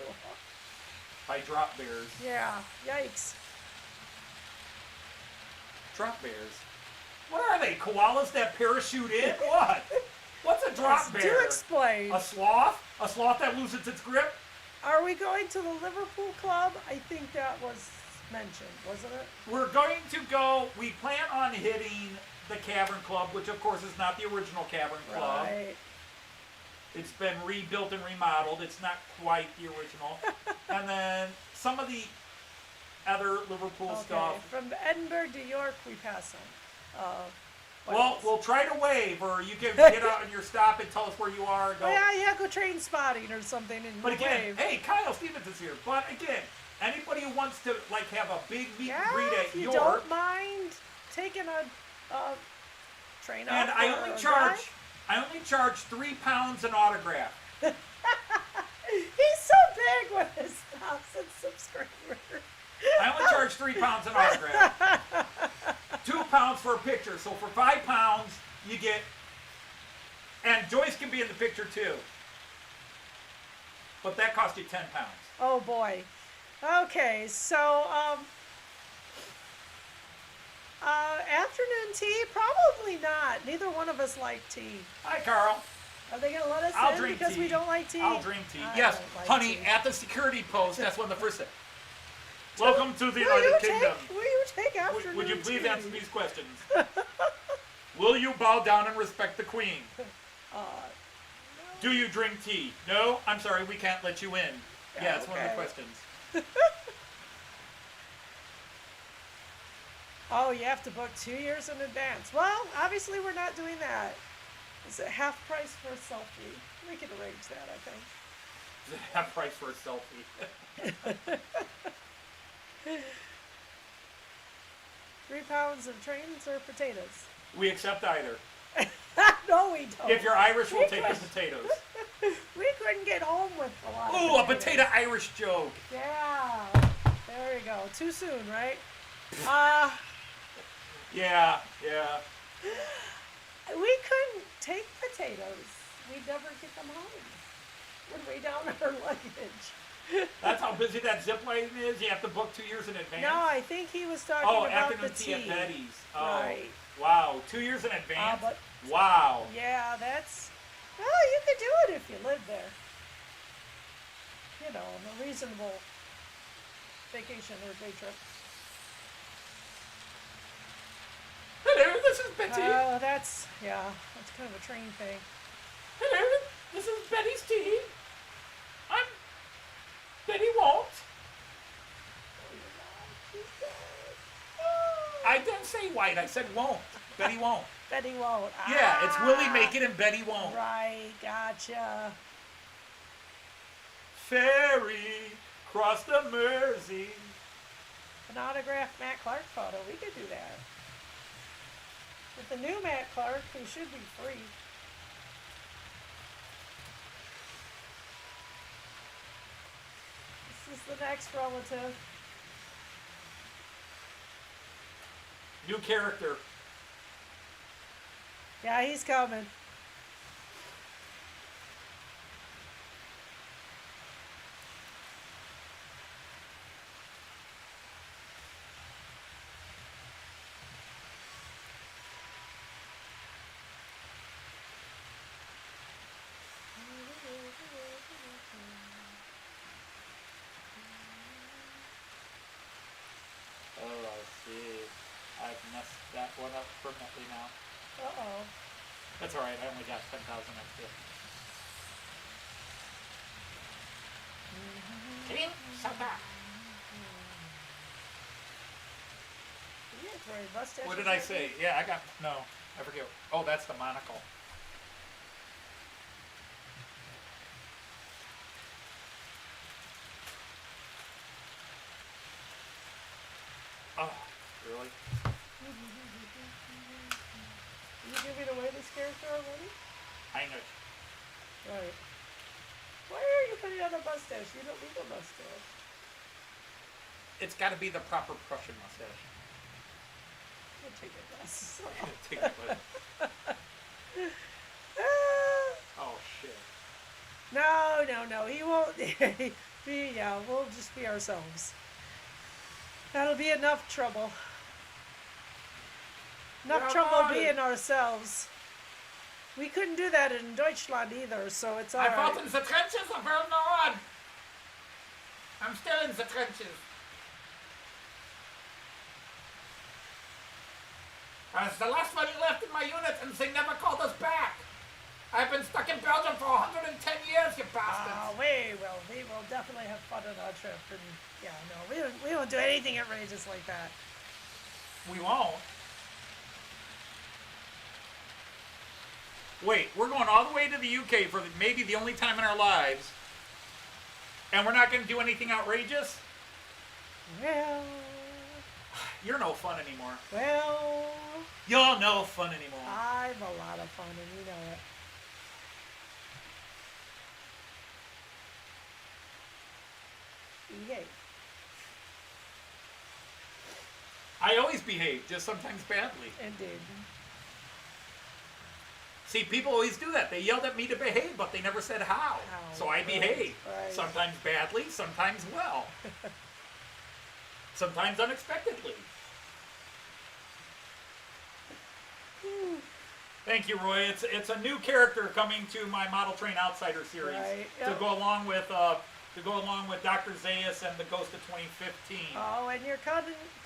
I drop bears. Yeah, yikes. Drop bears? What are they? Koalas that parachute in? What? What's a drop bear? Do explain. A sloth? A sloth that loses its grip? Are we going to the Liverpool Club? I think that was mentioned, wasn't it? We're going to go, we plan on hitting the Cavern Club, which of course is not the original Cavern Club. Right. It's been rebuilt and remodeled. It's not quite the original. And then some of the other Liverpool stuff. From Edinburgh to York, we pass on. Well, we'll try to wave, or you can get out on your stop and tell us where you are. And go. Yeah, go train spotting or something and But again, wave. hey, Kyle Stevens is here. But again, anybody who wants to like have a big meet and greet at if you York, don't mind taking a train and up I or only a charge £3 an autograph. drive. He's so big with his 1,000 subscribers. I only charge £3 an autograph. £2 for a picture. So for £5, you get. And Joyce can be in the picture too. But that costs you £10. Oh boy. Okay, so afternoon tea? Probably not. Neither one of us like tea. Hi, Carl. Are they gonna let us I'll in drink because tea. we don't like tea? I'll drink tea. I Yes, don't like honey, tea. at the security post, that's one of the first things. Welcome to the Will you United Kingdom. Will you take afternoon Would you please tea? answer these questions? Will you bow down and respect the Queen? Do you drink tea? No? I'm sorry, we can't let you in. Yeah, it's one of the okay. questions. Oh, you have to book 2 years in advance. Well, obviously we're not doing that. Is it half price for a selfie? We can arrange that, I think. Is it half price for a selfie? 3 pounds of trains or potatoes? We accept either. No, we don't. If you're Irish, we'll We take the couldn't- potatoes. We couldn't get home with a lot of Ooh, a potatoes. potato Irish joke. Yeah. There we go. Too soon, right? Yeah. We couldn't take potatoes. We'd never get them home. We're way down our luggage. That's how busy that zip line is. You have to book 2 years in advance. No, I think he was talking Oh, about afternoon the tea at Betty's. Oh, Right. wow. 2 years in advance? but- Wow. Yeah, that's... Well, you could do it if you lived there. You know, a reasonable vacation or day trip. Hello, this is Betty. Oh, that's kind of a train thing. Hello, this is Betty's tea. I'm Betty Won't. I didn't say white, I said won't. Betty won't. Betty won't. Yeah, it's Willie Make It and Betty Won't. Right, gotcha. Ferry, cross the Mersey. An autographed Matt Clark photo. We could do that. With the new Matt Clark, who should be free. This is the next relative. New character. Yeah, he's coming. Oh, I see. I've messed that one up permanently now. Uh-oh. That's alright, I only got 10,000 extra. King Santa. He is wearing mustaches. What did I say? Yeah, I got, no, I forget. Oh, that's the monocle. Oh, really? Are you giving away this character already? I know. Right. Why are you putting on a mustache? You don't need a mustache. It's got to be the proper Prussian mustache. I'll take your glasses Take it with. off. Oh, shit. No. He won't. We'll just be ourselves. That'll be enough trouble. Enough trouble being ourselves. We couldn't do that in Deutschland either, so it's I alright. fought in the trenches of Berlin. I'm still in the trenches. I was the last one left in my unit and they never called us back. I've been stuck in Belgium for 110 years, you bastards. We will definitely have fun on our trip. And yeah, no, we don't do anything outrageous like that. We won't. Wait, we're going all the way to the UK for maybe the only time in our lives, and we're not going to do anything outrageous? Well, You're no fun anymore. well, You're no fun anymore. I'm a lot of fun, and you know it. Yay. I always behave, just sometimes badly. Indeed. See, people always do that. They yelled at me to behave, but they never said how. So I behave. Right. Sometimes badly, sometimes well. Sometimes unexpectedly. Thank you, Roy. It's a new character coming to my Model Train Outsider series Right, to yep. go along with Dr. Zaius and the Ghost of 2015. Oh, and your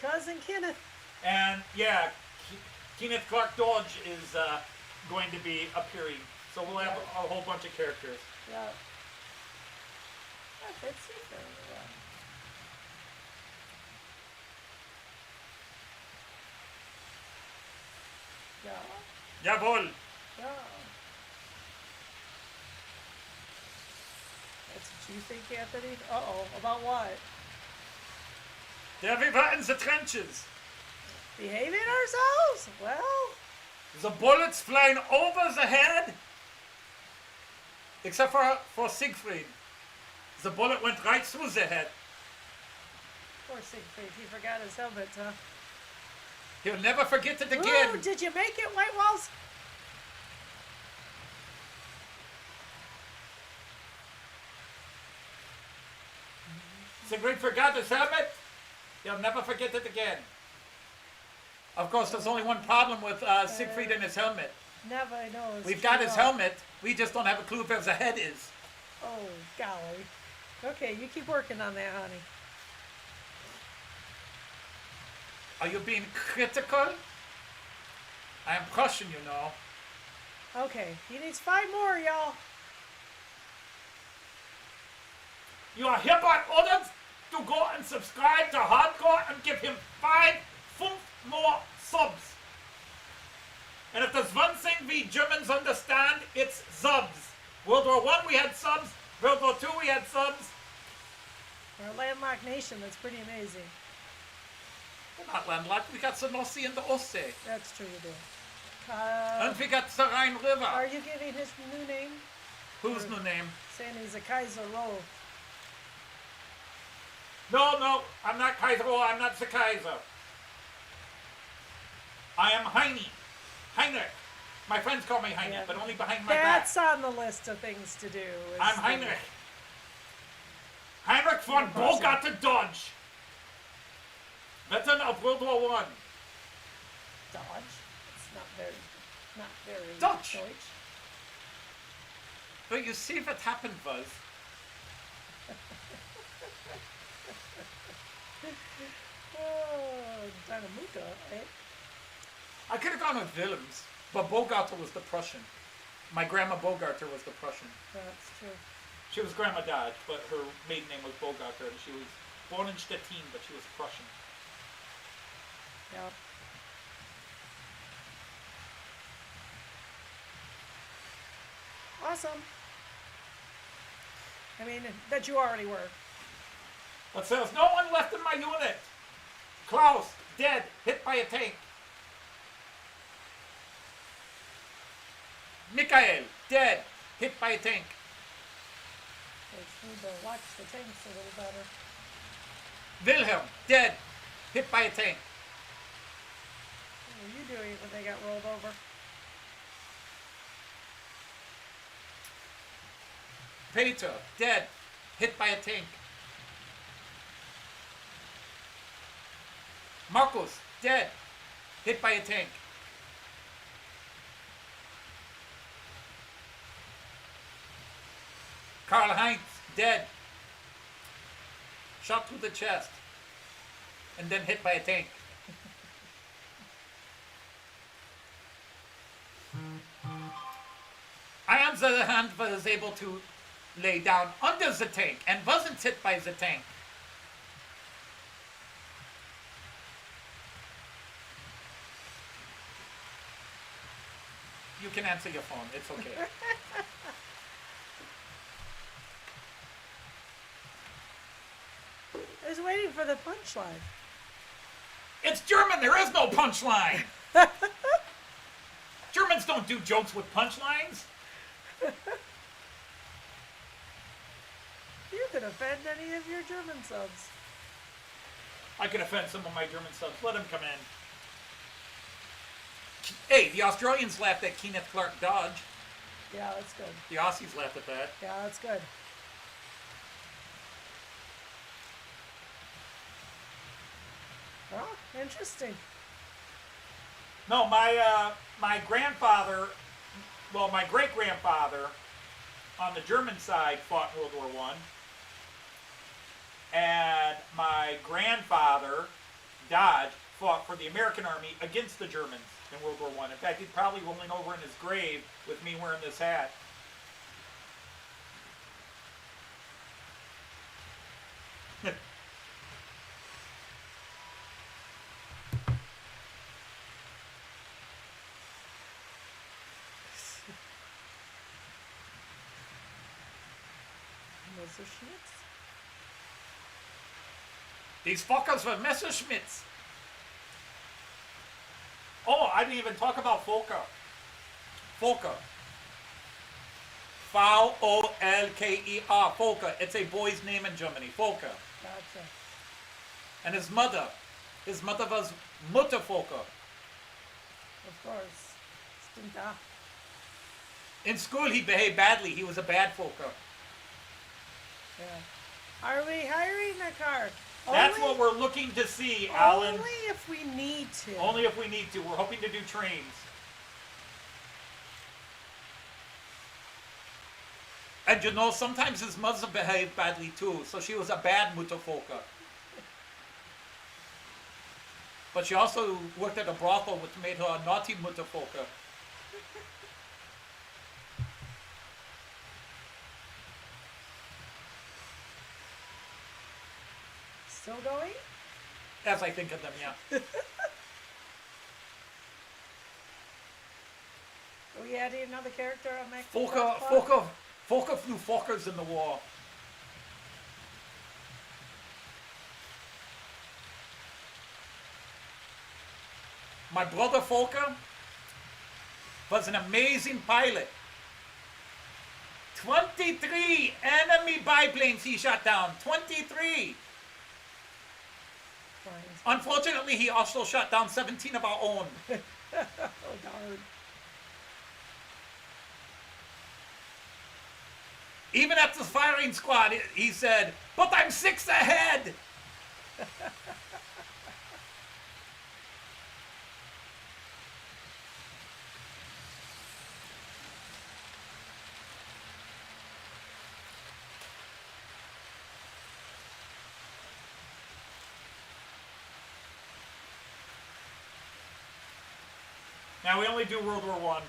cousin Kenneth. And yeah, Kenneth Clark Dodge is going to be appearing. So we'll have a whole bunch of characters. Yeah. Let's see if they're Yeah. Jawohl. Yeah. That's what you think, Anthony? Uh-oh. About what? Yeah, we were in the trenches. Behaving ourselves? Well, The bullets flying over the head. Except for Siegfried. The bullet went right through the head. poor Siegfried. He forgot his helmet, huh? He'll never forget it again. Ooh, did you make it, White Walls? Siegfried forgot his helmet. He'll never forget it again. Of course, there's only one problem with Siegfried and his helmet. Never knows. We've got his helmet. We just don't have a clue where the head is. Oh, golly. Okay, you keep working on that, honey. Are you being critical? I am Prussian, you know. Okay, he needs 5 more, y'all. You are hereby ordered to go and subscribe to Hardcore and give him 5 more subs. And if there's one thing we Germans understand, it's subs. World War I we had subs. World War II we had subs. We're a landlocked nation. That's pretty amazing. We're not landlocked. We got the North Sea and the Ostsee. That's true, you do. And we got the Rhine River. Are you giving his new name? Whose new name? Saying he's a Kaiser Roll. No, I'm not Kaiser. I'm not the Kaiser. I am Heinrich. My friends call me Heinrich, Yeah. but only behind my That's back. on the list of things to do. I'm Heinrich. Heinrich von Bogart Dodge. Veteran of World War I. Dodge. It's not very Dutch. Deutsch. But you see what happened was, Oh, Dynamuka, right? I could have gone with Willems, but Bogarter was the Prussian. My grandma Bogarter was the Prussian. That's true. She was Grandma Dodge, but her maiden name was Bogarter, and she was born in Stettin, but she was Prussian. Yep. Awesome. I mean, that you already were. But there's no one left in my unit. Klaus, dead, hit by a tank. Michael, dead, hit by a tank. They need to watch the tanks a little better. Wilhelm, dead, hit by a tank. What were you doing when they got rolled over? Peter, dead, hit by a tank. Marcus, dead, hit by a tank. Karl Heinz, dead, shot through the chest, and then hit by a tank. I on the other hand, was able to lay down under the tank and wasn't hit by the tank. You can answer your phone. It's okay. I was waiting for the punchline. It's German. There is no punchline. Germans don't do jokes with punchlines. You could offend any of your German subs. I can offend some of my German subs. Let them come in. Hey, the Australians laughed at Kenneth Clark Dodge. Yeah, that's good. The Aussies laughed at that. Yeah, that's good. Oh, interesting. No, my grandfather, well, my great grandfather, on the German side fought in World War I, and my grandfather, Dodge, fought for the American Army against the Germans in World War I. In fact, he's probably rolling over in his grave with me wearing this hat. Messerschmitts? These fuckers were Messerschmitts. Oh, I didn't even talk about Volker. Volker. V-O-L-K-E-R. Volker. It's a boy's name in Germany. Volker. Gotcha. And his mother was Mutter Volker. Of course. Stimmt da. In school, he behaved badly. He was a bad Volker. Yeah. Are we hiring a car? That's what we're looking to see, Alan. Only if we need to. Only if we need to. We're hoping to do trains. And you know, sometimes his mother behaved badly too, so she was a bad Mutterfolker. But she also worked at a brothel, which made her a naughty Mutterfolker. Still going? As I think of them, yeah. Are we adding another character on my Volker flew Fokkers in the war. My brother Volker was an amazing pilot. 23 enemy biplanes he shot down. 23. Unfortunately, he also shot down 17 of our own. Oh, darn. Even at the firing squad, he said, "But I'm 6 ahead." Now we only do World War I.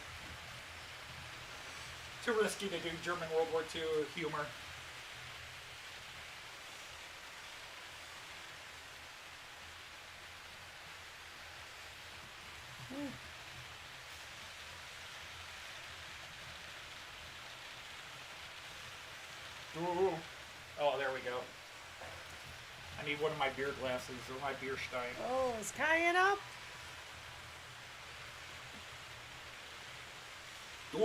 Too risky to do German World War II humor. Ooh. Oh, there we go. I need one of my beer glasses or my beer stein. Oh, it's tying up. Du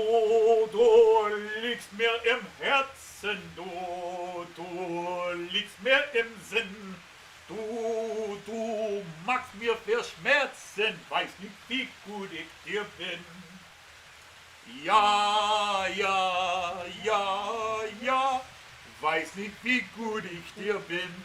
liegst mir im Herzen, du liegst mir im Sinn. Du machst mir Verschmerzen, weiß nicht, wie gut ich dir bin. Ja, ja, ja, ja, weiß nicht, wie gut ich dir bin.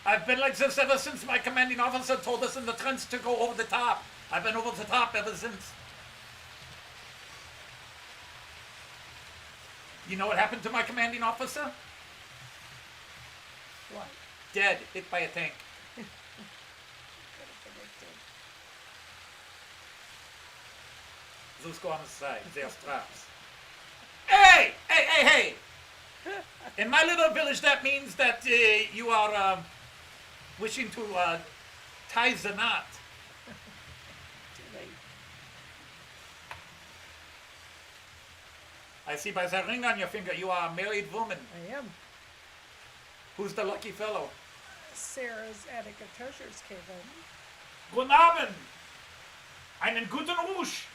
I've been like this ever since my commanding officer told us in the trench to go over the top. I've been over the top ever since. You know what happened to my commanding officer? What? Dead, hit by a tank. Could have predicted. Those go on the side. They're straps. Hey! Hey, hey, hey! In my little village, that means that you are wishing to tie the knot. Too late. I see by the ring on your finger you are a married woman. I am. Who's the lucky fellow? Sarah's attic of treasures came in. Guten Abend! Einen guten Rutsch!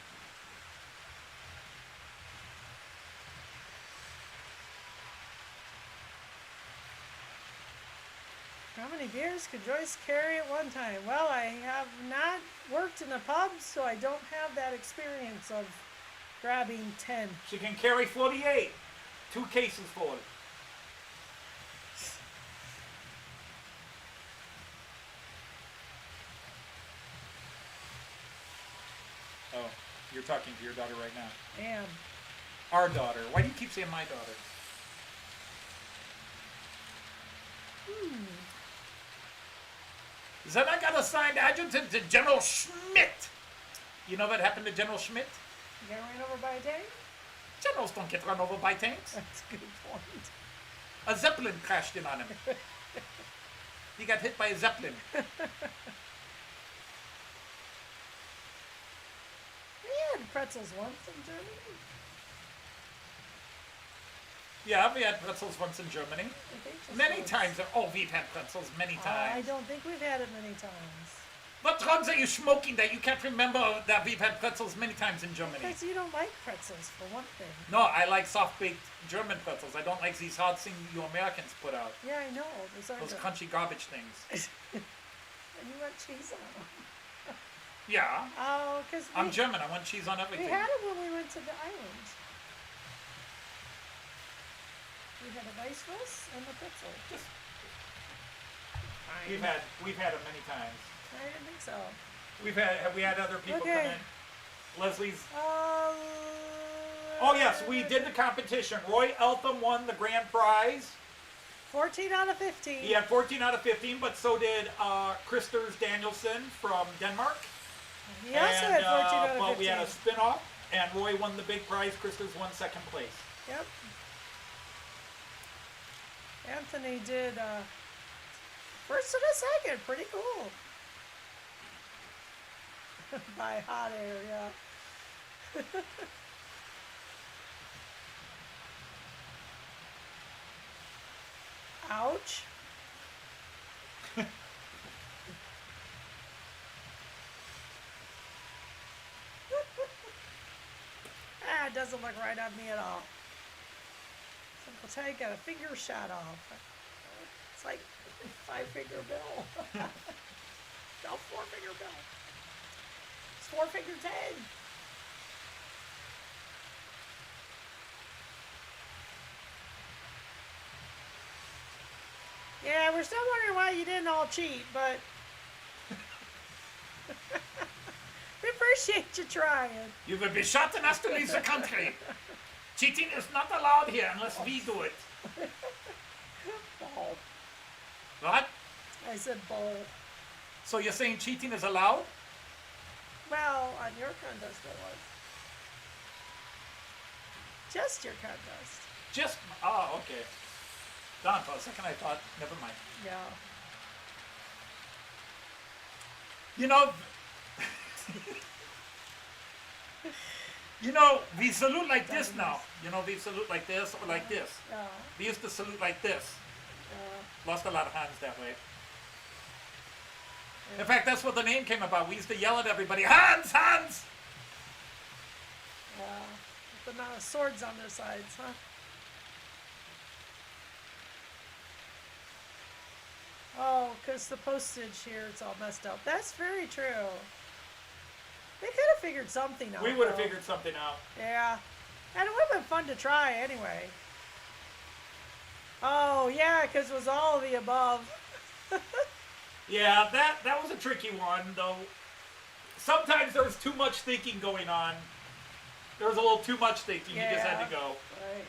How many beers could Joyce carry at one time? Well, I have not worked in a pub, so I don't have that experience of grabbing 10. She can carry 48. 2 cases full. Oh, you're talking to your daughter right now. And Our daughter. Why do you keep saying my daughter? Then I got assigned adjutant to General Schmidt. You know what happened to General Schmidt? you got ran over by a tank? Generals don't get run over by tanks. That's a good point. A Zeppelin crashed in on him. He got hit by a Zeppelin. We had pretzels once in Germany. Yeah, we had pretzels once in Germany. I think just Many once. times. Oh, we've had pretzels many I times. don't think we've had it many times. What drugs are you smoking that you can't remember that we've had pretzels many times in Germany? Because you don't like pretzels, for one thing. No, I like soft-baked German pretzels. I don't like these hard things you Americans put out. Yeah, I know. Those are Those good. crunchy garbage things. And you want cheese on them. Yeah, Oh, because I'm German. I want cheese on we everything. had it when we went to the island. We had a Weisswurst and a pretzel. Just, Fine. we've had them many times. I didn't think so. Have we had other people Okay. come in? Leslie's. Oh Yes, we did the competition. Roy Eltham won the grand prize. 14 out of 15. He had 14 out of 15, but so did Christers Danielson from Denmark. He also had 14 out of 15. But we had a spin-off, and Roy won the big prize. Christers won second place. Yep. Anthony did first and a second. Pretty cool. By hot air, yeah. Ouch. It doesn't look right on me at all. Uncle Ted got a finger shot off. It's like 5-finger bill. No, 4-finger bill. It's 4-finger Ted. Yeah, we're still wondering why you didn't all cheat, but we appreciate you trying. You will be shot and asked to leave the country. Cheating is not allowed here unless we do it. Ball. What? I said bowl. So you're saying cheating is allowed? Well, on your contest it was. Just your contest. Just, okay. Don, for a second I thought, never mind. Yeah. You know, we salute like this now. We salute like this or like this. Yeah. We used to salute like this. Yeah. Lost a lot of hands that way. In fact, that's what the name came about. We used to yell at everybody, Hans, Hans! Yeah. With the amount of swords on their sides, huh? Oh, because the postage here, it's all messed up. That's very true. They could have figured something out. We would have though. figured something out. Yeah. And it would have been fun to try anyway. Oh, yeah, because it was all of the above. Yeah, that was a tricky one, though. Sometimes there was too much thinking going on. There was a little too much thinking. You just had to go. Right.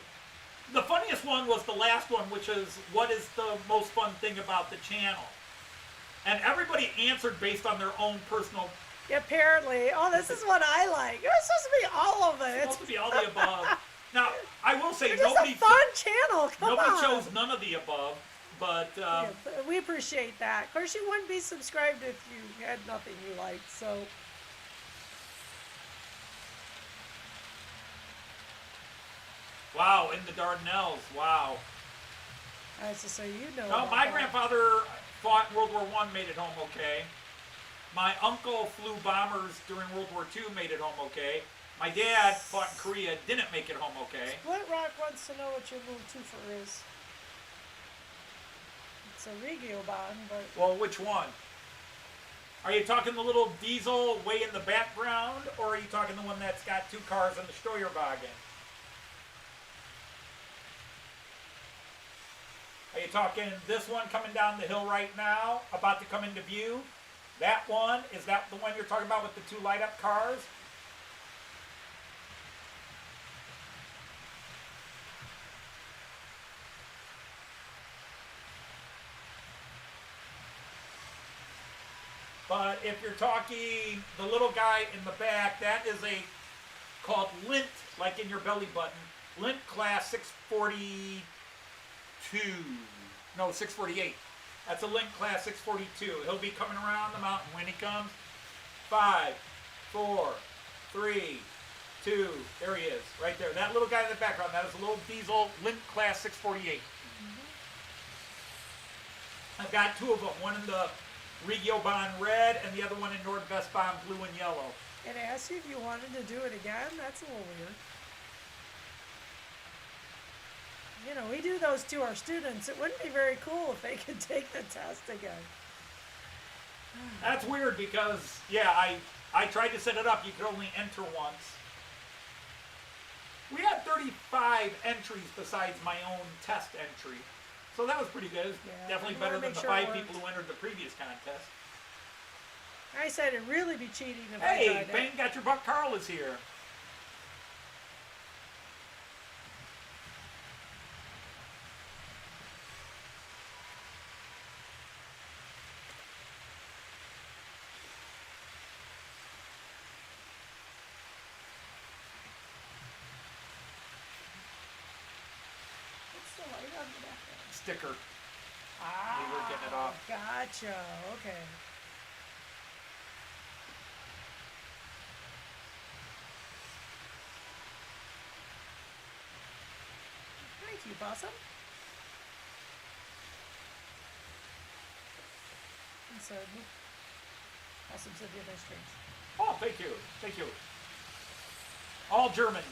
The funniest one was the last one, which is, what is the most fun thing about the channel? And everybody answered based on their own personal. Apparently. Oh, this is what I like. It's supposed to be all of it. It's supposed to be all the above. Now, I will say, It's just a fun channel. Come nobody on. chose none of the above, but Yeah, we appreciate that. Of course, you wouldn't be subscribed if you had nothing you liked, so. wow, in the Dardanelles, wow. That's just so you know. No, about my that. grandfather fought in World War I, made it home okay. My uncle flew bombers during World War II, made it home okay. My dad fought in Korea, didn't make it home okay. Split Rock wants to know what your move twofer is. It's a Regio bond, but Well, which one? Are you talking the little diesel way in the background, or are you talking the one that's got 2 cars on the Steuerwagen? Are you talking this one coming down the hill right now, about to come into view? That one, is that the one you're talking about with the 2 light up cars? But if you're talking the little guy in the back, that is a called lint, like in your belly button. Lint class 642. No, 648. That's a lint class 642. He'll be coming around the mountain when he comes. 5, 4, 3, 2. There he is, right there. That little guy in the background, that is a little diesel lint class 648. I've got 2 of them. One in the Regio Bond red and the other one in Nordwest Bond blue and yellow. it asked you if you wanted to do it again. That's a little weird. You know, we do those to our students. It wouldn't be very cool if they could take the test again. That's weird because, yeah, I tried to set it up. You could only enter once. We had 35 entries besides my own test entry. So that was pretty good. It was Yeah, definitely we wanna better than make the sure it 5 works. people who entered the previous contest. I said it'd really be cheating if I Hey, tried that. Bang Got Your Buck Carl is here. What's the light on the back there? Sticker. Ah, were getting it off. Gotcha. Okay. Thank you, Possum. And so, Possum said you have nice drinks. Oh, thank you. Thank you. All German.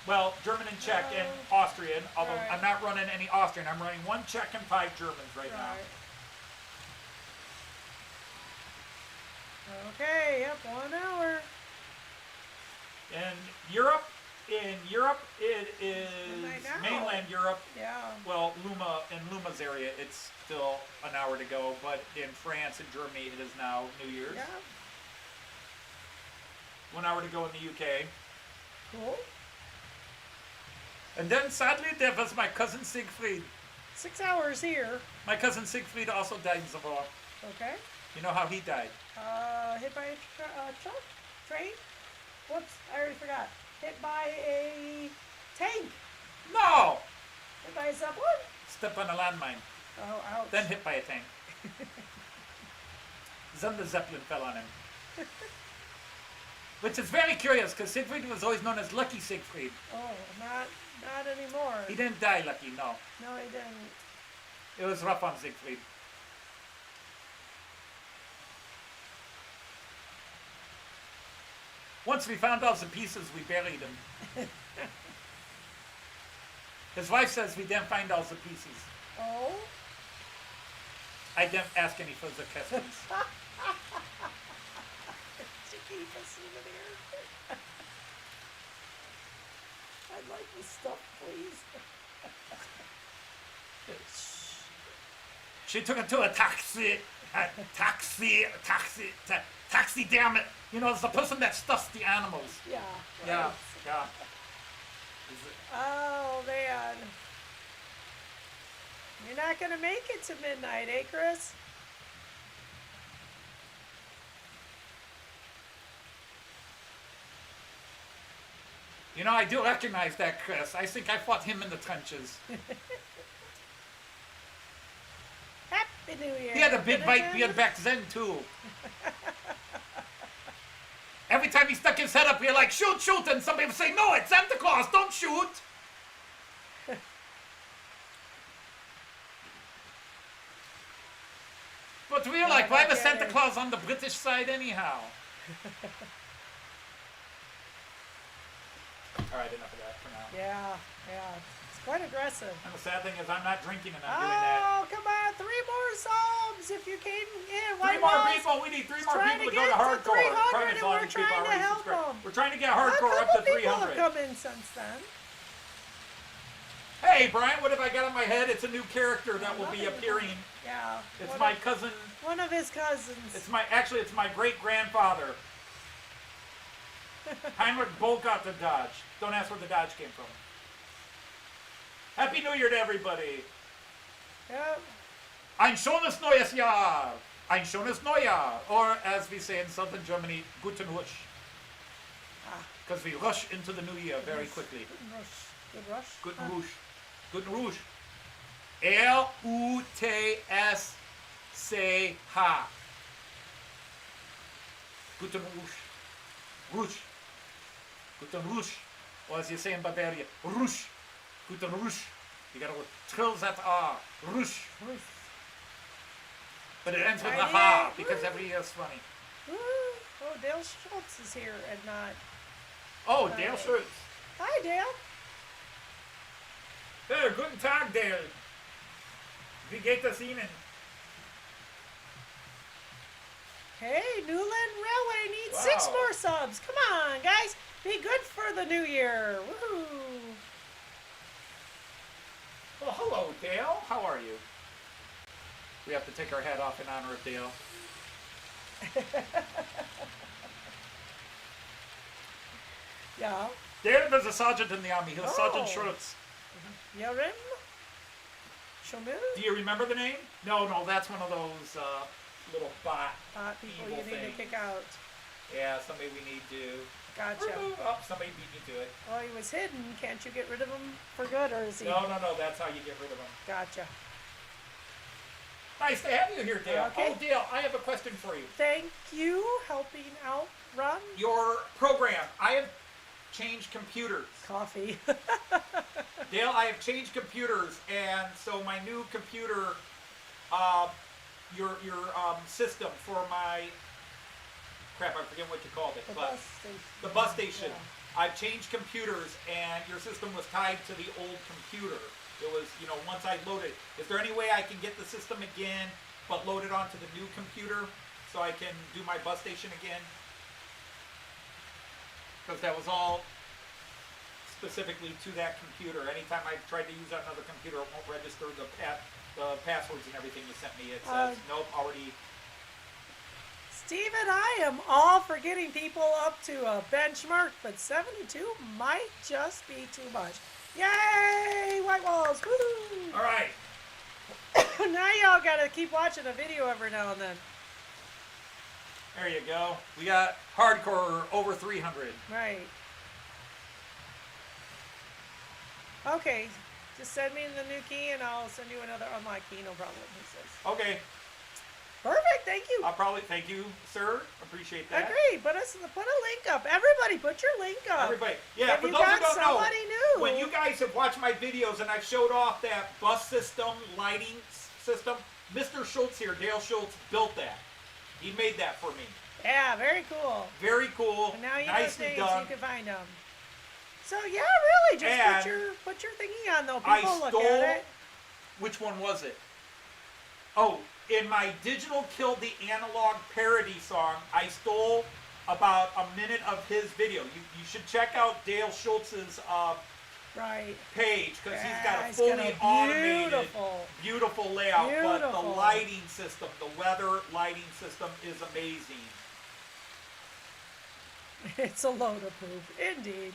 Well, German and Czech and Austrian, although Right. I'm not running any Austrian. I'm running 1 Czech and 5 Germans right now. Right. Okay, yep, 1 hour. In Europe, it is Midnight now. mainland Europe. Yeah. Well, in Luma's area, it's still an hour to go, but in France and Germany, it is now New Year's. Yeah. 1 hour to go in the UK. Cool. And then sadly, there was my cousin Siegfried. 6 hours here. My cousin Siegfried also died in the war. Okay. You know how he died? Hit by a truck? Train? Whoops, I already forgot. Hit by a tank. No! Hit by a someone? Stepped on a landmine. Oh, ouch. Then hit by a tank. Then the Zeppelin fell on him. Which is very curious, because Siegfried was always known as Lucky Siegfried. Oh, not anymore. He didn't die lucky, no. No, he didn't. It was rough on Siegfried. Once we found all the pieces, we buried him. His wife says we didn't find all the pieces. Oh? I didn't ask any further questions. To keep a souvenir. I'd like the stuff, please. She took it to a taxi. Taxi, damn it. You know, it's the person that stuffs the animals. Yeah. Yeah, right. yeah. Oh, man. You're not going to make it to midnight, eh, Chris? You know, I do recognize that, Chris. I think I fought him in the trenches. Happy New Year. He had a big white beard back then, too. Every time he stuck his head up, you're like, shoot, shoot, and somebody would say, no, it's Santa Claus, don't shoot. But we're like, why was Santa Claus on the British side anyhow? All right, enough of that for now. Yeah. It's quite aggressive. And the sad thing is I'm not drinking and I'm doing that. Oh, come on. 3 more subs if you came in. Three more people. We need 3 more people to go to hardcore. We're trying to help them. We're trying to get hardcore up to 300. People have come in since then. Hey, Brian, what have I got on my head? It's a new character that will be appearing. Yeah. It's my cousin. One of his cousins. It's my great-grandfather. Heinrich Bolt got the Dodge. Don't ask where the Dodge came from. Happy New Year to everybody. Yep. Ein schönes neues Jahr. Ein schönes Neujahr. Or, as we say in southern Germany, Guten Rush. Because we rush into the new year very quickly. Good rush. Guten Rush. Guten Rush. L-U-T-S-C-H. Guten Rush. Rush. Guten Rush. Or as you say in Bavaria, Rush. Guten Rush. You gotta trill that R. Rush. But it ends with a ha because every year is funny. Oh, Dale Schultz is here and not. Oh, Dale Schultz. Hi, Dale. Hey, guten Tag, Dale. Wie geht es Ihnen? Hey, Newland Railway needs 6 more subs. Come on, guys. Be good for the new year. Woohoo. Well, hello, Dale. How are you? We have to take our hat off in honor of Dale. Yeah. Dale was a sergeant in the army. He was Sergeant Schultz. Yarim? Shomu? Do you remember the name? No, that's one of those little bot People evil you need things. to kick out. Yeah, somebody we need to. Gotcha. Oh, somebody beat me to it. Well, he was hidden. Can't you get rid of him for good, or is he? No, that's how you get rid of him. Gotcha. Nice to have you here, Dale. Okay. Oh, Dale, I have a question for you. Thank you, helping out Ron. Your program, I have changed computers. Coffee. Dale, I have changed computers, and so my new computer, your system for my, crap, I forget what you called it, the bus station. Yeah. I've changed computers, and your system was tied to the old computer. It was, once I loaded. Is there any way I can get the system again, but load it onto the new computer so I can do my bus station again? Because that was all specifically to that computer. Anytime I tried to use another computer, it won't register the passwords and everything you sent me. It says, nope, already. Steve and I am all for getting people up to a benchmark, but 72 might just be too much. Yay! White walls! Woo! All right. Now y'all gotta keep watching a video every now and then. There you go. We got hardcore over 300. Right. Okay. Just send me the new key and I'll send you another unlock key. No problem, he says. Okay. Perfect. Thank you. I'll probably thank you, sir. Appreciate that. Agreed. Put a link up. Everybody, put your link up. Everybody. Yeah, if for you those got who don't somebody know, new. when you guys have watched my videos and I've showed off that bus system, lighting system, Mr. Schultz here, Dale Schultz, built that. He made that for me. Yeah, very cool. Very cool. And now you nicely know done. you can find them. So yeah, really, just And put your thingy on though. People look at it. Which one was it? Oh, in my Digital Kill the Analog parody song, I stole about a minute of his video. You should check out Dale Schultz's page because he's got a fully automated, beautiful layout. But the lighting system, the weather lighting system is amazing. It's a load of poop, indeed.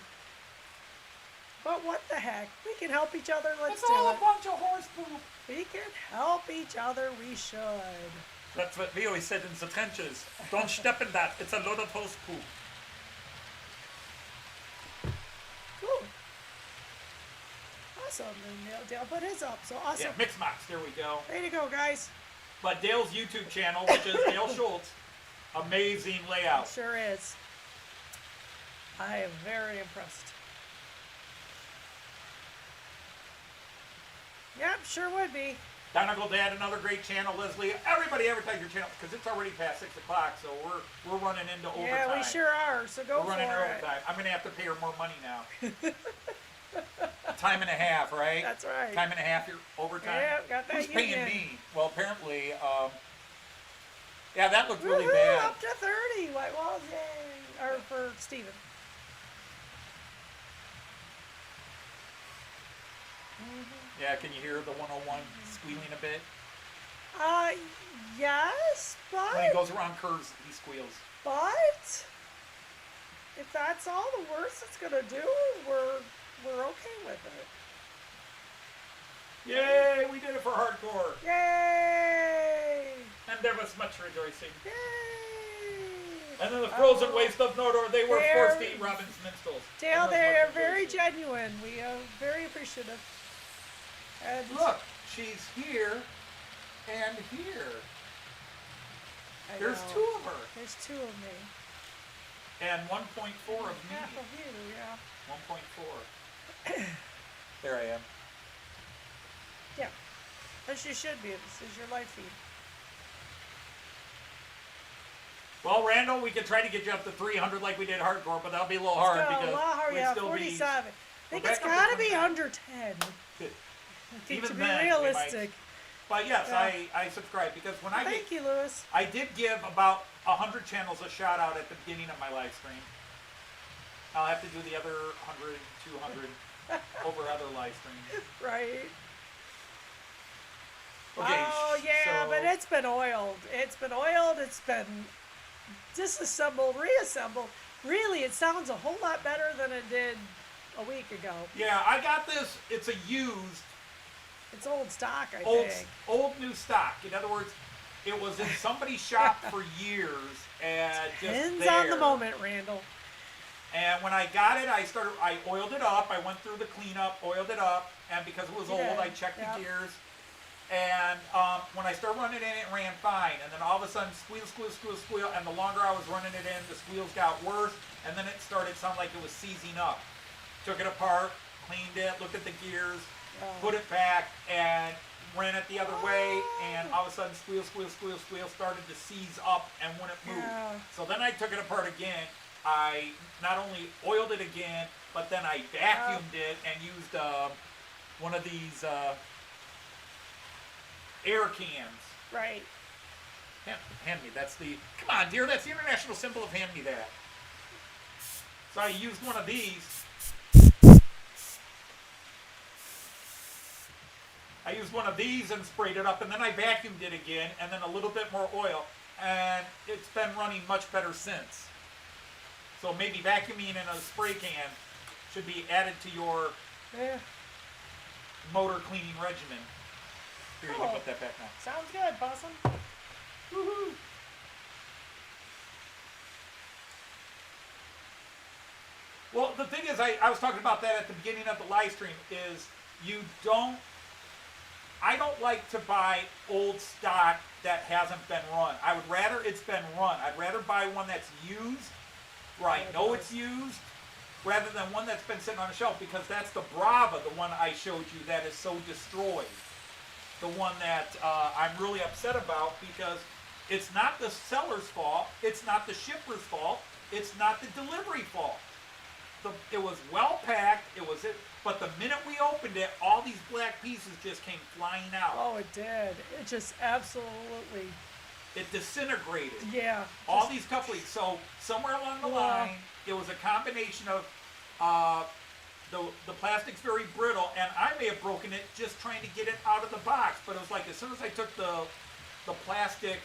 But what the heck? We can help each other. Let's do it. It's all a bunch of horse poop. We can help each other. We should. That's what we always said in the trenches. Don't step in that. It's a load of horse poop. Cool. Awesome. And Dale put his up. So awesome. Yeah, mix max. There we go. Way to go, guys. But Dale's YouTube channel, which is Dale Schultz, amazing layout. It sure is. I am very impressed. Yep, sure would be. Donegal Dad, another great channel. Leslie, everybody advertise your channel because it's already past 6 o'clock, so we're running into overtime. Yeah, we sure are. So go we're running for into it. overtime. I'm gonna have to pay her more money now. Time and a half, right? That's right. Time and a half your overtime. Yeah, got that. Who's paying union. me? Well, apparently, yeah, that looked really Woohoo, bad. up to 30 white walls, yay! Or for Steven. Yeah, can you hear the 101 squealing a bit? Yes, When he but goes around curves, he squeals. if that's all the worst it's gonna do, we're okay with it. Yay, we did it for hardcore. Yay! And there was much rejoicing. Yay! And then the frozen waste of Nordor, they were They're- forced to eat Robin's minstrels. Dale, And there they are was much very rejoicing. genuine. We are very appreciative. And Look, she's here and here. I There's know. 2 of her. There's 2 of me. And 1.4 of me. Half of you, yeah. 1.4. There I am. Yeah. As you should be. This is your live feed. Well, Randall, we could try to get you up to 300 like we did hardcore, but that'll be a little hard Let's go. because Wow, we'd yeah, still 47. I think we're it's back up to got to be 29. under 10. I think Even to be then, we realistic. But yes, Yeah. I subscribe because when I Thank you, Lewis. I did give about 100 channels a shout out at the beginning of my live stream. I'll have to do the other 100, 200 over other live streams. Right. Okay, Oh, yeah, so- but it's been oiled. It's been oiled. It's been disassembled, reassembled. Really, it sounds a whole lot better than it did a week ago. Yeah, I got this. It's a used, It's old stock, I old, think. old new stock. In other words, it was in somebody's shop for years and just Depends there. on the moment, Randall. And when I got it, I oiled it up. I went through the cleanup, oiled it up, and because it was You old, did, I checked yep. the gears. And when I started running it in, it ran fine. And then all of a sudden, squeal, squeal, squeal, squeal. And the longer I was running it in, the squeals got worse. And then it started sounding like it was seizing up. Took it apart, cleaned it, looked at the gears, put it back, and ran it the other way. And all of a sudden, squeal, squeal, squeal, squeal started to seize up and wouldn't move. Yeah. So then I took it apart again. I not only oiled it again, but then I vacuumed it and used one of these air cans. Right. Hand me. That's the. Come on, dear. That's the international symbol of hand me that. So I used one of these. I used one of these and sprayed it up, and then I vacuumed it again, and then a little bit more oil, and it's been running much better since. So maybe vacuuming in a spray can should be added to your Yeah. motor cleaning regimen. Here, you Cool. can put that back now. Sounds good, Possum. Woohoo! Well, the thing is, I was talking about that at the beginning of the live stream, is I don't like to buy old stock that hasn't been run. I would rather it's been run. I'd rather buy one that's used, where I know it's used, rather than one that's been sitting on a shelf, because that's the Brava, the one I showed you, that is so destroyed. The one that I'm really upset about, because it's not the seller's fault, it's not the shipper's fault, it's not the delivery fault. It was well packed, but the minute we opened it, all these black pieces just came flying out. Oh, it did. It just absolutely, It disintegrated. yeah. All these couplings. So somewhere along the Wow. line, it was a combination of the plastic's very brittle, and I may have broken it just trying to get it out of the box. But it was like as soon as I took the plastic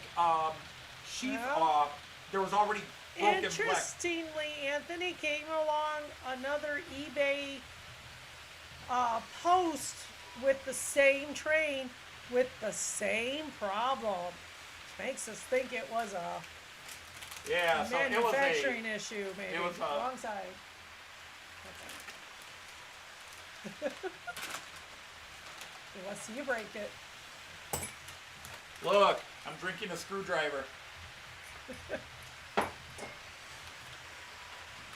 sheath Yeah. off, there was already broken black. Interestingly, Anthony came along another eBay post with the same train with the same problem. Which makes us think it was a Yeah, so it was manufacturing issue, maybe. it was a- Wrong side. Okay. Let's see you break it. Look, I'm drinking a screwdriver.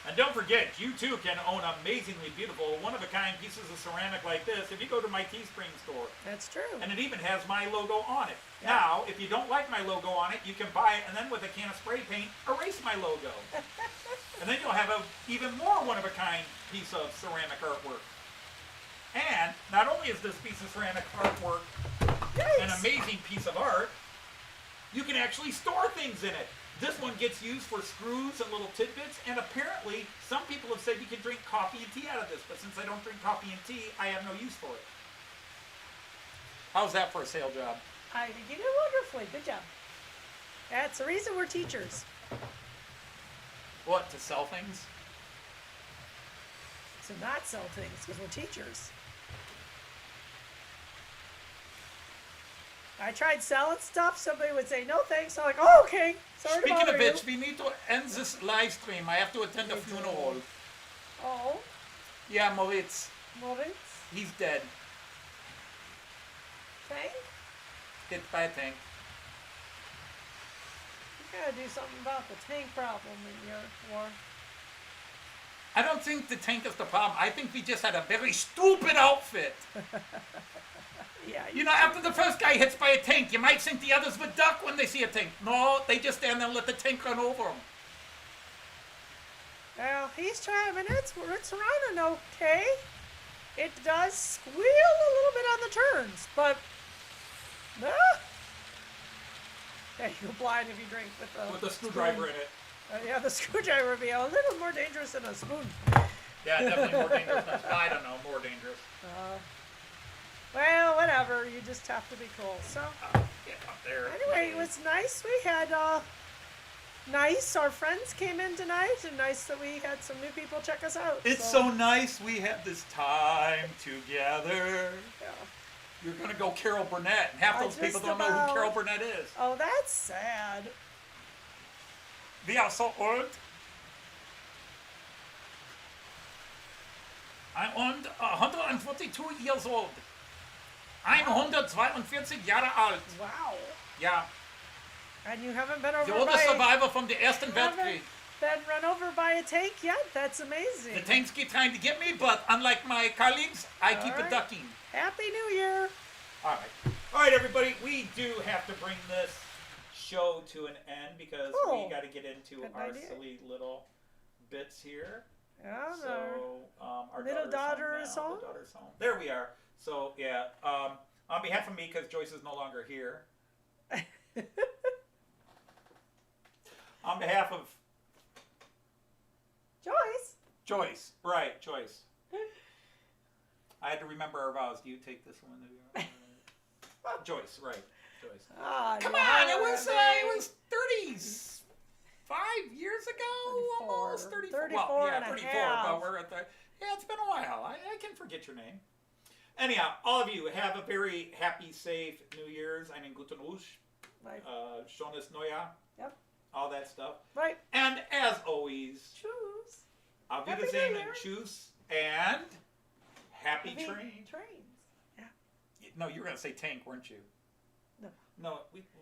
And don't forget, you too can own amazingly beautiful, one-of-a-kind pieces of ceramic like this if you go to my Teespring store. That's true. And it even has my logo on it. Yeah. Now, if you don't like my logo on it, you can buy it and then with a can of spray paint, erase my logo. And then you'll have an even more one-of-a-kind piece of ceramic artwork. And not only is this piece of ceramic artwork an amazing piece of art, you can actually store things in it. This one gets used for screws and little tidbits, and apparently some people have said you can drink coffee and tea out of this, but since I don't drink coffee and tea, I have no use for it. How's that for a sale job? I think you did wonderfully. Good job. That's the reason we're teachers. What, to sell things? To not sell things, because we're teachers. I tried selling stuff. Somebody would say, no thanks. I'm like, oh, okay. Sorry to Speaking bother of you. which, we need to end this live stream. I have to attend a funeral. Oh, Yeah, Moritz. Moritz. He's dead. Tank? Hit by a tank. You gotta do something about the tank problem in your war. I don't think the tank is the problem. I think we just had a very stupid outfit. Yeah, You know, after the first guy hits by a tank, you might think the others would duck when they see a tank. No, they just stand there and let the tank run over them. Well, he's trying. I mean, it's running okay. It does squeal a little bit on the turns, but yeah, you're blind if you drink with the screwdriver in it. Yeah, the screwdriver would be a little more dangerous than a spoon. Yeah, definitely more dangerous. I don't know, more dangerous. Well, whatever. You just have to be cool. So Get up there. anyway, it was nice. We had nice. Our friends came in tonight, and nice that we had some new people check us out. It's so nice we have this time together. Yeah. You're going to go Carol Burnett, and half I those people just don't know about- who Carol Burnett is. Oh, that's sad. We are so old. I'm 142 years old. I'm 142 Jahre alt. Wow. Yeah, And you haven't been over the oldest by survivor from the Ersten haven't Weltkrieg. been run over by a tank yet? That's amazing. The tanks keep trying to get me, but unlike my colleagues, I keep right. a ducking. Happy New Year. All right, everybody. We do have to bring this show to an end because Cool. we got to get into Good our idea. silly little bits here. Yeah, no. So our Little daughter daughter's is home home? now. The daughter's home. There we are. So yeah, on behalf of me, because Joyce is no longer here. On behalf of Joyce, right, Joyce. I had to remember our vows. Do you take this one? Joyce, right, Joyce. Come on, it was 35 years ago, 34. almost 34. 34 well, yeah, and a 34, half. but we're at the. Yeah, it's been a while. I can forget your name. Anyhow, all of you have a very happy, safe New Year's. I mean, Guten Rutsch, Right. Schönes Neujahr. Yep. All that stuff. Right. And as always, Choose. Auf Happy Wiedersehen New and Year. Tschüss and happy train. Trains. Yeah. No, you were going to say tank, weren't you? No. No,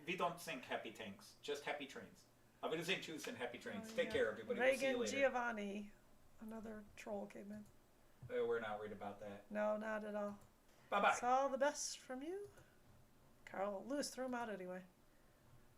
we don't sing happy tanks, just happy trains. Auf Wiedersehen, Tschüss and happy trains. Oh, Take yeah. care, everybody. We'll see you Reagan later. Giovanni. Another troll came in. We're not worried about that. No, not at all. Bye-bye. It's all the best from you. Carl Lewis threw him out anyway.